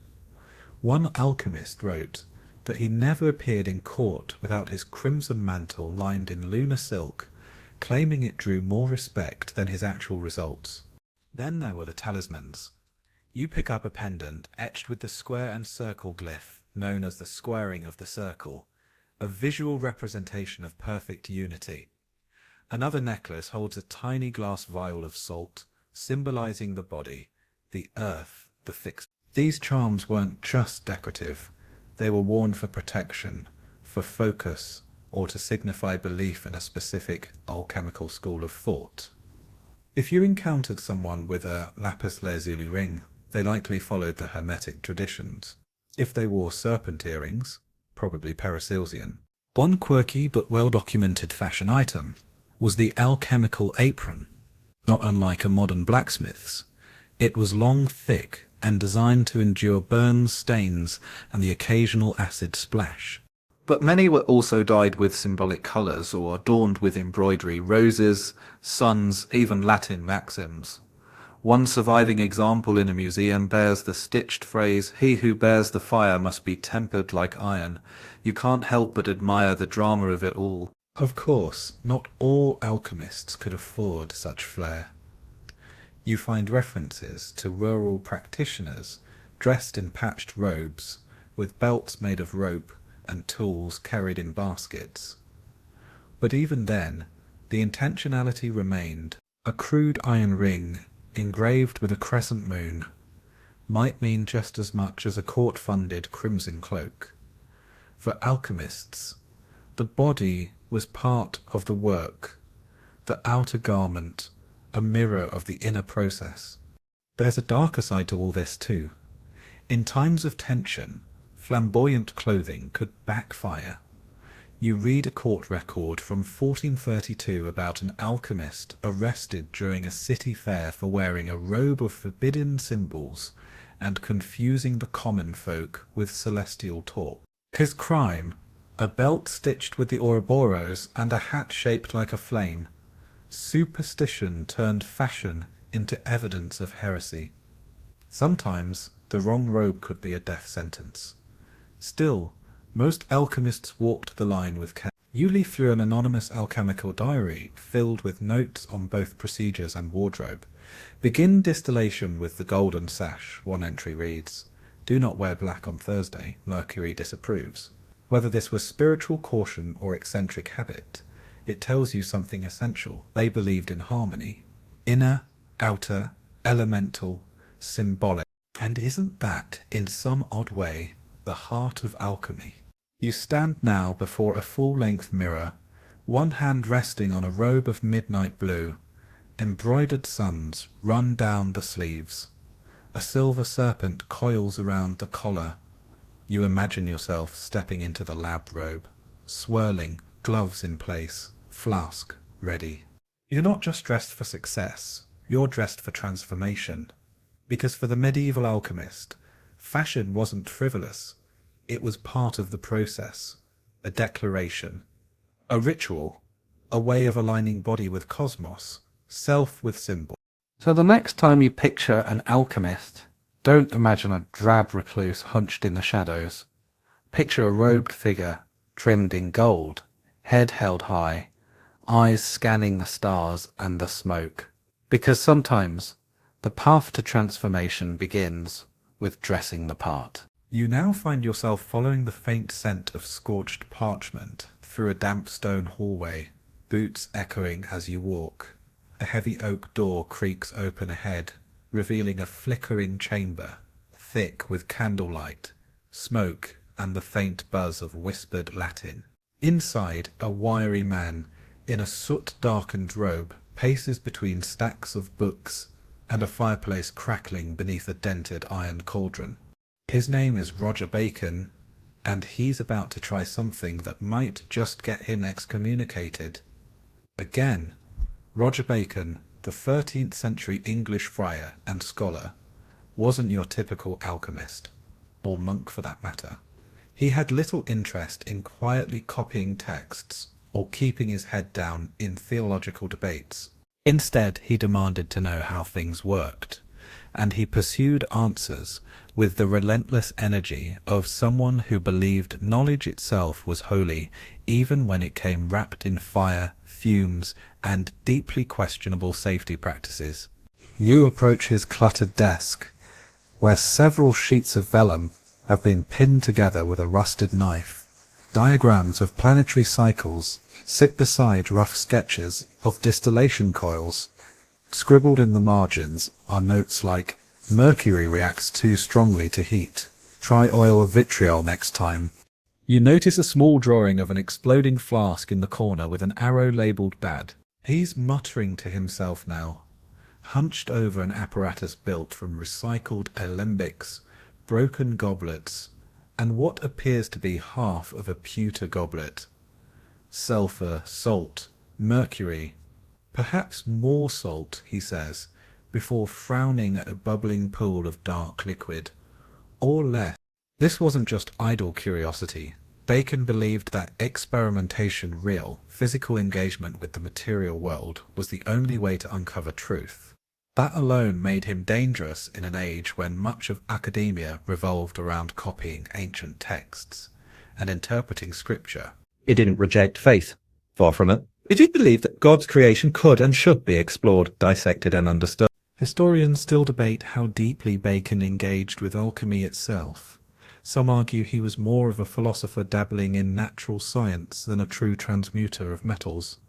One alchemist wrote that he never appeared in court without his crimson mantle lined in lunar silk, claiming it drew more respect than his actual results. Then there were the talismans. You pick up a pendant etched with the square and circle glyph, known as the squaring of the circle, a visual representation of perfect unity. Another necklace holds a tiny glass vial of salt, symbolizing the body, the earth, the fixed. These charms weren't just decorative. They were worn for protection, for focus, or to signify belief in a specific alchemical school of thought. If you encountered someone with a lapis lazuli ring, they likely followed the Hermetic traditions. If they wore serpent earrings, probably Paracelsian. One quirky but well-documented fashion item was the alchemical apron. Not unlike a modern blacksmith's, it was long, thick, and designed to endure burns, stains, and the occasional acid splash. But many were also dyed with symbolic colours or adorned with embroidery, roses, suns, even Latin maxims. One surviving example in a museum bears the stitched phrase, "He who bears the fire must be tempered like iron." You can't help but admire the drama of it all. Of course, not all alchemists could afford such flair. You find references to rural practitioners dressed in patched robes, with belts made of rope and tools carried in baskets. But even then, the intentionality remained. A crude iron ring, engraved with a crescent moon, might mean just as much as a court-funded crimson cloak. For alchemists, the body was part of the work, the outer garment, a mirror of the inner process. There's a darker side to all this too. In times of tension, flamboyant clothing could backfire. You read a court record from 1432 about an alchemist arrested during a city fair for wearing a robe of forbidden symbols and confusing the common folk with celestial talk. His crime, a belt stitched with the Ouroboros and a hat shaped like a flame. Superstition turned fashion into evidence of heresy. Sometimes the wrong robe could be a death sentence. Still, most alchemists walked the line with care. You leaf through an anonymous alchemical diary filled with notes on both procedures and wardrobe. Begin distillation with the golden sash, one entry reads. Do not wear black on Thursday, Mercury disapproves. Whether this was spiritual caution or eccentric habit, it tells you something essential. They believed in harmony. Inner, outer, elemental, symbolic. And isn't that, in some odd way, the heart of alchemy? You stand now before a full-length mirror, one hand resting on a robe of midnight blue. Embroidered suns run down the sleeves. A silver serpent coils around the collar. You imagine yourself stepping into the lab robe, swirling, gloves in place, flask ready. You're not just dressed for success, you're dressed for transformation. Because for the medieval alchemist, fashion wasn't frivolous. It was part of the process, a declaration, a ritual, a way of aligning body with cosmos, self with symbol. So the next time you picture an alchemist, don't imagine a drab recluse hunched in the shadows. Picture a robed figure, trimmed in gold, head held high, eyes scanning the stars and the smoke. Because sometimes the path to transformation begins with dressing the part. You now find yourself following the faint scent of scorched parchment through a damp stone hallway, boots echoing as you walk. A heavy oak door creaks open ahead, revealing a flickering chamber, thick with candlelight, smoke, and the faint buzz of whispered Latin. Inside, a wiry man, in a soot-darkened robe, paces between stacks of books and a fireplace crackling beneath a dented iron cauldron. His name is Roger Bacon, and he's about to try something that might just get him excommunicated. Again, Roger Bacon, the 13th century English friar and scholar, wasn't your typical alchemist, or monk for that matter. He had little interest in quietly copying texts or keeping his head down in theological debates. Instead, he demanded to know how things worked, and he pursued answers with the relentless energy of someone who believed knowledge itself was holy, even when it came wrapped in fire, fumes, and deeply questionable safety practices. You approach his cluttered desk, where several sheets of vellum have been pinned together with a rusted knife. Diagrams of planetary cycles sit beside rough sketches of distillation coils. Scribbled in the margins are notes like, Mercury reacts too strongly to heat. Try oil of vitriol next time. You notice a small drawing of an exploding flask in the corner with an arrow labelled bad. He's muttering to himself now, hunched over an apparatus built from recycled alembics, broken goblets, and what appears to be half of a pewter goblet. Sulphur, salt, mercury, perhaps more salt, he says, before frowning at a bubbling pool of dark liquid, or less. This wasn't just idle curiosity. Bacon believed that experimentation, real, physical engagement with the material world, was the only way to uncover truth. That alone made him dangerous in an age when much of academia revolved around copying ancient texts and interpreting scripture. It didn't reject faith. Far from it. It did believe that God's creation could and should be explored, dissected, and understood. Historians still debate how deeply Bacon engaged with alchemy itself. Some argue he was more of a philosopher dabbling in natural science than a true transmuter of metals.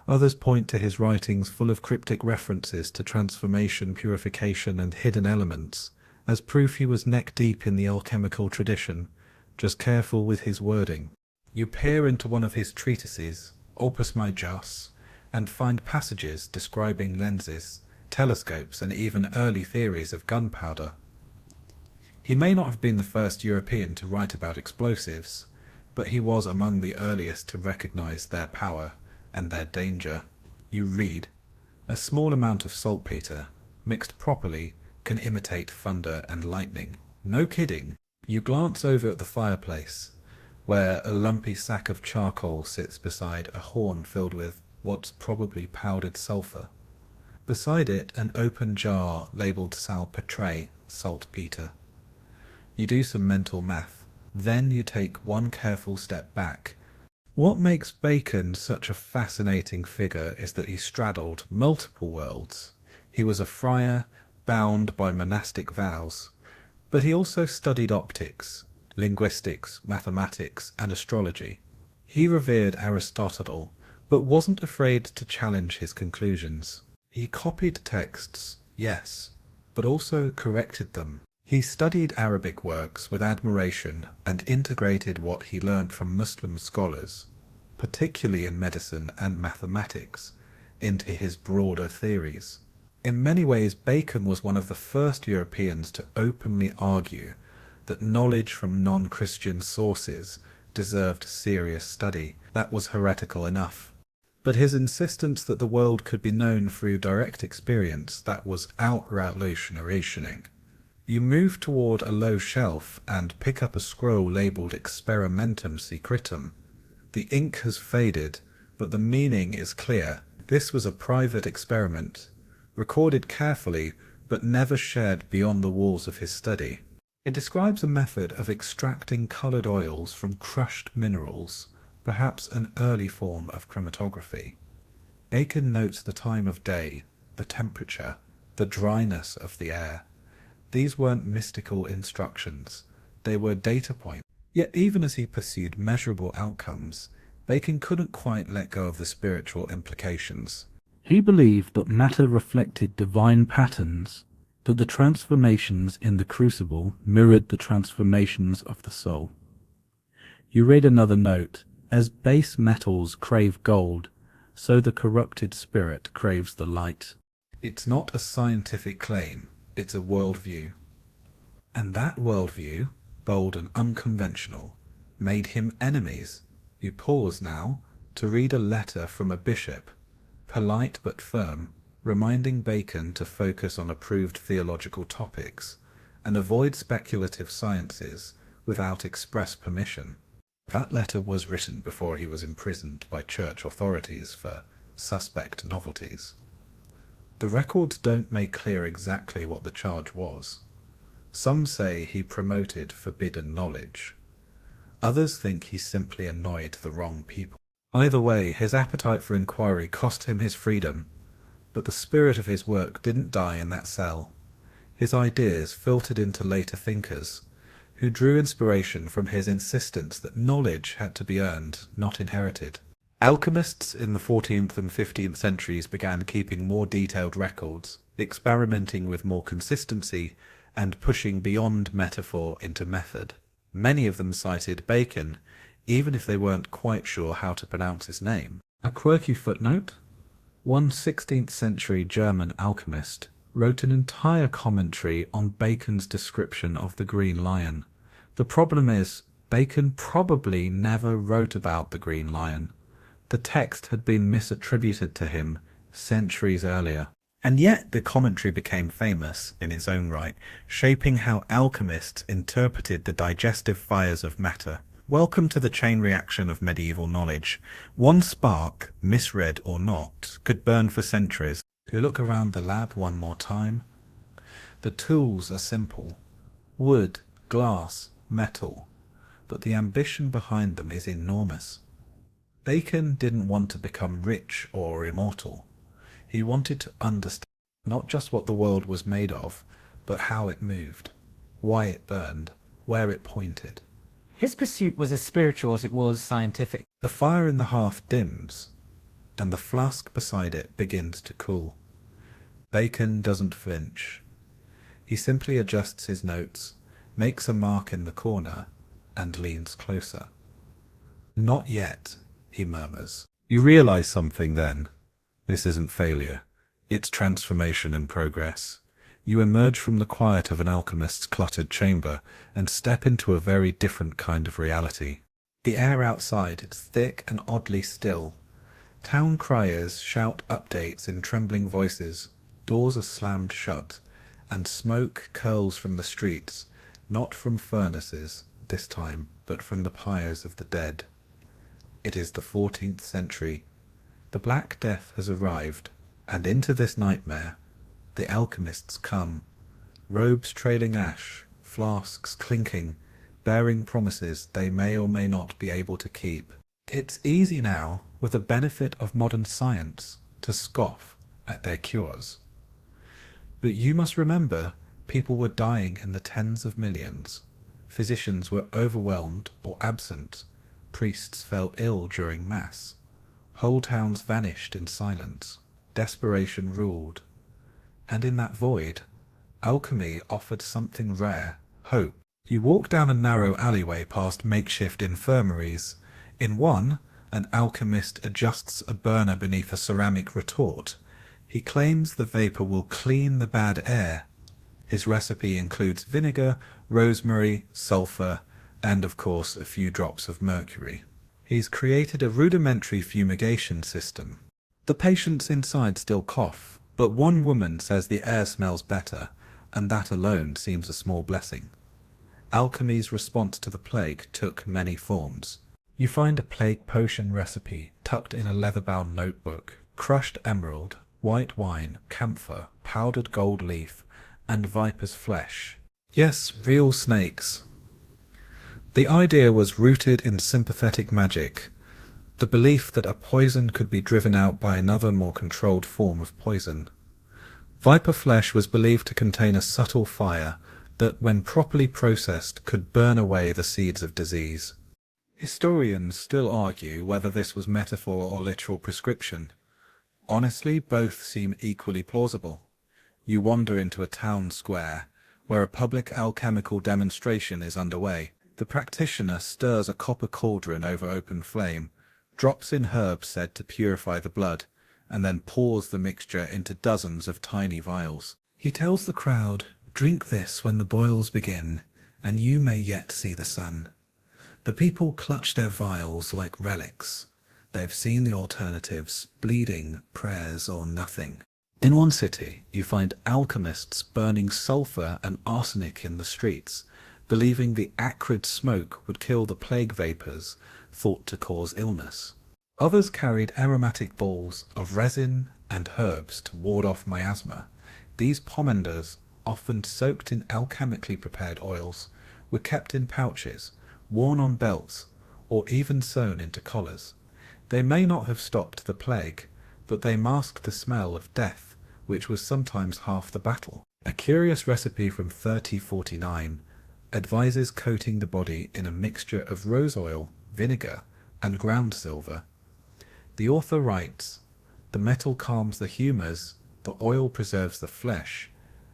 Others point to his writings full of cryptic references to transformation, purification, and hidden elements, as proof he was neck-deep in the alchemical tradition, just careful with his wording. You peer into one of his treatises, Opus Majus, and find passages describing lenses, telescopes, and even early theories of gunpowder. He may not have been the first European to write about explosives, but he was among the earliest to recognize their power and their danger. You read, a small amount of saltpeter, mixed properly, can imitate thunder and lightning. No kidding. You glance over at the fireplace, where a lumpy sack of charcoal sits beside a horn filled with what's probably powdered sulfur. Beside it, an open jar labeled salpetre, saltpeter. You do some mental math. Then you take one careful step back. What makes Bacon such a fascinating figure is that he straddled multiple worlds. He was a friar, bound by monastic vows, but he also studied optics, linguistics, mathematics, and astrology. He revered Aristotle, but wasn't afraid to challenge his conclusions. He copied texts, yes, but also corrected them. He studied Arabic works with admiration and integrated what he learned from Muslim scholars, particularly in medicine and mathematics, into his broader theories. In many ways, Bacon was one of the first Europeans to openly argue that knowledge from non-Christian sources deserved serious study. That was heretical enough. But his insistence that the world could be known through direct experience, that was outright narrationing. You move toward a low shelf and pick up a scroll labeled Experimentum Secretum. The ink has faded, but the meaning is clear. This was a private experiment, recorded carefully, but never shared beyond the walls of his study. It describes a method of extracting colored oils from crushed minerals, perhaps an early form of chromatography. Bacon notes the time of day, the temperature, the dryness of the air. These weren't mystical instructions, they were data points. Yet even as he pursued measurable outcomes, Bacon couldn't quite let go of the spiritual implications. He believed that matter reflected divine patterns, that the transformations in the crucible mirrored the transformations of the soul. You read another note, as base metals crave gold, so the corrupted spirit craves the light. It's not a scientific claim, it's a worldview. And that worldview, bold and unconventional, made him enemies. You pause now to read a letter from a bishop, polite but firm, reminding Bacon to focus on approved theological topics and avoid speculative sciences without express permission. That letter was written before he was imprisoned by church authorities for suspect novelties. The records don't make clear exactly what the charge was. Some say he promoted forbidden knowledge. Others think he simply annoyed the wrong people. Either way, his appetite for inquiry cost him his freedom, but the spirit of his work didn't die in that cell. His ideas filtered into later thinkers, who drew inspiration from his insistence that knowledge had to be earned, not inherited. Alchemists in the 14th and 15th centuries began keeping more detailed records, experimenting with more consistency, and pushing beyond metaphor into method. Many of them cited Bacon, even if they weren't quite sure how to pronounce his name. A quirky footnote: one 16th century German alchemist wrote an entire commentary on Bacon's description of the Green Lion. The problem is, Bacon probably never wrote about the Green Lion. The text had been misattributed to him centuries earlier. And yet the commentary became famous in its own right, shaping how alchemists interpreted the digestive fires of matter. Welcome to the chain reaction of medieval knowledge. One spark, misread or not, could burn for centuries. If you look around the lab one more time, the tools are simple. Wood, glass, metal. But the ambition behind them is enormous. Bacon didn't want to become rich or immortal. He wanted to understand not just what the world was made of, but how it moved, why it burned, where it pointed. His pursuit was as spiritual as it was scientific. The fire in the hearth dims, and the flask beside it begins to cool. Bacon doesn't flinch. He simply adjusts his notes, makes a mark in the corner, and leans closer. "Not yet," he murmurs. You realize something then. This isn't failure. It's transformation and progress. You emerge from the quiet of an alchemist's cluttered chamber and step into a very different kind of reality. The air outside is thick and oddly still. Town criers shout updates in trembling voices, doors are slammed shut, and smoke curls from the streets, not from furnaces this time, but from the pyres of the dead. It is the 14th century. The Black Death has arrived, and into this nightmare the alchemists come, robes trailing ash, flasks clinking, bearing promises they may or may not be able to keep. It's easy now, with the benefit of modern science, to scoff at their cures. But you must remember, people were dying in the tens of millions. Physicians were overwhelmed or absent. Priests fell ill during Mass. Whole towns vanished in silence. Desperation ruled. And in that void, alchemy offered something rare, hope. You walk down a narrow alleyway past makeshift infirmaries. In one, an alchemist adjusts a burner beneath a ceramic retort. He claims the vapor will clean the bad air. His recipe includes vinegar, rosemary, sulfur, and of course a few drops of mercury. He's created a rudimentary fumigation system. The patients inside still cough, but one woman says the air smells better, and that alone seems a small blessing. Alchemy's response to the plague took many forms. You find a plague potion recipe tucked in a leather-bound notebook, crushed emerald, white wine, camphor, powdered gold leaf, and viper's flesh. Yes, real snakes. The idea was rooted in sympathetic magic, the belief that a poison could be driven out by another more controlled form of poison. Viper flesh was believed to contain a subtle fire that, when properly processed, could burn away the seeds of disease. Historians still argue whether this was metaphor or literal prescription. Honestly, both seem equally plausible. You wander into a town square, where a public alchemical demonstration is underway. The practitioner stirs a copper cauldron over open flame, drops in herbs said to purify the blood, and then pours the mixture into dozens of tiny vials. He tells the crowd, "Drink this when the boils begin, and you may yet see the sun." The people clutch their vials like relics. They've seen the alternatives: bleeding, prayers, or nothing. In one city, you find alchemists burning sulfur and arsenic in the streets, believing the acrid smoke would kill the plague vapors thought to cause illness. Others carried aromatic balls of resin and herbs to ward off miasma. These pomanders, often soaked in alchemically prepared oils, were kept in pouches, worn on belts, or even sewn into collars. They may not have stopped the plague, but they masked the smell of death, which was sometimes half the battle. A curious recipe from 3049 advises coating the body in a mixture of rose oil, vinegar, and ground silver. The author writes, "The metal calms the humours, the oil preserves the flesh,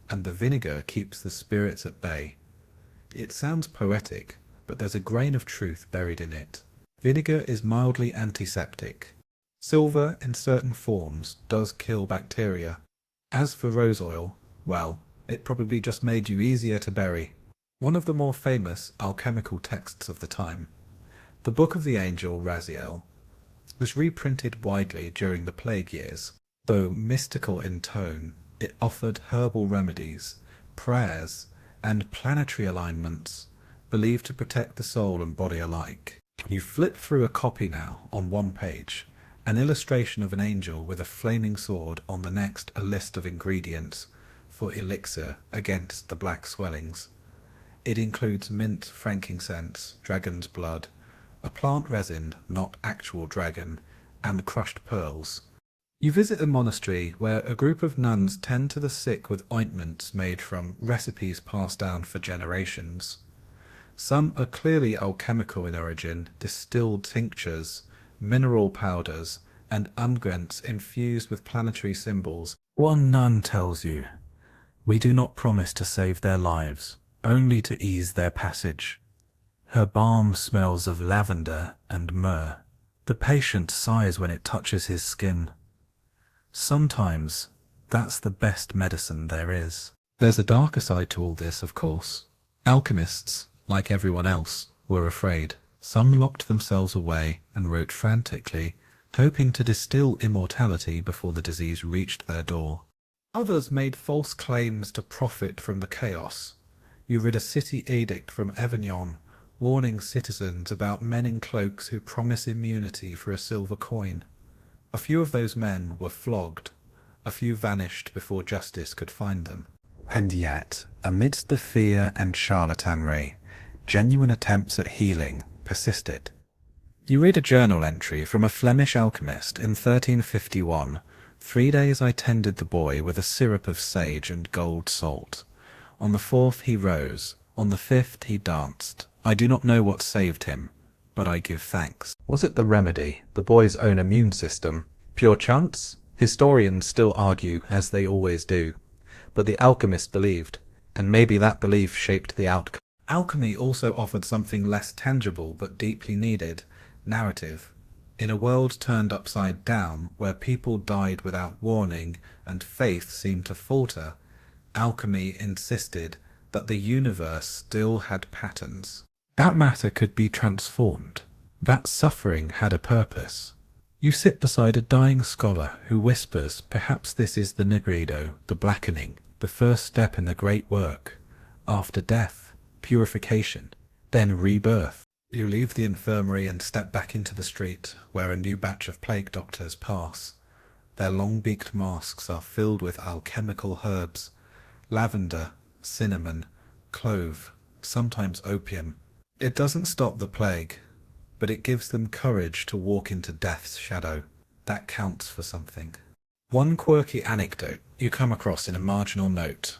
and the vinegar keeps the spirits at bay." It sounds poetic, but there's a grain of truth buried in it. Vinegar is mildly antiseptic. Silver, in certain forms, does kill bacteria. As for rose oil, well, it probably just made you easier to bury. One of the more famous alchemical texts of the time, the Book of the Angel Raziel, was reprinted widely during the plague years. Though mystical in tone, it offered herbal remedies, prayers, and planetary alignments, believed to protect the soul and body alike. You flip through a copy now on one page, an illustration of an angel with a flaming sword, on the next a list of ingredients for elixir against the black swellings. It includes mint, frankincense, dragon's blood, a plant resin, not actual dragon, and crushed pearls. You visit a monastery where a group of nuns tend to the sick with ointments made from recipes passed down for generations. Some are clearly alchemical in origin, distilled tinctures, mineral powders, and unguents infused with planetary symbols. One nun tells you, "We do not promise to save their lives, only to ease their passage." Her balm smells of lavender and myrrh. The patient sighs when it touches his skin. Sometimes that's the best medicine there is. There's a darker side to all this, of course. Alchemists, like everyone else, were afraid. Some locked themselves away and wrote frantically, hoping to distill immortality before the disease reached their door. Others made false claims to profit from the chaos. You read a city edict from Avignon, warning citizens about men in cloaks who promise immunity for a silver coin. A few of those men were flogged. A few vanished before justice could find them. And yet, amidst the fear and charlatanry, genuine attempts at healing persisted. You read a journal entry from a Flemish alchemist in 1351. 3 days I tended the boy with a syrup of sage and gold salt. On the 4th he rose. On the 5th he danced. I do not know what saved him, but I give thanks. Was it the remedy, the boy's own immune system? Pure chance? Historians still argue, as they always do. But the alchemist believed, and maybe that belief shaped the outcome. Alchemy also offered something less tangible but deeply needed: narrative. In a world turned upside down, where people died without warning and faith seemed to falter, alchemy insisted that the universe still had patterns. That matter could be transformed. That suffering had a purpose. You sit beside a dying scholar who whispers, perhaps this is the nigredo, the blackening, the first step in the great work. After death, purification, then rebirth. You leave the infirmary and step back into the street, where a new batch of plague doctors pass. Their long-beaked masks are filled with alchemical herbs: lavender, cinnamon, clove, sometimes opium. It doesn't stop the plague, but it gives them courage to walk into death's shadow. That counts for something. One quirky anecdote you come across in a marginal note.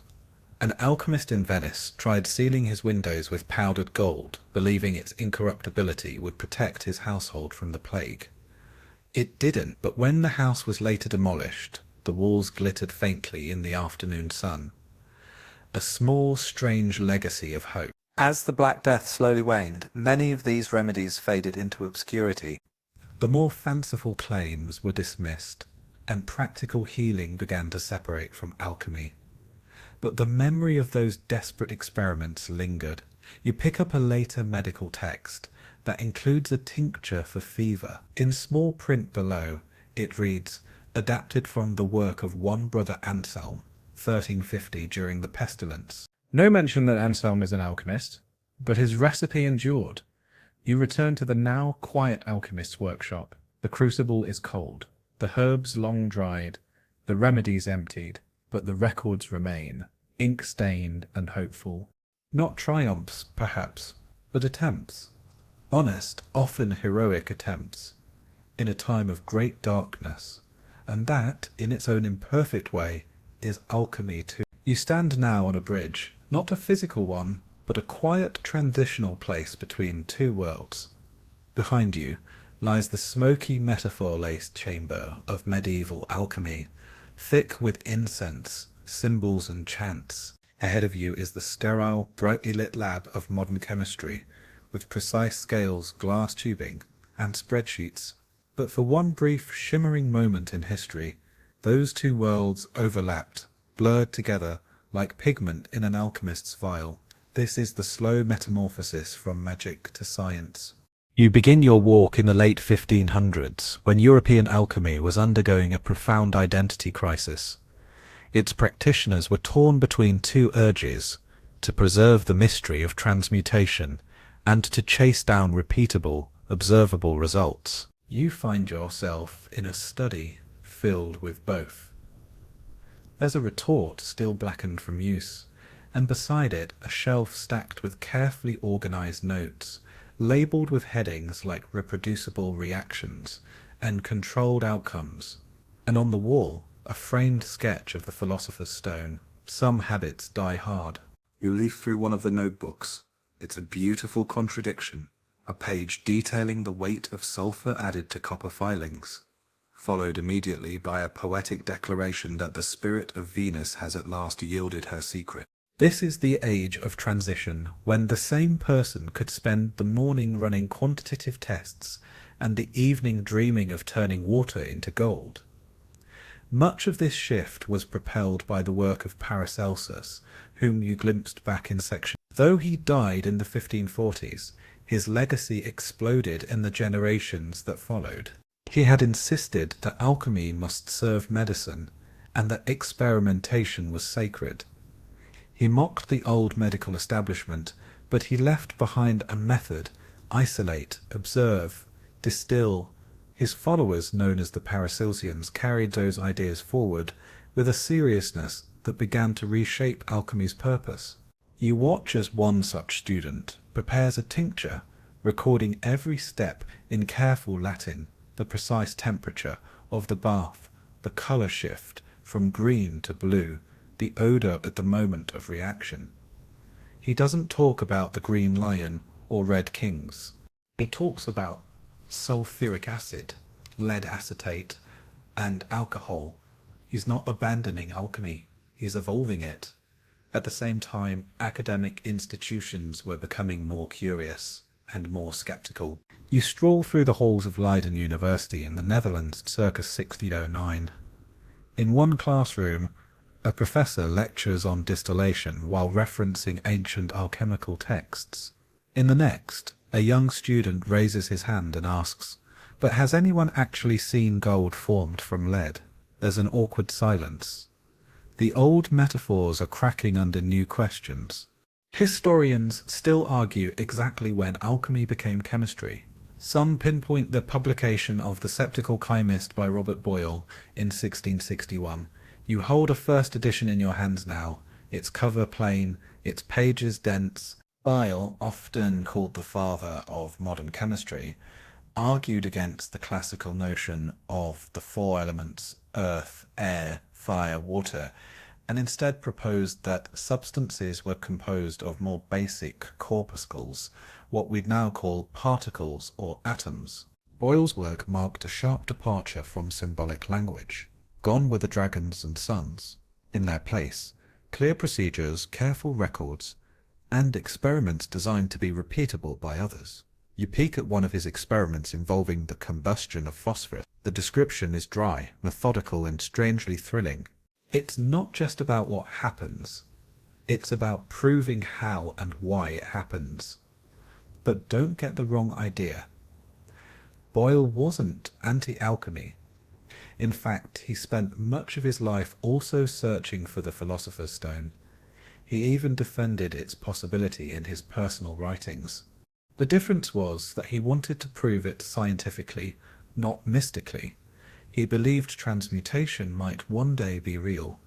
An alchemist in Venice tried sealing his windows with powdered gold, believing its incorruptibility would protect his household from the plague. It didn't, but when the house was later demolished, the walls glittered faintly in the afternoon sun. A small, strange legacy of hope. As the Black Death slowly waned, many of these remedies faded into obscurity. The more fanciful claims were dismissed, and practical healing began to separate from alchemy. But the memory of those desperate experiments lingered. You pick up a later medical text that includes a tincture for fever. In small print below, it reads, adapted from the work of one brother Anselm, 1350 during the pestilence. No mention that Anselm is an alchemist, but his recipe endured. You return to the now quiet alchemist's workshop. The crucible is cold, the herbs long dried, the remedies emptied, but the records remain, ink-stained and hopeful. Not triumphs, perhaps, but attempts. Honest, often heroic attempts, in a time of great darkness. And that, in its own imperfect way, is alchemy too. You stand now on a bridge, not a physical one, but a quiet transitional place between two worlds. Behind you lies the smoky metaphor-laced chamber of medieval alchemy, thick with incense, symbols and chants. Ahead of you is the sterile, brightly lit lab of modern chemistry, with precise scales, glass tubing, and spreadsheets. But for one brief, shimmering moment in history, those two worlds overlapped, blurred together like pigment in an alchemist's vial. This is the slow metamorphosis from magic to science. You begin your walk in the late 1500s, when European alchemy was undergoing a profound identity crisis. Its practitioners were torn between two urges: to preserve the mystery of transmutation and to chase down repeatable, observable results. You find yourself in a study filled with both. There's a retort still blackened from use, and beside it a shelf stacked with carefully organized notes, labeled with headings like reproducible reactions and controlled outcomes, and on the wall a framed sketch of the philosopher's stone. Some habits die hard. You leaf through one of the notebooks. It's a beautiful contradiction, a page detailing the weight of sulfur added to copper filings, followed immediately by a poetic declaration that the spirit of Venus has at last yielded her secret. This is the age of transition, when the same person could spend the morning running quantitative tests and the evening dreaming of turning water into gold. Much of this shift was propelled by the work of Paracelsus, whom you glimpsed back in section. Though he died in the 1540s, his legacy exploded in the generations that followed. He had insisted that alchemy must serve medicine, and that experimentation was sacred. He mocked the old medical establishment, but he left behind a method: isolate, observe, distill. His followers, known as the Paracelsians, carried those ideas forward with a seriousness that began to reshape alchemy's purpose. You watch as one such student prepares a tincture, recording every step in careful Latin, the precise temperature of the bath, the colour shift from green to blue, the odour at the moment of reaction. He doesn't talk about the green lion or red kings. He talks about sulfuric acid, lead acetate, and alcohol. He's not abandoning alchemy, he's evolving it. At the same time, academic institutions were becoming more curious and more skeptical. You stroll through the halls of Leiden University in the Netherlands circa 1609. In one classroom, a professor lectures on distillation while referencing ancient alchemical texts. In the next, a young student raises his hand and asks, "But has anyone actually seen gold formed from lead?" There's an awkward silence. The old metaphors are cracking under new questions. Historians still argue exactly when alchemy became chemistry. Some pinpoint the publication of The Sceptical Chymist by Robert Boyle in 1661. You hold a first edition in your hands now, its cover plain, its pages dense. Boyle, often called the father of modern chemistry, argued against the classical notion of the four elements earth, air, fire, water, and instead proposed that substances were composed of more basic corpuscles, what we'd now call particles or atoms. Boyle's work marked a sharp departure from symbolic language. Gone were the dragons and suns. In their place, clear procedures, careful records, and experiments designed to be repeatable by others. You peek at one of his experiments involving the combustion of phosphorus. The description is dry, methodical, and strangely thrilling. It's not just about what happens, it's about proving how and why it happens. But don't get the wrong idea. Boyle wasn't anti-alchemy. In fact, he spent much of his life also searching for the Philosopher's Stone. He even defended its possibility in his personal writings. The difference was that he wanted to prove it scientifically, not mystically. He believed transmutation might one day be real,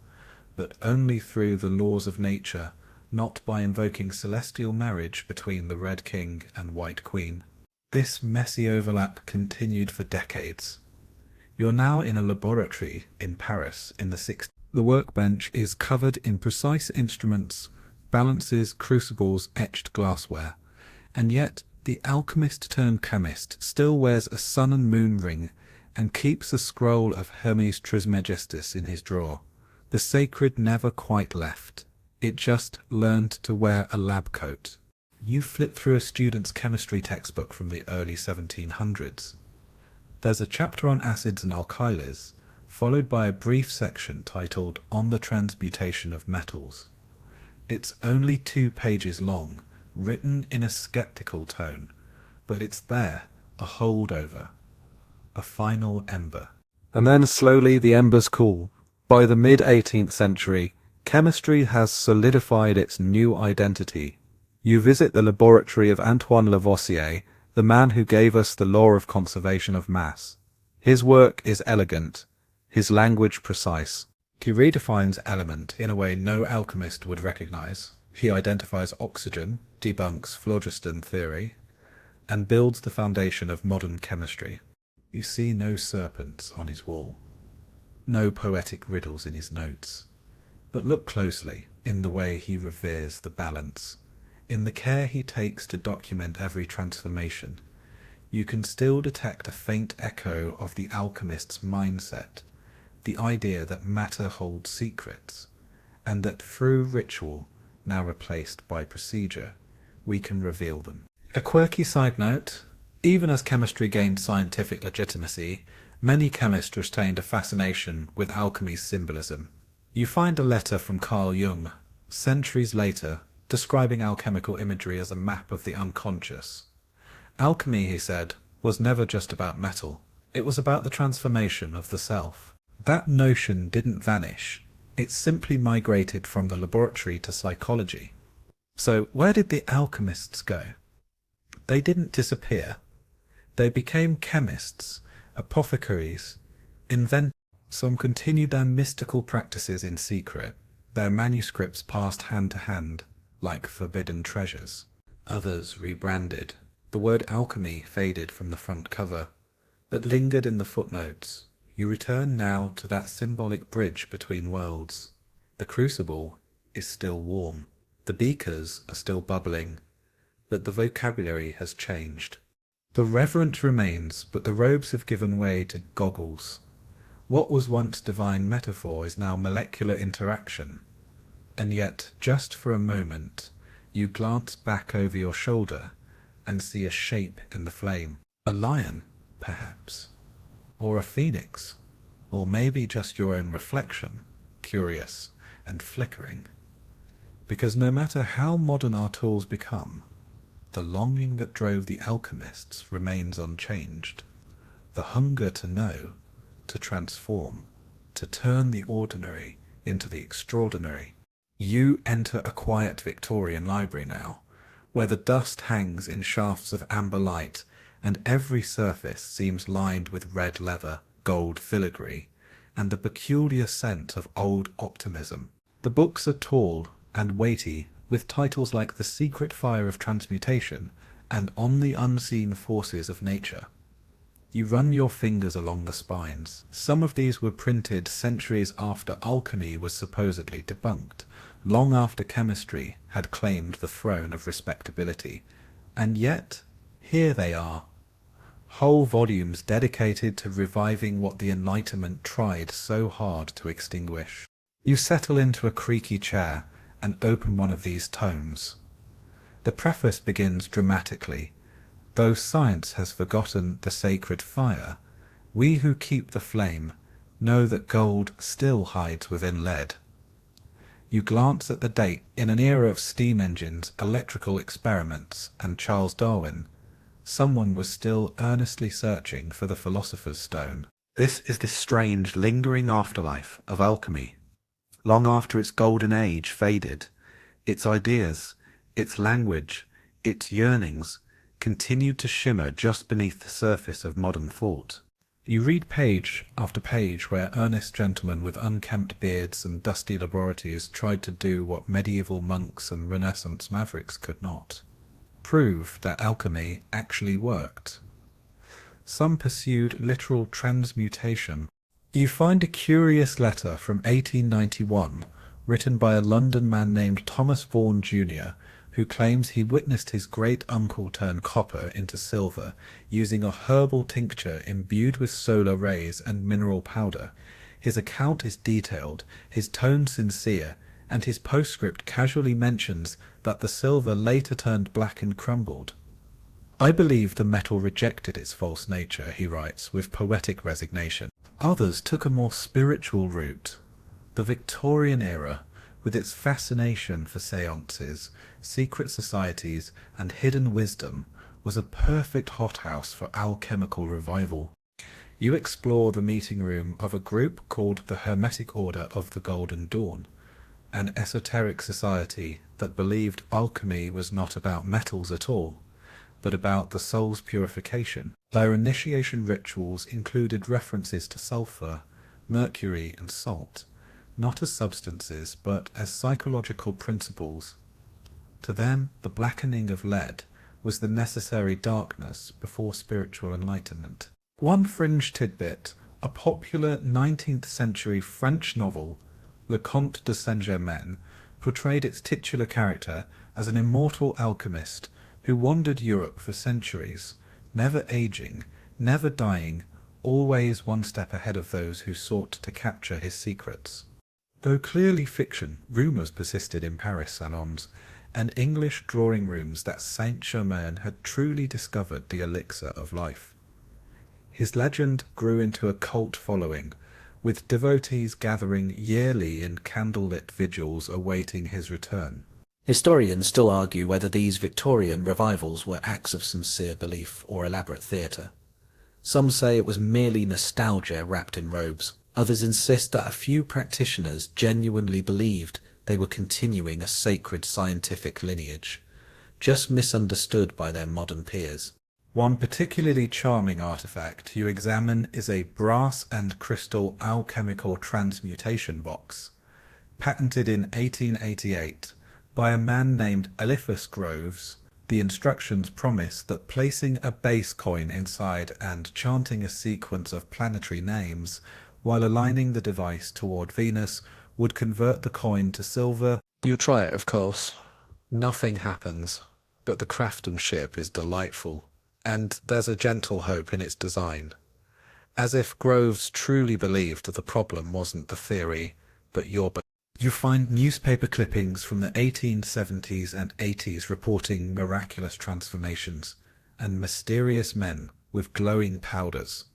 but only through the laws of nature, not by invoking celestial marriage between the Red King and White Queen. This messy overlap continued for decades. You're now in a laboratory in Paris in the 60s. The workbench is covered in precise instruments, balances, crucibles, etched glassware. And yet, the alchemist turned chemist still wears a sun and moon ring and keeps a scroll of Hermes Trismegistus in his drawer. The sacred never quite left. It just learned to wear a lab coat. You flip through a student's chemistry textbook from the early 1700s. There's a chapter on acids and alkyls, followed by a brief section titled On the Transmutation of Metals. It's only 2 pages long, written in a skeptical tone, but it's there, a holdover, a final ember. And then slowly the embers cool. By the mid-18th century, chemistry has solidified its new identity. You visit the laboratory of Antoine Lavoisier, the man who gave us the law of conservation of mass. His work is elegant, his language precise. He redefines element in a way no alchemist would recognize. He identifies oxygen, debunks phlogiston theory, and builds the foundation of modern chemistry. You see no serpents on his wall, no poetic riddles in his notes, but look closely in the way he reveres the balance, in the care he takes to document every transformation. You can still detect a faint echo of the alchemist's mindset, the idea that matter holds secrets, and that through ritual, now replaced by procedure, we can reveal them. A quirky side note: even as chemistry gained scientific legitimacy, Many chemists retained a fascination with alchemy's symbolism. You find a letter from Carl Jung, centuries later, describing alchemical imagery as a map of the unconscious. Alchemy, he said, was never just about metal. It was about the transformation of the self. That notion didn't vanish. It simply migrated from the laboratory to psychology. So where did the alchemists go? They didn't disappear. They became chemists, apothecaries, inventors. Some continued their mystical practices in secret, their manuscripts passed hand to hand, like forbidden treasures. Others rebranded. The word alchemy faded from the front cover, but lingered in the footnotes. You return now to that symbolic bridge between worlds. The crucible is still warm. The beakers are still bubbling, but the vocabulary has changed. The reverence remains, but the robes have given way to goggles. What was once divine metaphor is now molecular interaction. And yet, just for a moment, you glance back over your shoulder and see a shape in the flame. A lion, perhaps. Or a phoenix. Or maybe just your own reflection, curious and flickering. Because no matter how modern our tools become, the longing that drove the alchemists remains unchanged. The hunger to know, to transform, to turn the ordinary into the extraordinary. You enter a quiet Victorian library now, where the dust hangs in shafts of amber light, and every surface seems lined with red leather, gold filigree, and a peculiar scent of old optimism. The books are tall and weighty, with titles like The Secret Fire of Transmutation and On the Unseen Forces of Nature. You run your fingers along the spines. Some of these were printed centuries after alchemy was supposedly debunked, long after chemistry had claimed the throne of respectability. And yet, here they are. Whole volumes dedicated to reviving what the Enlightenment tried so hard to extinguish. You settle into a creaky chair and open one of these tomes. The preface begins dramatically. Though science has forgotten the sacred fire, we who keep the flame know that gold still hides within lead. You glance at the date. In an era of steam engines, electrical experiments, and Charles Darwin, someone was still earnestly searching for the philosopher's stone. This is the strange, lingering afterlife of alchemy. Long after its golden age faded, its ideas, its language, its yearnings continued to shimmer just beneath the surface of modern thought. You read page after page where earnest gentlemen with unkempt beards and dusty laboratories tried to do what medieval monks and Renaissance mavericks could not. Prove that alchemy actually worked. Some pursued literal transmutation. You find a curious letter from 1891 written by a London man named Thomas Vaughan Jr., who claims he witnessed his great-uncle turn copper into silver using a herbal tincture imbued with solar rays and mineral powder. His account is detailed, his tone sincere, and his postscript casually mentions that the silver later turned black and crumbled. I believe the metal rejected its false nature, he writes, with poetic resignation. Others took a more spiritual route. The Victorian era, with its fascination for seances, secret societies, and hidden wisdom, was a perfect hothouse for alchemical revival. You explore the meeting room of a group called the Hermetic Order of the Golden Dawn, an esoteric society that believed alchemy was not about metals at all, but about the soul's purification. Their initiation rituals included references to sulfur, mercury, and salt, not as substances, but as psychological principles. To them, the blackening of lead was the necessary darkness before spiritual enlightenment. One fringe tidbit, a popular 19th century French novel, Le Comte de Saint-Germain, portrayed its titular character as an immortal alchemist who wandered Europe for centuries, never aging, never dying, always one step ahead of those who sought to capture his secrets. Though clearly fiction, rumours persisted in Paris salons and English drawing rooms that Saint-Germain had truly discovered the elixir of life. His legend grew into a cult following, with devotees gathering yearly in candlelit vigils awaiting his return. Historians still argue whether these Victorian revivals were acts of sincere belief or elaborate theatre. Some say it was merely nostalgia wrapped in robes. Others insist that a few practitioners genuinely believed they were continuing a sacred scientific lineage, just misunderstood by their modern peers. One particularly charming artifact you examine is a brass and crystal alchemical transmutation box, patented in 1888 by a man named Eliphas Groves. The instructions promise that placing a base coin inside and chanting a sequence of planetary names while aligning the device toward Venus would convert the coin to silver. You try it, of course. Nothing happens, but the craftsmanship is delightful, and there's a gentle hope in its design. As if Groves truly believed that the problem wasn't the theory, but your belief. You find newspaper clippings from the 1870s and 80s reporting miraculous transformations and mysterious men with glowing powders.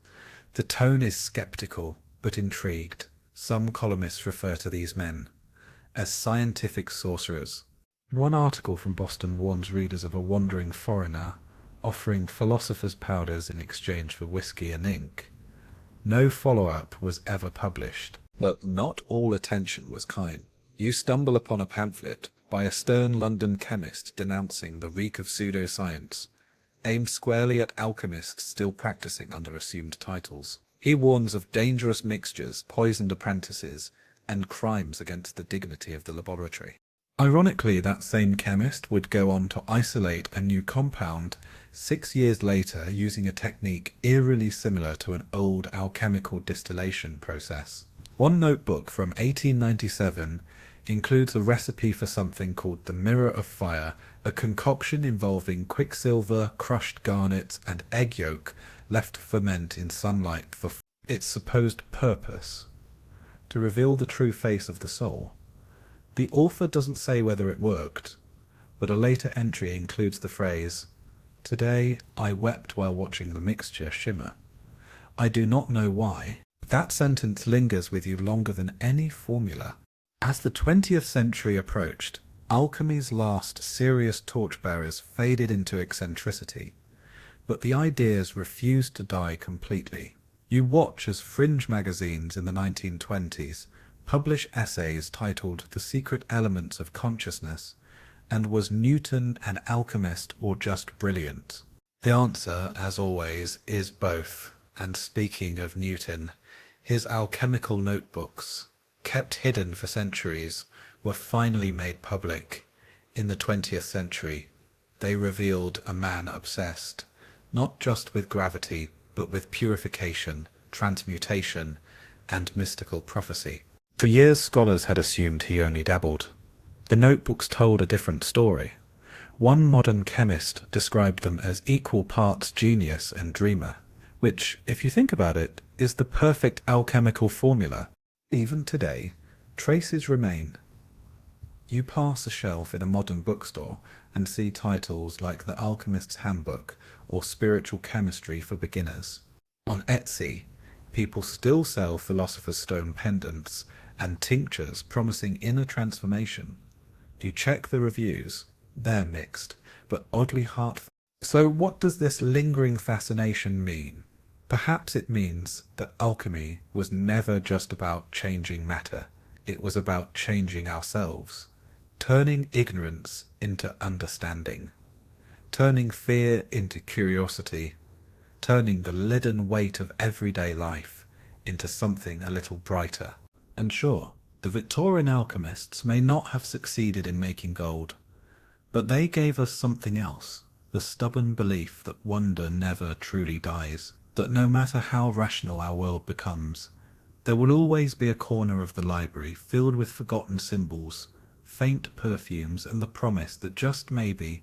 The tone is skeptical but intrigued. Some columnists refer to these men as scientific sorcerers. One article from Boston warns readers of a wandering foreigner offering philosopher's powders in exchange for whiskey and ink. No follow-up was ever published. But not all attention was kind. You stumble upon a pamphlet by a stern London chemist denouncing the reek of pseudoscience, aimed squarely at alchemists still practicing under assumed titles. He warns of dangerous mixtures, poisoned apprentices, and crimes against the dignity of the laboratory. Ironically, that same chemist would go on to isolate a new compound 6 years later using a technique eerily similar to an old alchemical distillation process. One notebook from 1897 includes a recipe for something called the Mirror of Fire, a concoction involving quicksilver, crushed garnets, and egg yolk left to ferment in sunlight for its supposed purpose, to reveal the true face of the soul. The author doesn't say whether it worked, but a later entry includes the phrase, "Today I wept while watching the mixture shimmer. I do not know why." That sentence lingers with you longer than any formula. As the 20th century approached, alchemy's last serious torchbearers faded into eccentricity, but the ideas refused to die completely. You watch as fringe magazines in the 1920s publish essays titled The Secret Elements of Consciousness and Was Newton an Alchemist or Just Brilliant? The answer, as always, is both. And speaking of Newton, his alchemical notebooks, kept hidden for centuries, were finally made public. In the 20th century, they revealed a man obsessed, not just with gravity, but with purification, transmutation, and mystical prophecy. For years, scholars had assumed he only dabbled. The notebooks told a different story. One modern chemist described them as equal parts genius and dreamer, which, if you think about it, is the perfect alchemical formula. Even today, traces remain. You pass a shelf in a modern bookstore and see titles like The Alchemist's Handbook or Spiritual Chemistry for Beginners. On Etsy, people still sell Philosopher's Stone pendants and tinctures promising inner transformation. You check the reviews. They're mixed, but oddly heartfelt. So what does this lingering fascination mean? Perhaps it means that alchemy was never just about changing matter. It was about changing ourselves, turning ignorance into understanding, turning fear into curiosity, turning the leaden weight of everyday life into something a little brighter. And sure, the Victorian alchemists may not have succeeded in making gold, but they gave us something else, the stubborn belief that wonder never truly dies. That no matter how rational our world becomes, there will always be a corner of the library filled with forgotten symbols, faint perfumes, and the promise that just maybe,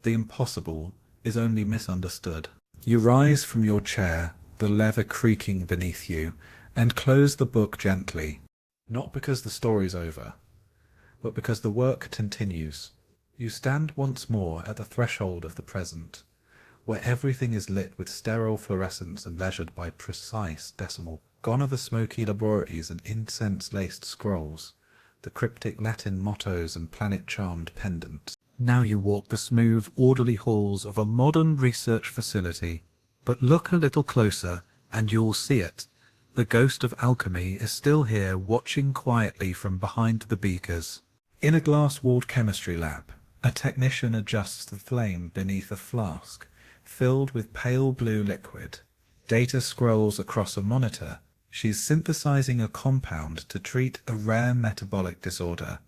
the impossible is only misunderstood. You rise from your chair, the leather creaking beneath you, and close the book gently, not because the story's over, but because the work continues. You stand once more at the threshold of the present, where everything is lit with sterile fluorescence and measured by precise decimal. Gone are the smoky laboratories and incense-laced scrolls, the cryptic Latin mottos and planet-charmed pendants. Now you walk the smooth, orderly halls of a modern research facility. But look a little closer, and you'll see it. The ghost of alchemy is still here, watching quietly from behind the beakers. In a glass-walled chemistry lab, a technician adjusts the flame beneath a flask, filled with pale blue liquid. Data scrolls across a monitor. She's synthesizing a compound to treat a rare metabolic disorder,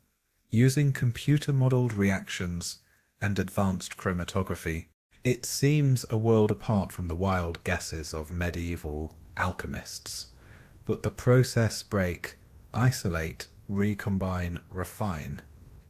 using computer-modeled reactions and advanced chromatography. It seems a world apart from the wild guesses of medieval alchemists, but the process break, isolate, recombine, refine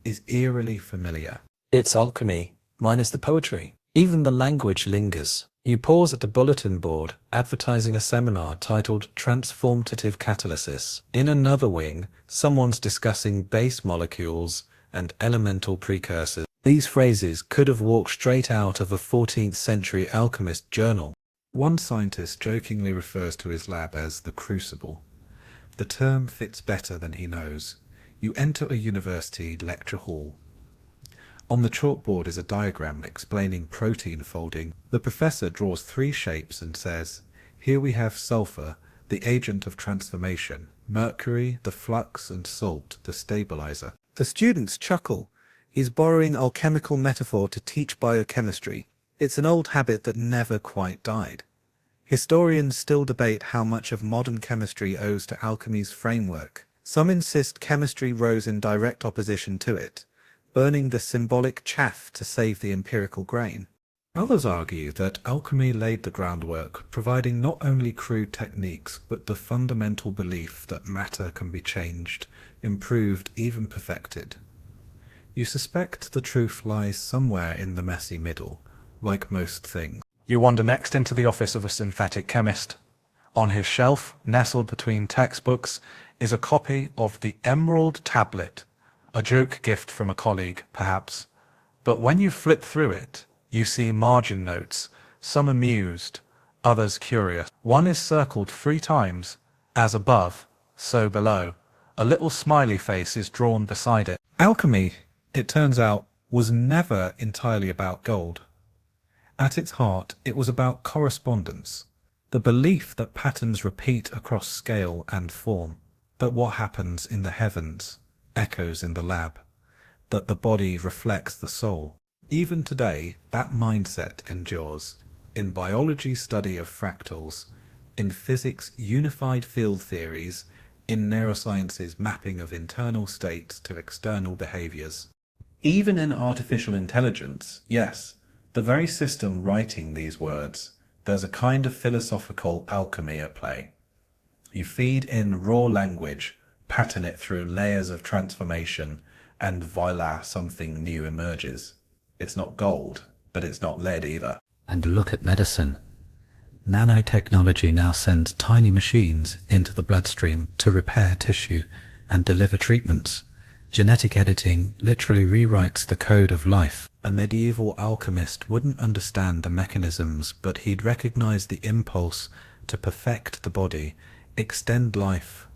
is eerily familiar. It's alchemy, minus the poetry. Even the language lingers. You pause at the bulletin board, advertising a seminar titled Transformative Catalysis. In another wing, someone's discussing base molecules and elemental precursors. These phrases could have walked straight out of a 14th century alchemist journal. One scientist jokingly refers to his lab as the Crucible. The term fits better than he knows. You enter a university lecture hall. On the chalkboard is a diagram explaining protein folding. The professor draws 3 shapes and says, "Here we have sulfur, the agent of transformation, mercury, the flux, and salt, the stabilizer." The students chuckle. He's borrowing alchemical metaphor to teach biochemistry. It's an old habit that never quite died. Historians still debate how much of modern chemistry owes to alchemy's framework. Some insist chemistry rose in direct opposition to it, burning the symbolic chaff to save the empirical grain. Others argue that alchemy laid the groundwork, providing not only crude techniques, but the fundamental belief that matter can be changed, improved, even perfected. You suspect the truth lies somewhere in the messy middle, like most things. You wander next into the office of a synthetic chemist. On his shelf, nestled between textbooks, is a copy of the Emerald Tablet, a joke gift from a colleague, perhaps. But when you flip through it, you see margin notes, some amused, others curious. One is circled 3 times, as above, so below. A little smiley face is drawn beside it. Alchemy, it turns out, was never entirely about gold. At its heart, it was about correspondence, the belief that patterns repeat across scale and form, that what happens in the heavens echoes in the lab, that the body reflects the soul. Even today, that mindset endures. In biology, study of fractals, in physics, unified field theories, in neurosciences, mapping of internal states to external behaviors. Even in artificial intelligence, yes, the very system writing these words, there's a kind of philosophical alchemy at play. You feed in raw language, pattern it through layers of transformation, and voila, something new emerges. It's not gold, but it's not lead either. And look at medicine. Nanotechnology now sends tiny machines into the bloodstream to repair tissue and deliver treatments. Genetic editing literally rewrites the code of life. A medieval alchemist wouldn't understand the mechanisms, but he'd recognize the impulse to perfect the body, extend life,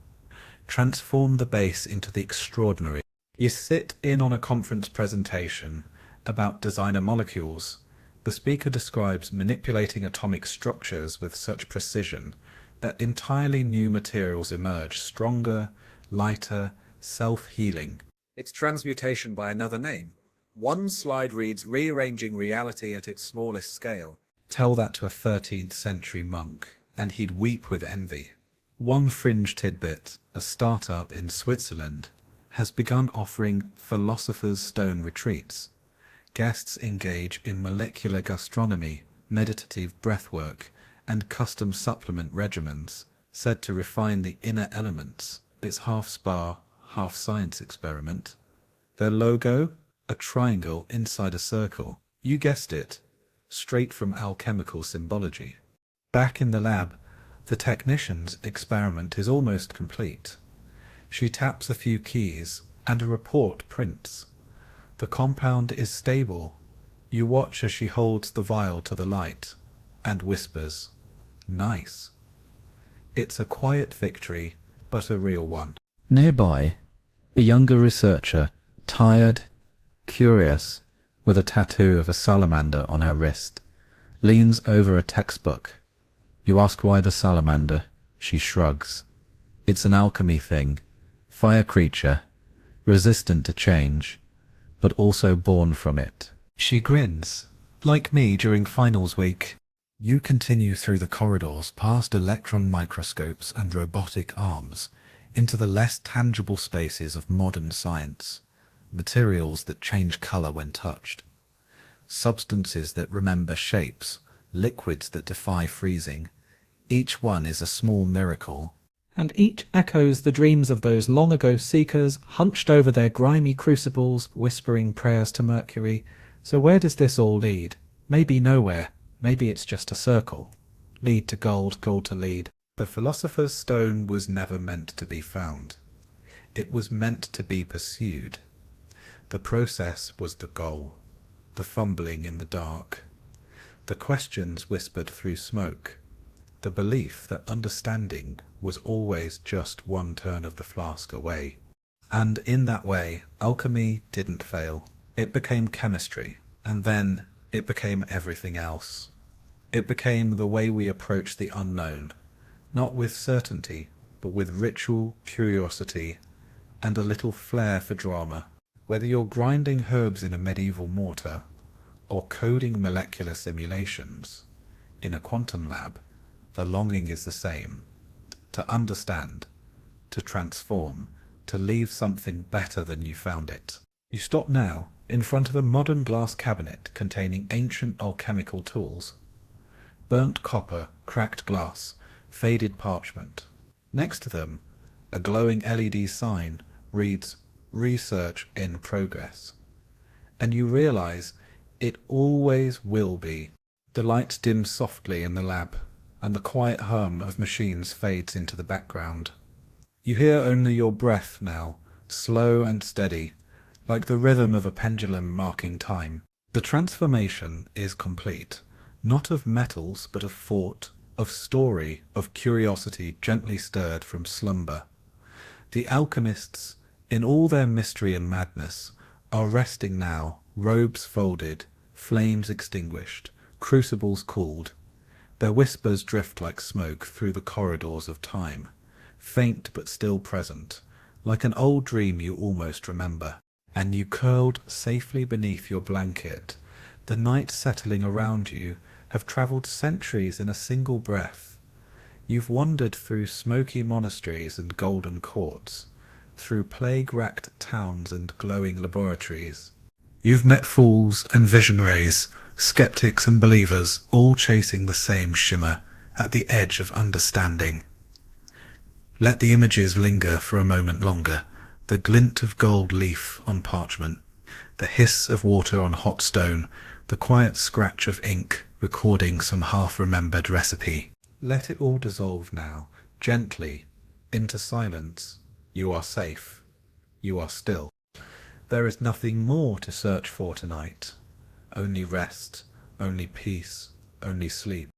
transform the base into the extraordinary. You sit in on a conference presentation about designer molecules. The speaker describes manipulating atomic structures with such precision that entirely new materials emerge, stronger, lighter, self-healing. It's transmutation by another name. One slide reads, rearranging reality at its smallest scale. Tell that to a 13th century monk, and he'd weep with envy. One fringe tidbit, a startup in Switzerland, has begun offering philosopher's stone retreats. Guests engage in molecular gastronomy, meditative breathwork, and custom supplement regimens, said to refine the inner elements. It's half spa, half science experiment. Their logo? A triangle inside a circle. You guessed it, straight from alchemical symbology. Back in the lab, the technician's experiment is almost complete. She taps a few keys, and a report prints. The compound is stable. You watch as she holds the vial to the light and whispers, "Nice." It's a quiet victory, but a real one. Nearby, a younger researcher, tired, curious, with a tattoo of a salamander on her wrist, leans over a textbook. You ask why the salamander. She shrugs. It's an alchemy thing. Fire creature, resistant to change, but also born from it. She grins, like me during finals week. You continue through the corridors past electron microscopes and robotic arms into the less tangible spaces of modern science. Materials that change color when touched. Substances that remember shapes, liquids that defy freezing. Each one is a small miracle. And each echoes the dreams of those long-ago seekers hunched over their grimy crucibles, whispering prayers to Mercury. So where does this all lead? Maybe nowhere. Maybe it's just a circle. Lead to gold, gold to lead. The Philosopher's Stone was never meant to be found. It was meant to be pursued. The process was the goal. The fumbling in the dark. The questions whispered through smoke. The belief that understanding was always just one turn of the flask away. And in that way, alchemy didn't fail. It became chemistry, and then it became everything else. It became the way we approach the unknown, not with certainty, but with ritual, curiosity, and a little flair for drama. Whether you're grinding herbs in a medieval mortar, or coding molecular simulations in a quantum lab, the longing is the same. To understand, to transform, to leave something better than you found it. You stop now, in front of a modern glass cabinet containing ancient alchemical tools. Burnt copper, cracked glass, faded parchment. Next to them, a glowing LED sign reads, "Research in progress." And you realize it always will be. The lights dim softly in the lab, and the quiet hum of machines fades into the background. You hear only your breath now, slow and steady, like the rhythm of a pendulum marking time. The transformation is complete, not of metals, but of thought, of story, of curiosity gently stirred from slumber. The alchemists, in all their mystery and madness, are resting now, robes folded, flames extinguished, crucibles cooled. Their whispers drift like smoke through the corridors of time, faint but still present, like an old dream you almost remember. And you curled safely beneath your blanket, the night settling around you, have travelled centuries in a single breath. You've wandered through smoky monasteries and golden courts, through plague-racked towns and glowing laboratories. You've met fools and visionaries, skeptics and believers, all chasing the same shimmer at the edge of understanding. Let the images linger for a moment longer, the glint of gold leaf on parchment, the hiss of water on hot stone, the quiet scratch of ink recording some half-remembered recipe. Let it all dissolve now, gently, into silence. You are safe. You are still. There is nothing more to search for tonight. Only rest, only peace, only sleep.